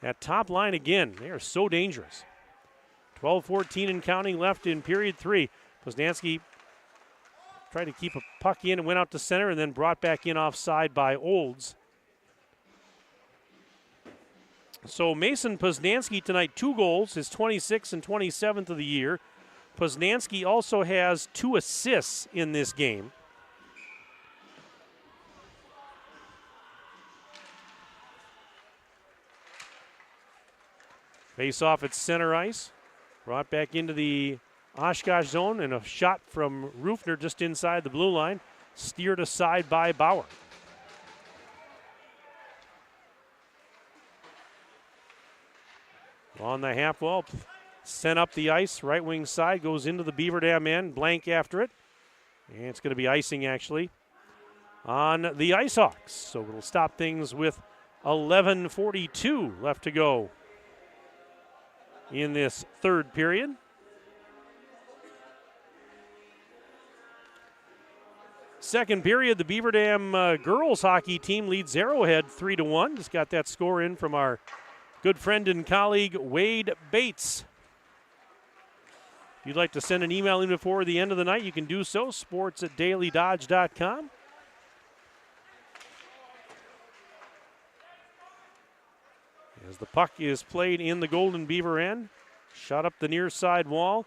That top line again, they are so dangerous. 12-14 and counting left in period 3. Poznanski tried to keep a puck in and went out to center and then brought back in offside by Olds. So Mason Poznanski tonight, 2 goals, his 26th and 27th of the year. Poznanski also has 2 assists in this game. Face off at center ice. Brought back into the Oshkosh zone, and a shot from Rufner just inside the blue line. Steered aside by Bauer. On the half wall, sent up the ice, right wing side, goes into the Beaver Dam end, blank after it. And it's going to be icing, actually, on the Ice Hawks. So it'll stop things with 11:42 left to go in this third period. Second period, the Beaver Dam girls hockey team leads Arrowhead 3-1. Just got that score in from our good friend and colleague, Wade Bates. If you'd like to send an email in before the end of the night, you can do so, sports@dailydodge.com. As the puck is played in the Golden Beaver end, shot up the near side wall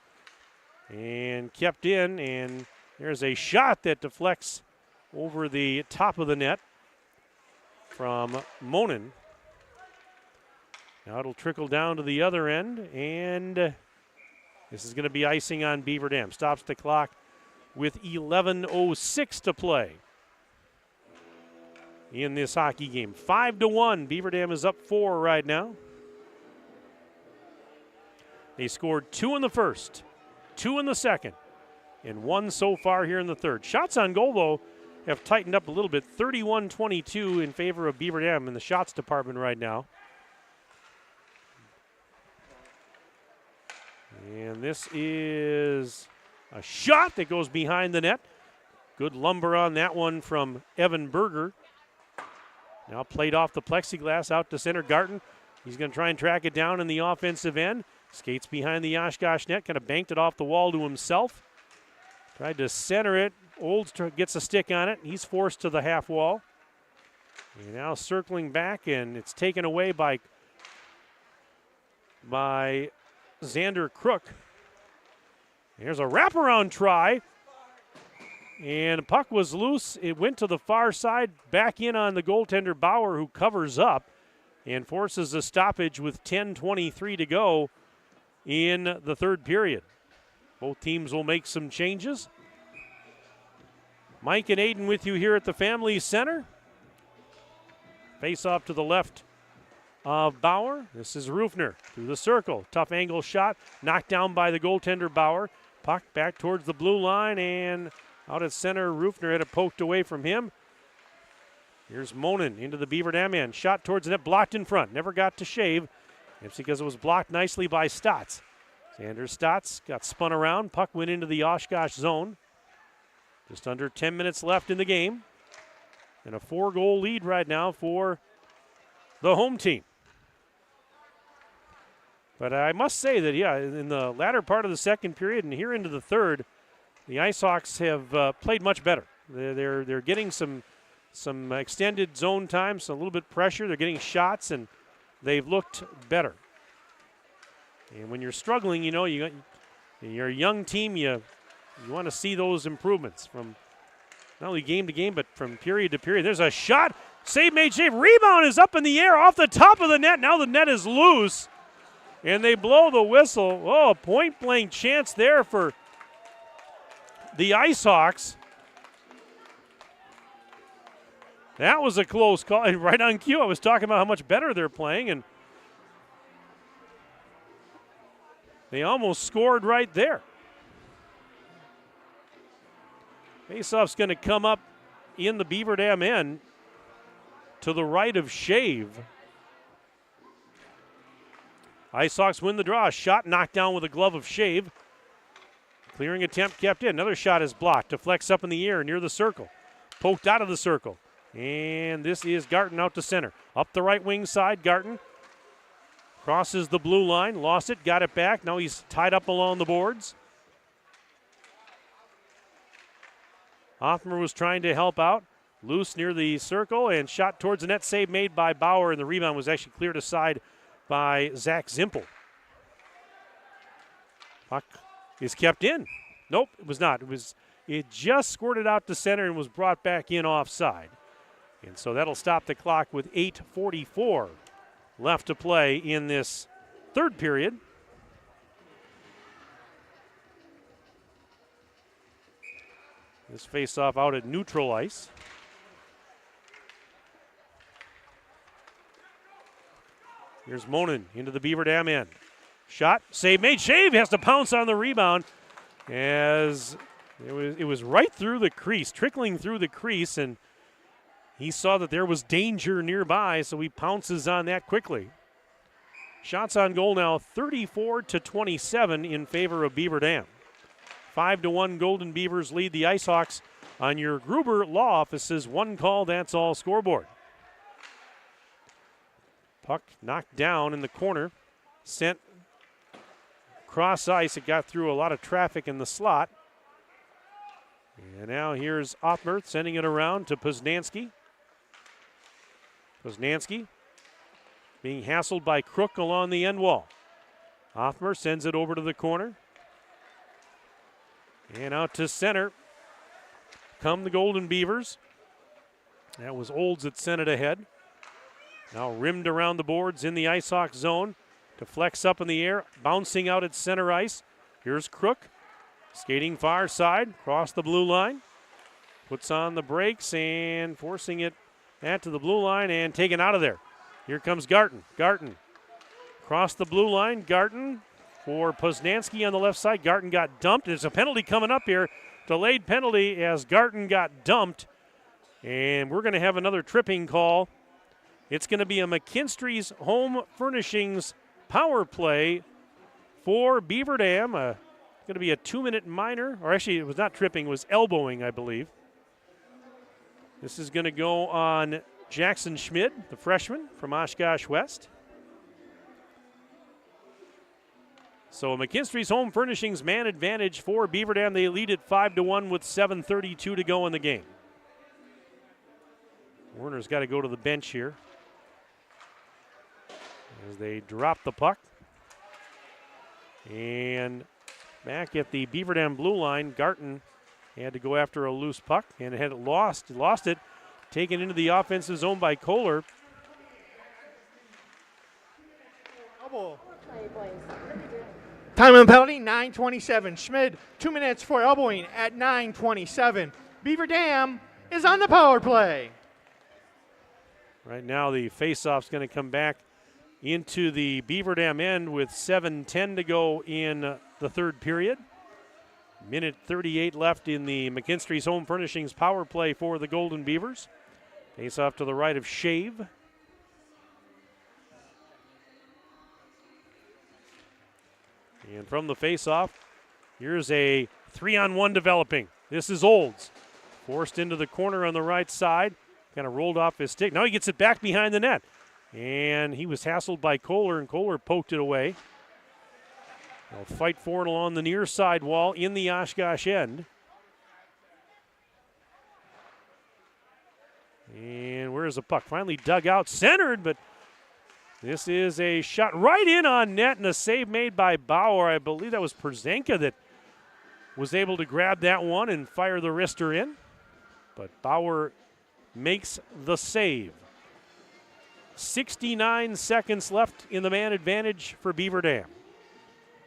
and kept in, and there's a shot that deflects over the top of the net from Monin. Now it'll trickle down to the other end, and this is going to be icing on Beaver Dam. Stops the clock with 11:06 to play in this hockey game. 5-1. Beaver Dam is up 4 right now. They scored 2 in the first, 2 in the second, and 1 so far here in the third. Shots on goal, though, have tightened up a little bit. 31-22 in favor of Beaver Dam in the shots department right now. And this is a shot that goes behind the net. Good lumber on that one from Evan Berger. Now played off the plexiglass out to center. Garton, he's going to try and track it down in the offensive end. Skates behind the Oshkosh net, kind of banked it off the wall to himself. Tried to center it. Olds gets a stick on it. He's forced to the half wall. And now circling back, and it's taken away by by Xander Crook. Here's a wraparound try. And the puck was loose. It went to the far side, back in on the goaltender Bauer, who covers up and forces a stoppage with 10:23 to go in the third period. Both teams will make some changes. Mike and Aiden with you here at the Family Center. Face off to the left of Bauer. This is Rufner through the circle. Tough angle shot, knocked down by the goaltender Bauer. Puck back towards the blue line, and out at center, Rufner had it poked away from him. Here's Monin into the Beaver Dam end. Shot towards the net, blocked in front. Never got to shave. It's because it was blocked nicely by Stotts. Xander Stotts got spun around. Puck went into the Oshkosh zone. Just under 10 minutes left in the game. And a 4-goal lead right now for the home team. But I must say that, yeah, in the latter part of the second period and here into the third, the IceHawks have played much better. They're getting some extended zone time, so a little bit pressure. They're getting shots, and they've looked better. And when you're struggling, you know, you're a young team. You want to see those improvements from not only game to game, but from period to period. There's a shot. Save made, save. Rebound is up in the air off the top of the net. Now the net is loose, and they blow the whistle. Oh, a point-blank chance there for the IceHawks. That was a close call. And right on cue, I was talking about how much better they're playing, and they almost scored right there. Faceoff's going to come up in the Beaver Dam end to the right of Shave. IceHawks win the draw. Shot knocked down with a glove of Shave. Clearing attempt kept in. Another shot is blocked. Deflects up in the air near the circle. Poked out of the circle. And this is Garten out to center. Up the right wing side, Garten crosses the blue line. Lost it, got it back. Now he's tied up along the boards. Hoffmer was trying to help out. Loose near the circle and shot towards the net. Save made by Bauer, and the rebound was actually cleared aside by Zach Zimpel. Puck is kept in. Nope, it was not. It just squirted out to center and was brought back in offside. And so that'll stop the clock with 8:44 left to play in this third period. This face-off out at neutral ice. Here's Monin into the Beaver Dam end. Shot, save made, Shave has to pounce on the rebound as it was right through the crease, trickling through the crease, and he saw that there was danger nearby, so he pounces on that quickly. Shots on goal now 34-27 in favor of Beaver Dam. 5-1 Golden Beavers lead the IceHawks on your Gruber Law Office's one call, that's all scoreboard. Puck knocked down in the corner, sent cross ice. It got through a lot of traffic in the slot. And now here's Othmer sending it around to Poznanski. Poznanski being hassled by Crook along the end wall. Othmer sends it over to the corner. And out to center come the Golden Beavers. That was Olds that sent it ahead. Now rimmed around the boards in the IceHawks zone. Deflects up in the air, bouncing out at center ice. Here's Crook, skating far side, across the blue line. Puts on the brakes and forcing it out to the blue line and taken out of there. Here comes Garten. Garten across the blue line. Garten for Poznanski on the left side. Garten got dumped. There's a penalty coming up here. Delayed penalty as Garten got dumped. And we're going to have another tripping call. It's going to be a McKinstry's Home Furnishings power play for Beaver Dam. Going to be a 2-minute minor. Or actually, it was not tripping. It was elbowing, I believe. This is going to go on Jackson Schmid, the freshman from Oshkosh West. So McKinstry's Home Furnishings man advantage for Beaver Dam. They lead it 5-1 with 7:32 to go in the game. Werner's got to go to the bench here as they drop the puck. And back at the Beaver Dam blue line, Garton had to go after a loose puck and had it lost it, taken into the offensive zone by Kohler. Time of the penalty, 9:27. Schmid, 2 minutes for elbowing at 9:27. Beaver Dam is on the power play. Right now the faceoff's going to come back into the Beaver Dam end with 7:10 to go in the third period. Minute 38 left in the McKinstry's Home Furnishings power play for the Golden Beavers. Face off to the right of Shave. And from the face-off, here's a 3-on-1 developing. This is Olds. Forced into the corner on the right side. Kind of rolled off his stick. Now he gets it back behind the net. And he was hassled by Kohler, and Kohler poked it away. They'll fight for it along the near side wall in the Oshkosh end. And where's the puck? Finally dug out, centered, but this is a shot right in on net and a save made by Bauer. I believe that was Przanka that was able to grab that one and fire the wrister in. But Bauer makes the save. 69 seconds left in the man advantage for Beaver Dam.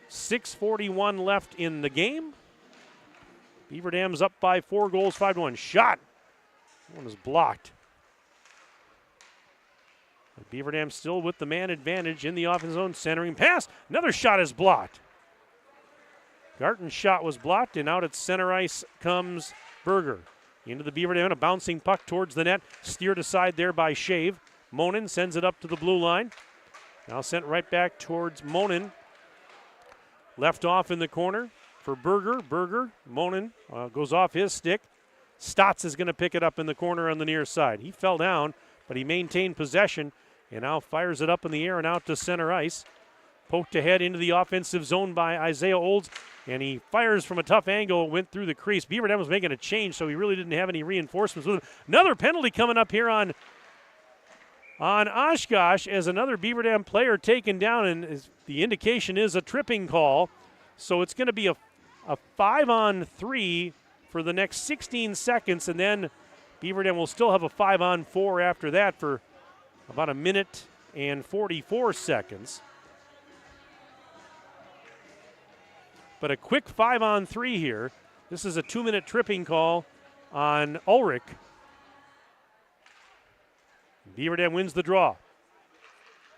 6:41 left in the game. Beaver Dam's up by 4 goals, 5-1. Shot. One is blocked. But Beaver Dam still with the man advantage in the offensive zone, centering pass. Another shot is blocked. Garton's shot was blocked, and out at center ice comes Berger. Into the Beaver Dam, a bouncing puck towards the net, steered aside there by Shave. Monin sends it up to the blue line. Now sent right back towards Monin. Left off in the corner for Berger. Monin goes off his stick. Stotts is going to pick it up in the corner on the near side. He fell down, but he maintained possession and now fires it up in the air and out to center ice. Poked ahead into the offensive zone by Isaiah Olds, and he fires from a tough angle, went through the crease. Beaver Dam was making a change, so he really didn't have any reinforcements with him. Another penalty coming up here on Oshkosh as another Beaver Dam player taken down, and the indication is a tripping call. So it's going to be a 5-on-3 for the next 16 seconds, and then Beaver Dam will still have a 5-on-4 after that for about a minute and 44 seconds. But a quick 5-on-3 here. This is a 2-minute tripping call on Ulrich. Beaver Dam wins the draw.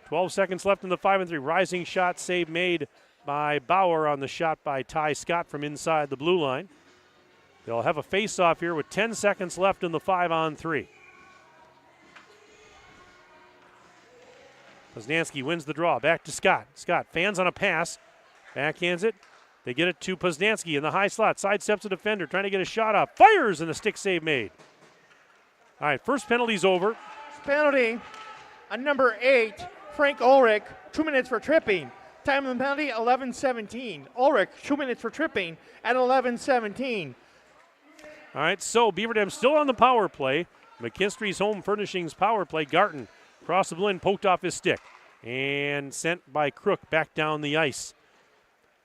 12 seconds left in the 5-on-3. Rising shot save made by Bauer on the shot by Ty Scott from inside the blue line. They'll have a face-off here with 10 seconds left in the 5-on-3. Poznanski wins the draw. Back to Scott. Scott fans on a pass. Backhands it. They get it to Poznanski in the high slot. Sidesteps a defender, trying to get a shot off. Fires, and a stick save made. All right, first penalty's over. Penalty on number 8, Frank Ulrich, 2 minutes for tripping. Time of the penalty, 11:17. Ulrich, 2 minutes for tripping at 11:17. All right, so Beaver Dam still on the power play. McKinstry's Home Furnishings power play. Garton across the blue line, poked off his stick, and sent by Crook back down the ice.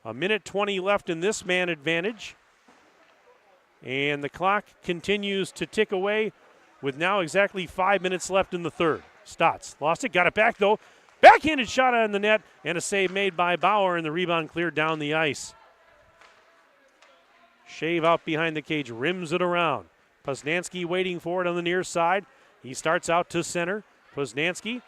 A minute 20 left in this man advantage. And the clock continues to tick away with now exactly 5 minutes left in the third. Stotts lost it, got it back though. Backhanded shot on the net, and a save made by Bauer, and the rebound cleared down the ice. Shave out behind the cage, rims it around. Poznanski waiting for it on the near side. He starts out to center. Poznanski,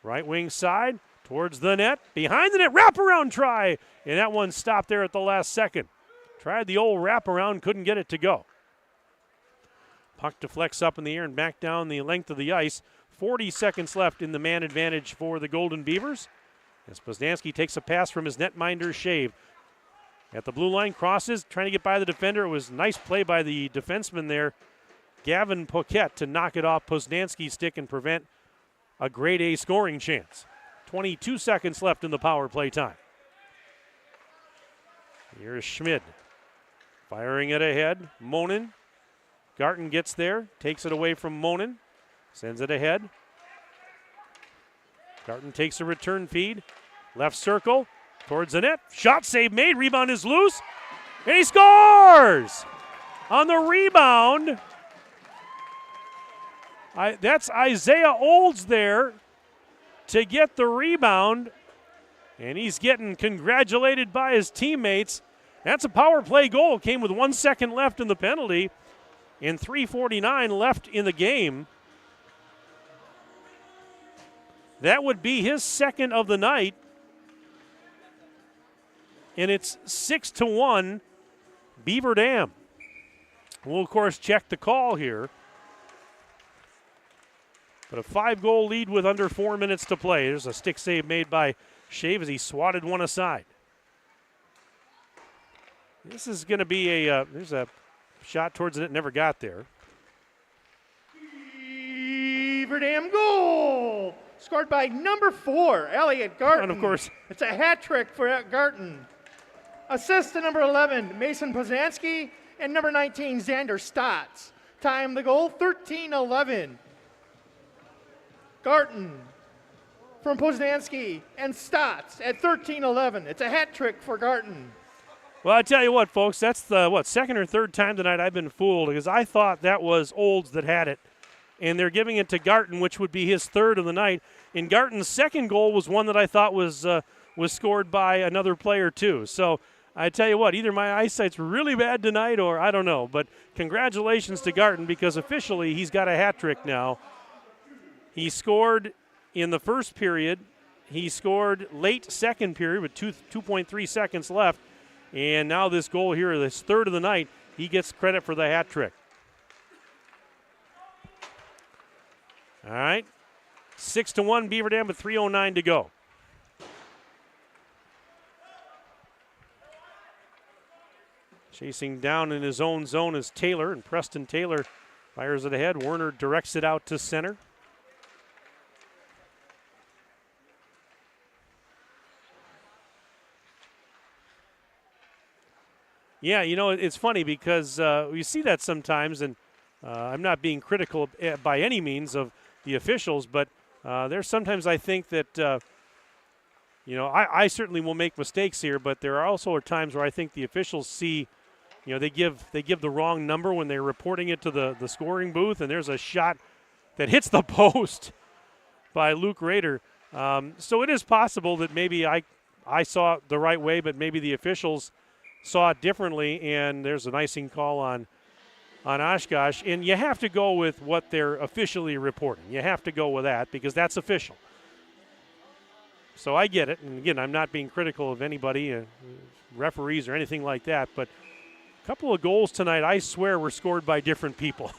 right wing side, towards the net, behind the net, wraparound try, and that one stopped there at the last second. Tried the old wraparound, couldn't get it to go. Puck deflects up in the air and back down the length of the ice. 40 seconds left in the man advantage for the Golden Beavers. As Poznanski takes a pass from his netminder, Shave. At the blue line, crosses, trying to get by the defender. It was nice play by the defenseman there, Gavin Poquette, to knock it off Poznanski's stick and prevent a grade A scoring chance. 22 seconds left in the power play time. Here's Schmid. Firing it ahead. Monin. Garton gets there, takes it away from Monin, sends it ahead. Garton takes a return feed, Left circle towards the net. Shot save made. Rebound is loose. And he scores! On the rebound, that's Isaiah Olds there to get the rebound. And he's getting congratulated by his teammates. That's a power play goal. Came with 1 second left in the penalty and 3:49 left in the game. That would be his second of the night. And it's 6-1 Beaver Dam. We'll, of course, check the call here. But a 5-goal lead with under 4 minutes to play. There's a stick save made by Shave as he swatted one aside. This is going to be there's a shot towards the net, never got there. Beaver Dam goal! Scored by number 4, Elliot Garton. And, of course, it's a hat trick for Garton. Assist to number 11, Mason Poznanski, and number 19, Xander Stotts. Time the goal, 13-11. Garton from Poznanski and Stotts at 13-11. It's a hat trick for Garton. Well, I tell you what, folks, that's the, second or third time tonight I've been fooled because I thought that was Olds that had it. And they're giving it to Garton, which would be his third of the night. And Garton's second goal was one that I thought was scored by another player, too. So I tell you what, either my eyesight's really bad tonight or I don't know. But congratulations to Garton because officially he's got a hat trick now. He scored in the first period. He scored late second period with 2.3 seconds left. And now this goal here, this third of the night, he gets credit for the hat trick. All right, 6-1 Beaver Dam with 3:09 to go. Chasing down in his own zone is Taylor, and Preston Taylor fires it ahead. Werner directs it out to center. Yeah, you know, it's funny because we see that sometimes, and I'm not being critical by any means of the officials, but there's sometimes I think that, I certainly will make mistakes here, but there are also times where I think the officials see, they give the wrong number when they're reporting it to the scoring booth, and there's a shot that hits the post by Luke Rader. So it is possible that maybe I saw it the right way, but maybe the officials saw it differently, and there's an icing call on Oshkosh. And you have to go with what they're officially reporting. You have to go with that because that's official. So I get it. And, again, I'm not being critical of anybody, referees or anything like that, but a couple of goals tonight, I swear, were scored by different people.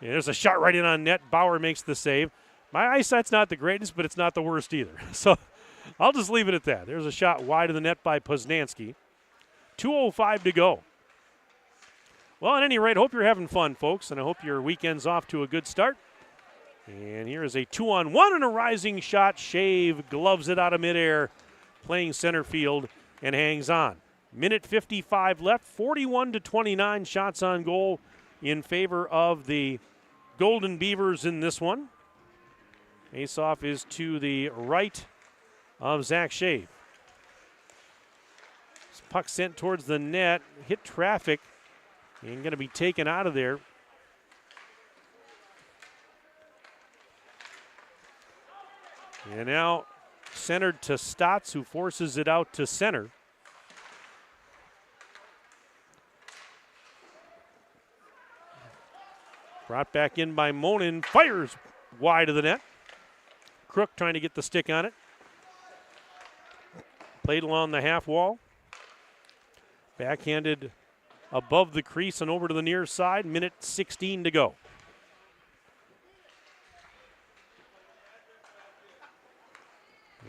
There's a shot right in on net. Bauer makes the save. My eyesight's not the greatest, but it's not the worst either. So I'll just leave it at that. There's a shot wide of the net by Poznanski. 2:05 to go. Well, at any rate, hope you're having fun, folks, and I hope your weekend's off to a good start. And here is a 2-on-1 and a rising shot. Shave gloves it out of midair, playing center field, and hangs on. Minute 55 left, 41-29 shots on goal in favor of the Golden Beavers in this one. Face-off is to the right of Zach Shave. This puck sent towards the net, hit traffic, and going to be taken out of there. And now centered to Stotts, who forces it out to center. Brought back in by Monin, fires wide of the net. Crook trying to get the stick on it. Played along the half wall. Backhanded above the crease and over to the near side. Minute 16 to go.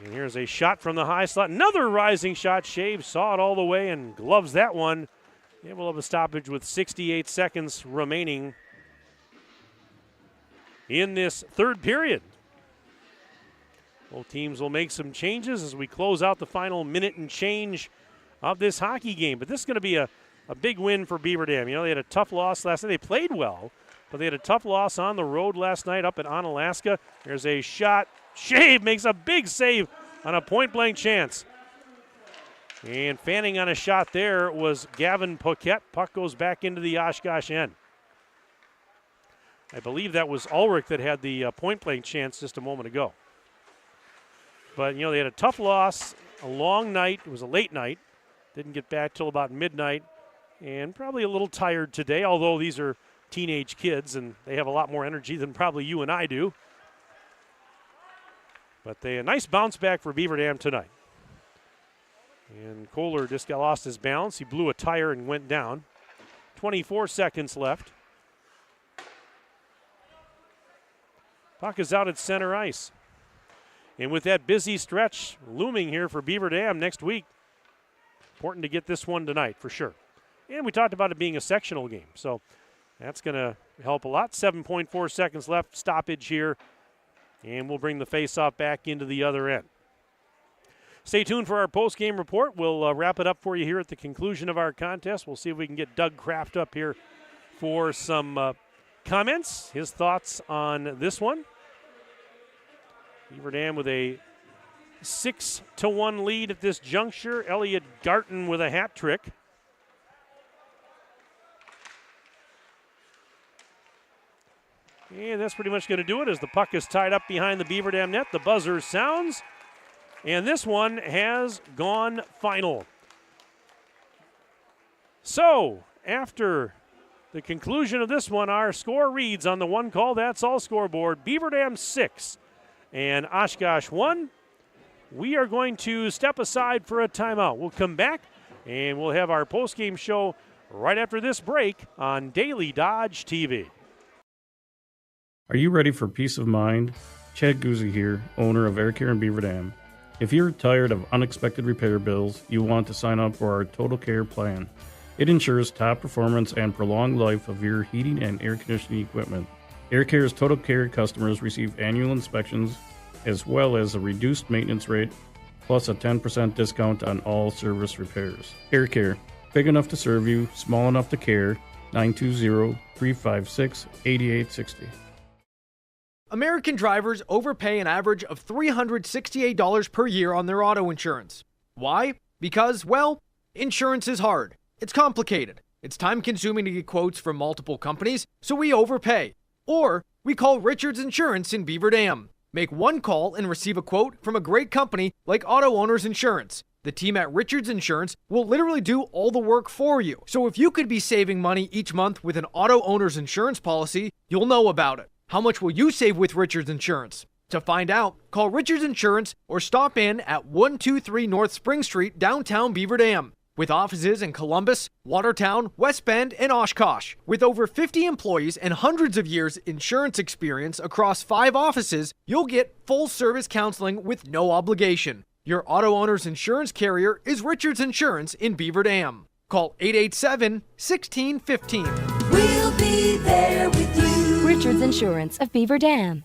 And here's a shot from the high slot. Another rising shot. Shave saw it all the way and gloves that one. And we'll have a stoppage with 68 seconds remaining in this third period. Both teams will make some changes as we close out the final minute and change of this hockey game. But this is going to be a big win for Beaver Dam. You know, they had a tough loss last night. They played well, but they had a tough loss on the road last night up at Onalaska. There's a shot. Shave makes a big save on a point-blank chance. And fanning on a shot there was Gavin Paquette. Puck goes back into the Oshkosh end. I believe that was Ulrich that had the point-blank chance just a moment ago. But, you know, they had a tough loss, a long night. It was a late night. Didn't get back till about midnight. And probably a little tired today, although these are teenage kids and they have a lot more energy than probably you and I do. But a nice bounce back for Beaver Dam tonight. And Kohler just lost his balance. He blew a tire and went down. 24 seconds left. Puck is out at center ice. And with that busy stretch looming here for Beaver Dam next week, important to get this one tonight for sure. And we talked about it being a sectional game, so that's going to help a lot. 7.4 seconds left, stoppage here, and we'll bring the face-off back into the other end. Stay tuned for our post-game report. We'll wrap it up for you here at the conclusion of our contest. We'll see if we can get Doug Kraft up here for some comments, his thoughts on this one. Beaver Dam with a 6-1 lead at this juncture. Elliot Garton with a hat trick. And that's pretty much going to do it as the puck is tied up behind the Beaver Dam net. The buzzer sounds, and this one has gone final. So, after the conclusion of this one, our score reads on the one call, that's all scoreboard, Beaver Dam 6 and Oshkosh 1. We are going to step aside for a timeout. We'll come back, and we'll have our postgame show right after this break on Daily Dodge TV. Are you ready for peace of mind? Chad Guzzi here, owner of Air Care in Beaver Dam. If you're tired of unexpected repair bills, you want to sign up for our Total Care plan. It ensures top performance and prolonged life of your heating and air conditioning equipment. Air Care's Total Care customers receive annual inspections as well as a reduced maintenance rate plus a 10% discount on all service repairs. Air Care, big enough to serve you, small enough to care. 920-356-8860. American drivers overpay an average of $368 per year on their auto insurance. Why? Because, well, insurance is hard. It's complicated. It's time-consuming to get quotes from multiple companies, so we overpay. Or we call Richards Insurance in Beaver Dam. Make one call and receive a quote from a great company like Auto Owners Insurance. The team at Richards Insurance will literally do all the work for you. So if you could be saving money each month with an Auto Owners Insurance policy, you'll know about it. How much will you save with Richards Insurance? To find out, call Richards Insurance or stop in at 123 North Spring Street, downtown Beaver Dam. With offices in Columbus, Watertown, West Bend, and Oshkosh. With over 50 employees and hundreds of years insurance experience across 5 offices, you'll get full-service counseling with no obligation. Your auto owner's insurance carrier is Richards Insurance in Beaver Dam. Call 887-1615. We'll be there with you. Richards Insurance of Beaver Dam.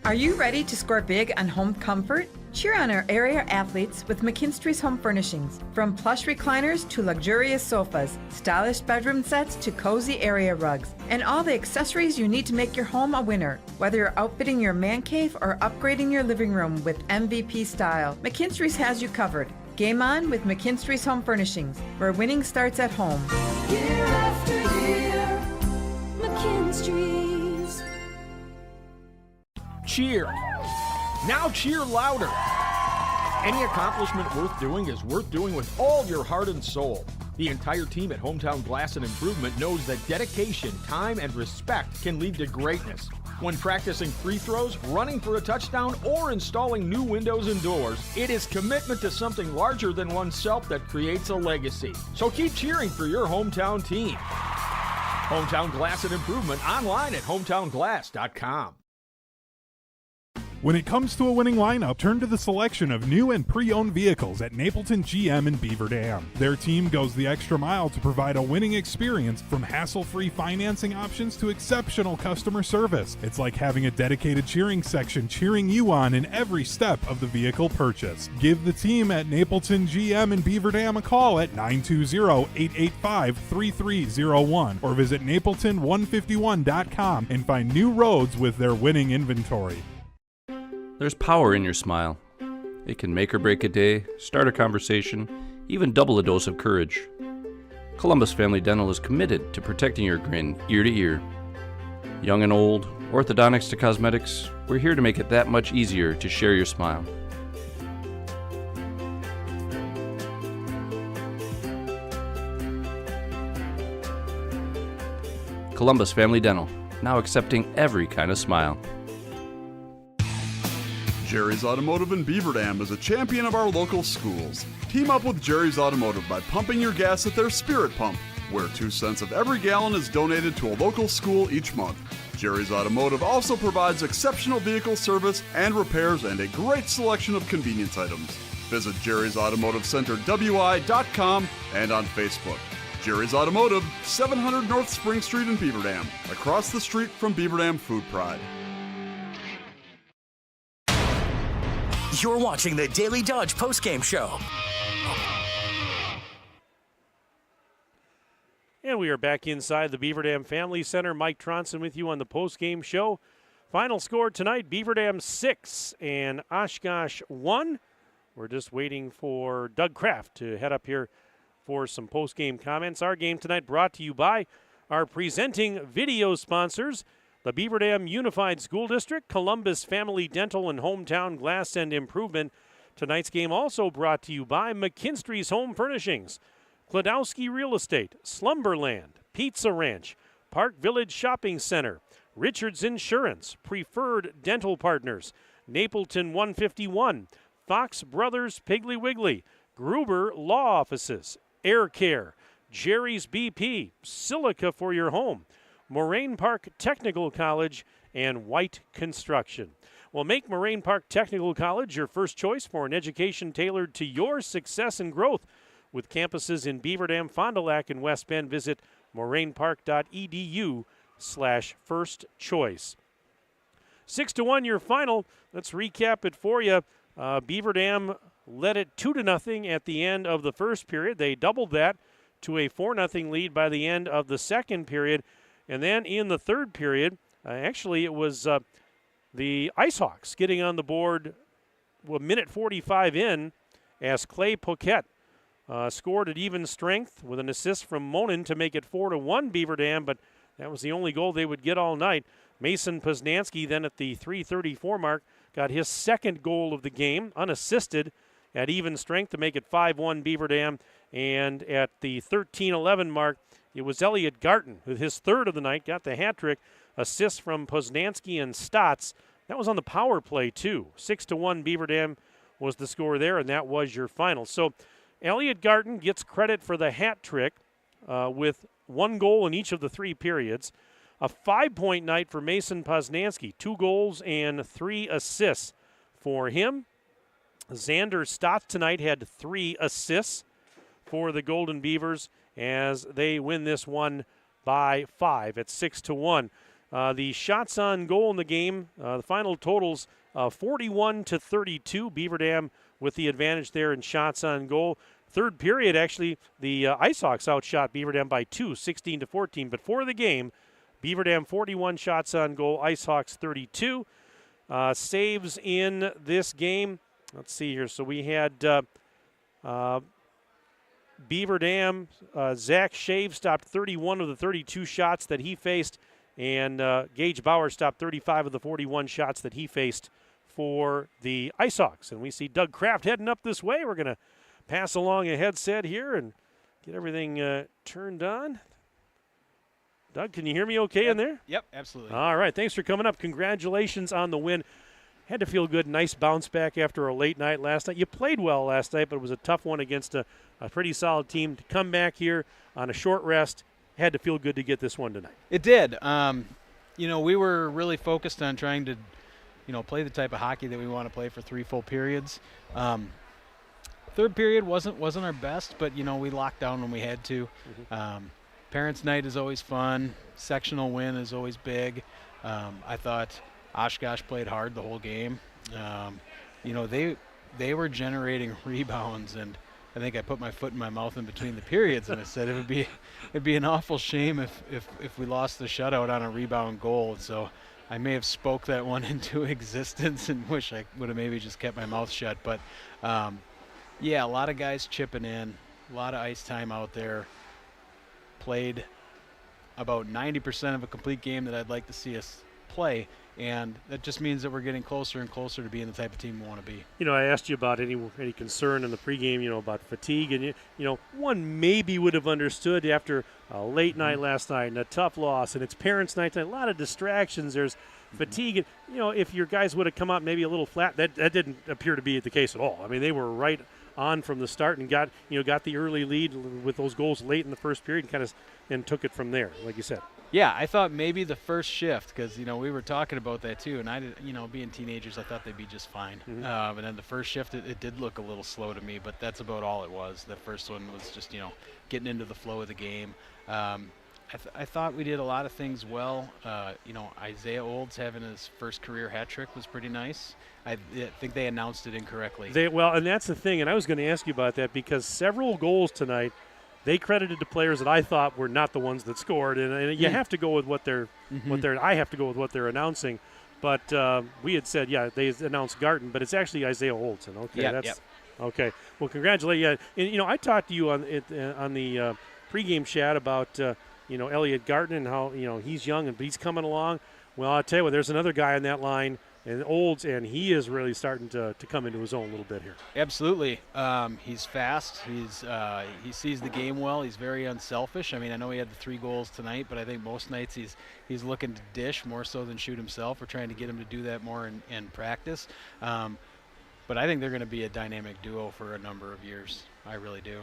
Are you ready to score big on home comfort? Cheer on our area athletes with McKinstry's Home Furnishings. From plush recliners to luxurious sofas, stylish bedroom sets to cozy area rugs, and all the accessories you need to make your home a winner. Whether you're outfitting your man cave or upgrading your living room with MVP style, McKinstry's has you covered. Game on with McKinstry's Home Furnishings, where winning starts at home. Year after year, McKinstry's. Cheer. Now cheer louder. Any accomplishment worth doing is worth doing with all your heart and soul. The entire team at Hometown Glass and Improvement knows that dedication, time, and respect can lead to greatness. When practicing free throws, running for a touchdown, or installing new windows and doors, it is commitment to something larger than oneself that creates a legacy. So keep cheering for your hometown team. Hometown Glass and Improvement online at hometownglass.com. When it comes to a winning lineup, turn to the selection of new and pre-owned vehicles at Napleton GM in Beaver Dam. Their team goes the extra mile to provide a winning experience, from hassle-free financing options to exceptional customer service. It's like having a dedicated cheering section cheering you on in every step of the vehicle purchase. Give the team at Napleton GM in Beaver Dam a call at 920-885-3301 or visit napleton151.com and find new roads with their winning inventory. There's power in your smile. It can make or break a day, start a conversation, even double a dose of courage. Columbus Family Dental is committed to protecting your grin ear to ear. Young and old, orthodontics to cosmetics, we're here to make it that much easier to share your smile. Columbus Family Dental, now accepting every kind of smile. Jerry's Automotive in Beaver Dam is a champion of our local schools. Team up with Jerry's Automotive by pumping your gas at their Spirit Pump, where 2 cents of every gallon is donated to a local school each month. Jerry's Automotive also provides exceptional vehicle service and repairs and a great selection of convenience items. Visit Jerry's Automotive Center WI.com and on Facebook. Jerry's Automotive, 700 North Spring Street in Beaver Dam, across the street from Beaver Dam Food Pride. You're watching the Daily Dodge Postgame Show. And we are back inside the Beaver Dam Family Center. Mike Tronson with you on the postgame show. Final score tonight, Beaver Dam 6 and Oshkosh 1. We're just waiting for Doug Kraft to head up here for some postgame comments. Our game tonight brought to you by our presenting video sponsors, the Beaver Dam Unified School District, Columbus Family Dental and Hometown Glass and Improvement. Tonight's game also brought to you by McKinstry's Home Furnishings, Klodowski Real Estate, Slumberland, Pizza Ranch, Park Village Shopping Center, Richards Insurance, Preferred Dental Partners, Napleton 151, Fox Brothers Piggly Wiggly, Gruber Law Offices, Air Care, Jerry's BP, Silica for your home, Moraine Park Technical College, and White Construction. Well, make Moraine Park Technical College your first choice for an education tailored to your success and growth. With campuses in Beaver Dam, Fond du Lac, and West Bend, visit morainepark.edu/first choice. 6-1 your final. Let's recap it for you. Beaver Dam led it 2-0 at the end of the first period. They doubled that to a 4-0 lead by the end of the second period. And then in the third period, actually it was the IceHawks getting on the board a minute 45 in as Clay Poquette scored at even strength with an assist from Monin to make it 4-1 Beaver Dam, but that was the only goal they would get all night. Mason Poznansky then at the 3:34 mark got his second goal of the game, unassisted at even strength to make it 5-1 Beaver Dam. And at the 13:11 mark, it was Elliot Garton with his third of the night, got the hat trick, assists from Poznansky and Stotts. That was on the power play too. 6-1 Beaver Dam was the score there, and that was your final. So Elliot Garton gets credit for the hat trick with one goal in each of the three periods. A 5-point night for Mason Poznansky, 2 goals and 3 assists for him. Xander Stotts tonight had 3 assists for the Golden Beavers as they win this one by 5 at 6-1. The shots on goal in the game, the final totals 41-32. Beaver Dam with the advantage there in shots on goal. Third period, actually, the IceHawks outshot Beaver Dam by 2, 16-14. But for the game, Beaver Dam 41 shots on goal, IceHawks 32. Saves in this game. Let's see here. So we had Beaver Dam, Zach Shave stopped 31 of the 32 shots that he faced, and Gage Bauer stopped 35 of the 41 shots that he faced for the IceHawks. And we see Doug Kraft heading up this way. We're going to pass along a headset here and get everything turned on. Doug, can you hear me okay in there? Yep, absolutely. All right, thanks for coming up. Congratulations on the win. Had to feel good. Nice bounce back after a late night last night. You played well last night, but it was a tough one against a pretty solid team. To come back here on a short rest, had to feel good to get this one tonight. It did. We were really focused on trying to, play the type of hockey that we want to play for 3 full periods. Third period wasn't our best, but, we locked down when we had to. Parents' night is always fun. Sectional win is always big. I thought Oshkosh played hard the whole game. They were generating rebounds, and I think I put my foot in my mouth in between the periods, and I said it'd be an awful shame if we lost the shutout on a rebound goal. So I may have spoke that one into existence and wish I would have maybe just kept my mouth shut. But, yeah, a lot of guys chipping in, a lot of ice time out there. Played about 90% of a complete game that I'd like to see us play. And that just means that we're getting closer and closer to being the type of team we want to be. I asked you about any concern in the pregame, about fatigue, and one maybe would have understood after a late night last night and a tough loss, and it's parents' night tonight, a lot of distractions. There's fatigue, and if your guys would have come out maybe a little flat, that didn't appear to be the case at all. I mean, they were right on from the start and got the early lead with those goals late in the first period and took it from there, like you said. Yeah, I thought maybe the first shift, because, we were talking about that too, and I did, being teenagers, I thought they'd be just fine. And then the first shift, it did look a little slow to me, but that's about all it was. The first one was just, getting into the flow of the game. I thought we did a lot of things well. Isaiah Olds having his first career hat trick was pretty nice. I think they announced it incorrectly. And that's the thing, and I was going to ask you about that, because several goals tonight, they credited to players that I thought were not the ones that scored, and you have to go with what they're I have to go with what they're announcing. But we had said, they announced Garten, but it's actually Isaiah Olsen. Okay, okay. Well, congratulations. And, I talked to you on the pregame chat about Elliot Garten and how he's young but he's coming along. Well, I'll tell you what, there's another guy on that line, and Olds, and he is really starting to come into his own a little bit here. Absolutely. He's fast. He sees the game well. He's very unselfish. I mean, I know he had the 3 goals tonight, but I think most nights he's looking to dish more so than shoot himself. We're trying to get him to do that more in practice. But I think they're going to be a dynamic duo for a number of years. I really do.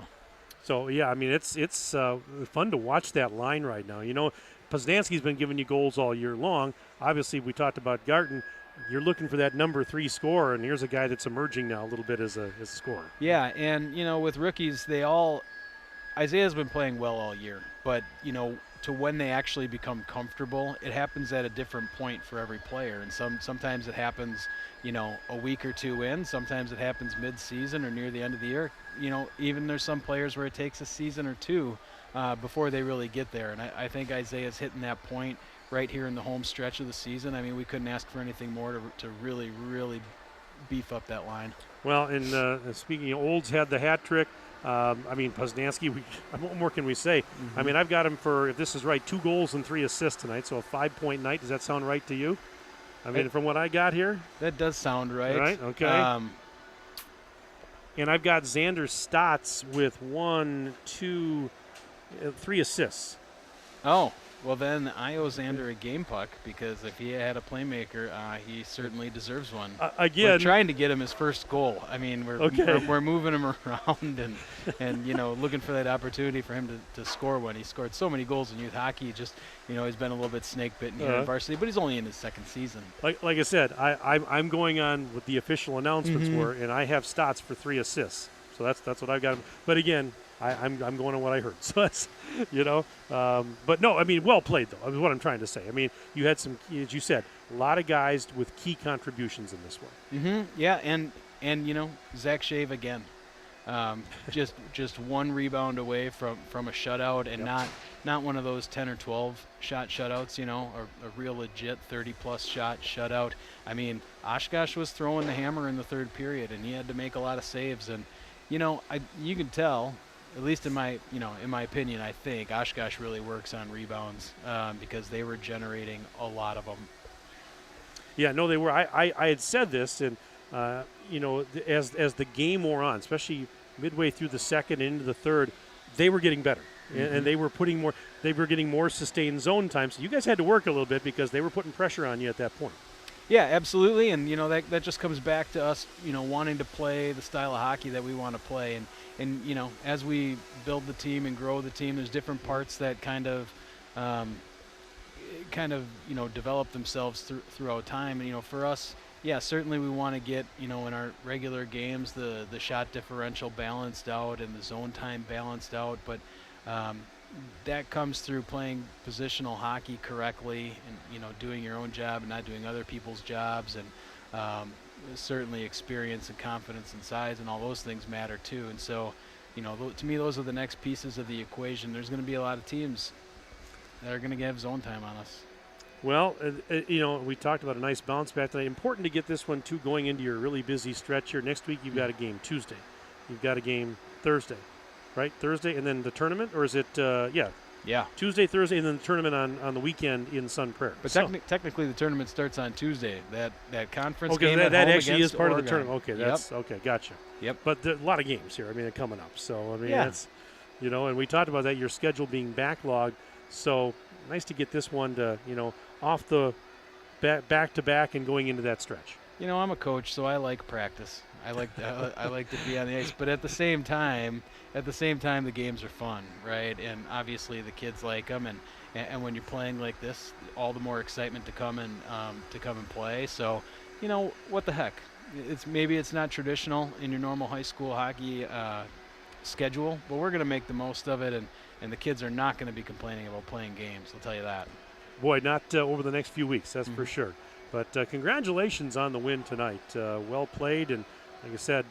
So, yeah, I mean, it's fun to watch that line right now. Poznansky's been giving you goals all year long. Obviously, we talked about Garten. You're looking for that number 3 scorer, and here's a guy that's emerging now a little bit as a scorer. Yeah, and, with rookies, Isaiah's been playing well all year, but, to when they actually become comfortable, it happens at a different point for every player, and sometimes it happens, a week or 2 in. Sometimes it happens mid-season or near the end of the year. Even there's some players where it takes a season or 2 before they really get there, and I think Isaiah's hitting that point right here in the home stretch of the season. I mean, we couldn't ask for anything more to really, really beef up that line. Well, and speaking of Olds, had the hat trick. Poznansky, what more can we say? I mean, I've got him for, if this is right, 2 goals and 3 assists tonight, so a 5-point night. Does that sound right to you? I mean, from what I got here? That does sound right. Right, okay. And I've got Xander Stotts with 3 assists. Oh, well then I owe Xander a game puck, because if he had a playmaker, he certainly deserves one. Again, we're trying to get him his first goal. I mean, we're moving him around and looking for that opportunity for him to score one. He scored so many goals in youth hockey. Just he's been a little bit snake bitten here in varsity, but he's only in his 2nd season. Like I said, I'm going on what the official announcements were, and I have Stotts for 3 assists. So that's what I've got. But again, I'm going on what I heard. So that's, but no, I mean, well played, though, is what I'm trying to say. I mean, you had some, as you said, a lot of guys with key contributions in this one. Yeah, and Zach Shave again. Just 1 rebound away from a shutout, and not one of those 10 or 12 shot shutouts, a real legit 30-plus shot shutout. I mean, Oshkosh was throwing the hammer in the 3rd period, and he had to make a lot of saves. And, you can tell, at least in my opinion, I think Oshkosh really works on rebounds because they were generating a lot of them. Yeah, no, they were. I had said this, and as the game wore on, especially midway through the 2nd and into the 3rd, they were getting better, and they were getting more sustained zone time. So you guys had to work a little bit because they were putting pressure on you at that point. Yeah, absolutely, and that just comes back to us, wanting to play the style of hockey that we want to play, and as we build the team and grow the team, there's different parts that kind of develop themselves throughout time, and for us, yeah, certainly we want to get in our regular games the shot differential balanced out and the zone time balanced out, but that comes through playing positional hockey correctly and doing your own job and not doing other people's jobs, and certainly experience and confidence and size and all those things matter too. And so to me, those are the next pieces of the equation. There's going to be a lot of teams that are going to have zone time on us. Well, we talked about a nice bounce back tonight. Important to get this one, too, going into your really busy stretch here. Next week, you've got a game Tuesday. You've got a game Thursday, right? Thursday, and then the tournament? Or is it, Yeah. Tuesday, Thursday, and then the tournament on the weekend in Sun Prairie. But technically, the tournament starts on Tuesday. That conference okay, game that at home actually is part Oregon. of the tournament. Okay, that's okay. Gotcha. Yep. But there are a lot of games here. I mean, they're coming up. So Yeah. that's, and we talked about that. Your schedule being backlogged. So nice to get this one to off the back to back and going into that stretch. I'm a coach, so I like practice. I like to be on the ice, but at the same time, the games are fun, right? And obviously the kids like them, and when you're playing like this, all the more excitement to come and play. So, what the heck? Maybe it's not traditional in your normal high school hockey schedule, but we're going to make the most of it, and the kids are not going to be complaining about playing games. I'll tell you that. Boy, not over the next few weeks, that's for sure. But congratulations on the win tonight. Well played, and like I said,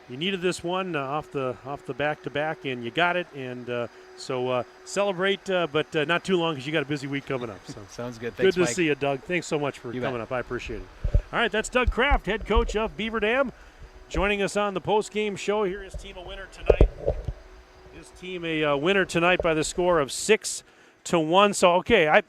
you needed this one off the back-to-back, and you got it. And so celebrate, but not too long because you got a busy week coming up. So sounds good. Thanks, good to Mike. see you, Doug. Thanks so much for You coming bet. up. I appreciate it. All right, that's Doug Kraft, head coach of Beaver Dam, joining us on the post-game show. Here is team a winner tonight. His team a winner tonight by the score of 6-1. So, okay,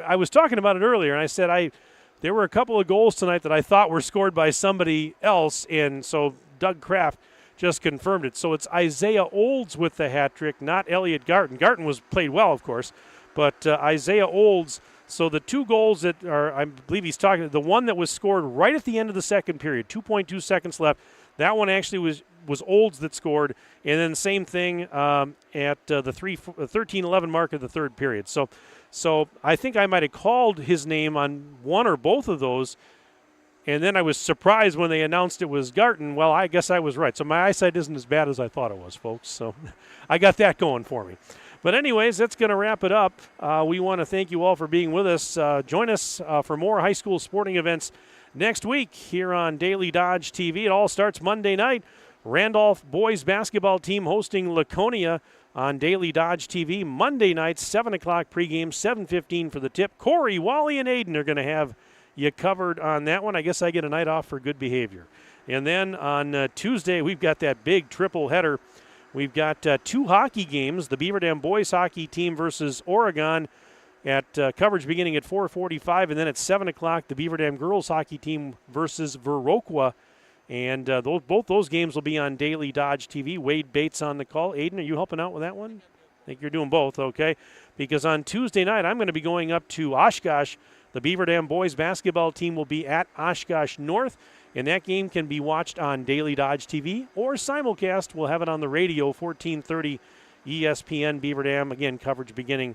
I was talking about it earlier, and I said there were a couple of goals tonight that I thought were scored by somebody else, and so Doug Kraft just confirmed it. So it's Isaiah Olds with the hat trick, not Elliot Garton. Garton played well, of course, but Isaiah Olds. So the two goals that are, I believe he's talking, the one that was scored right at the end of the second period, 2.2 seconds left, that one actually was Olds that scored, and then same thing at the 13-11 mark of the third period. So I think I might have called his name on one or both of those, and then I was surprised when they announced it was Garton. Well, I guess I was right. So my eyesight isn't as bad as I thought it was, folks. So I got that going for me. But anyways, that's going to wrap it up. We want to thank you all for being with us. Join us for more high school sporting events next week here on Daily Dodge TV. It all starts Monday night. Randolph boys basketball team hosting Laconia on Daily Dodge TV. Monday night, 7 o'clock pregame, 7:15 for the tip. Corey, Wally, and Aiden are going to have you covered on that one. I guess I get a night off for good behavior. And then on Tuesday, we've got that big triple header. We've got two hockey games, the Beaver Dam boys hockey team versus Oregon at coverage beginning at 4:45, and then at 7 o'clock, the Beaver Dam girls hockey team versus Viroqua. And both those games will be on Daily Dodge TV. Wade Bates on the call. Aiden, are you helping out with that one? I think you're doing both, okay? Because on Tuesday night, I'm going to be going up to Oshkosh. The Beaver Dam boys basketball team will be at Oshkosh North, and that game can be watched on Daily Dodge TV or simulcast. We'll have it on the radio, 1430 ESPN Beaver Dam. Again, coverage beginning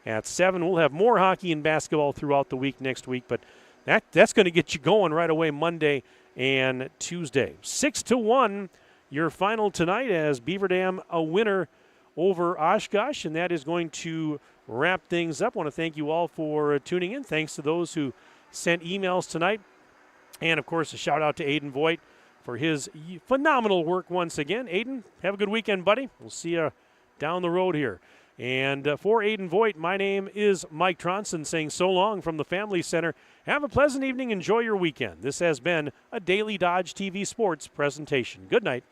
at 7. We'll have more hockey and basketball throughout the week next week, but that's going to get you going right away Monday and Tuesday. 6-1, your final tonight as Beaver Dam a winner over Oshkosh, and that is going to wrap things up. I want to thank you all for tuning in. Thanks to those who sent emails tonight. And, of course, a shout-out to Aiden Voigt for his phenomenal work once again. Aiden, have a good weekend, buddy. We'll see you down the road here. And for Aiden Voigt, my name is Mike Tronson saying so long from the Family Center. Have a pleasant evening. Enjoy your weekend. This has been a Daily Dodge TV Sports presentation. Good night.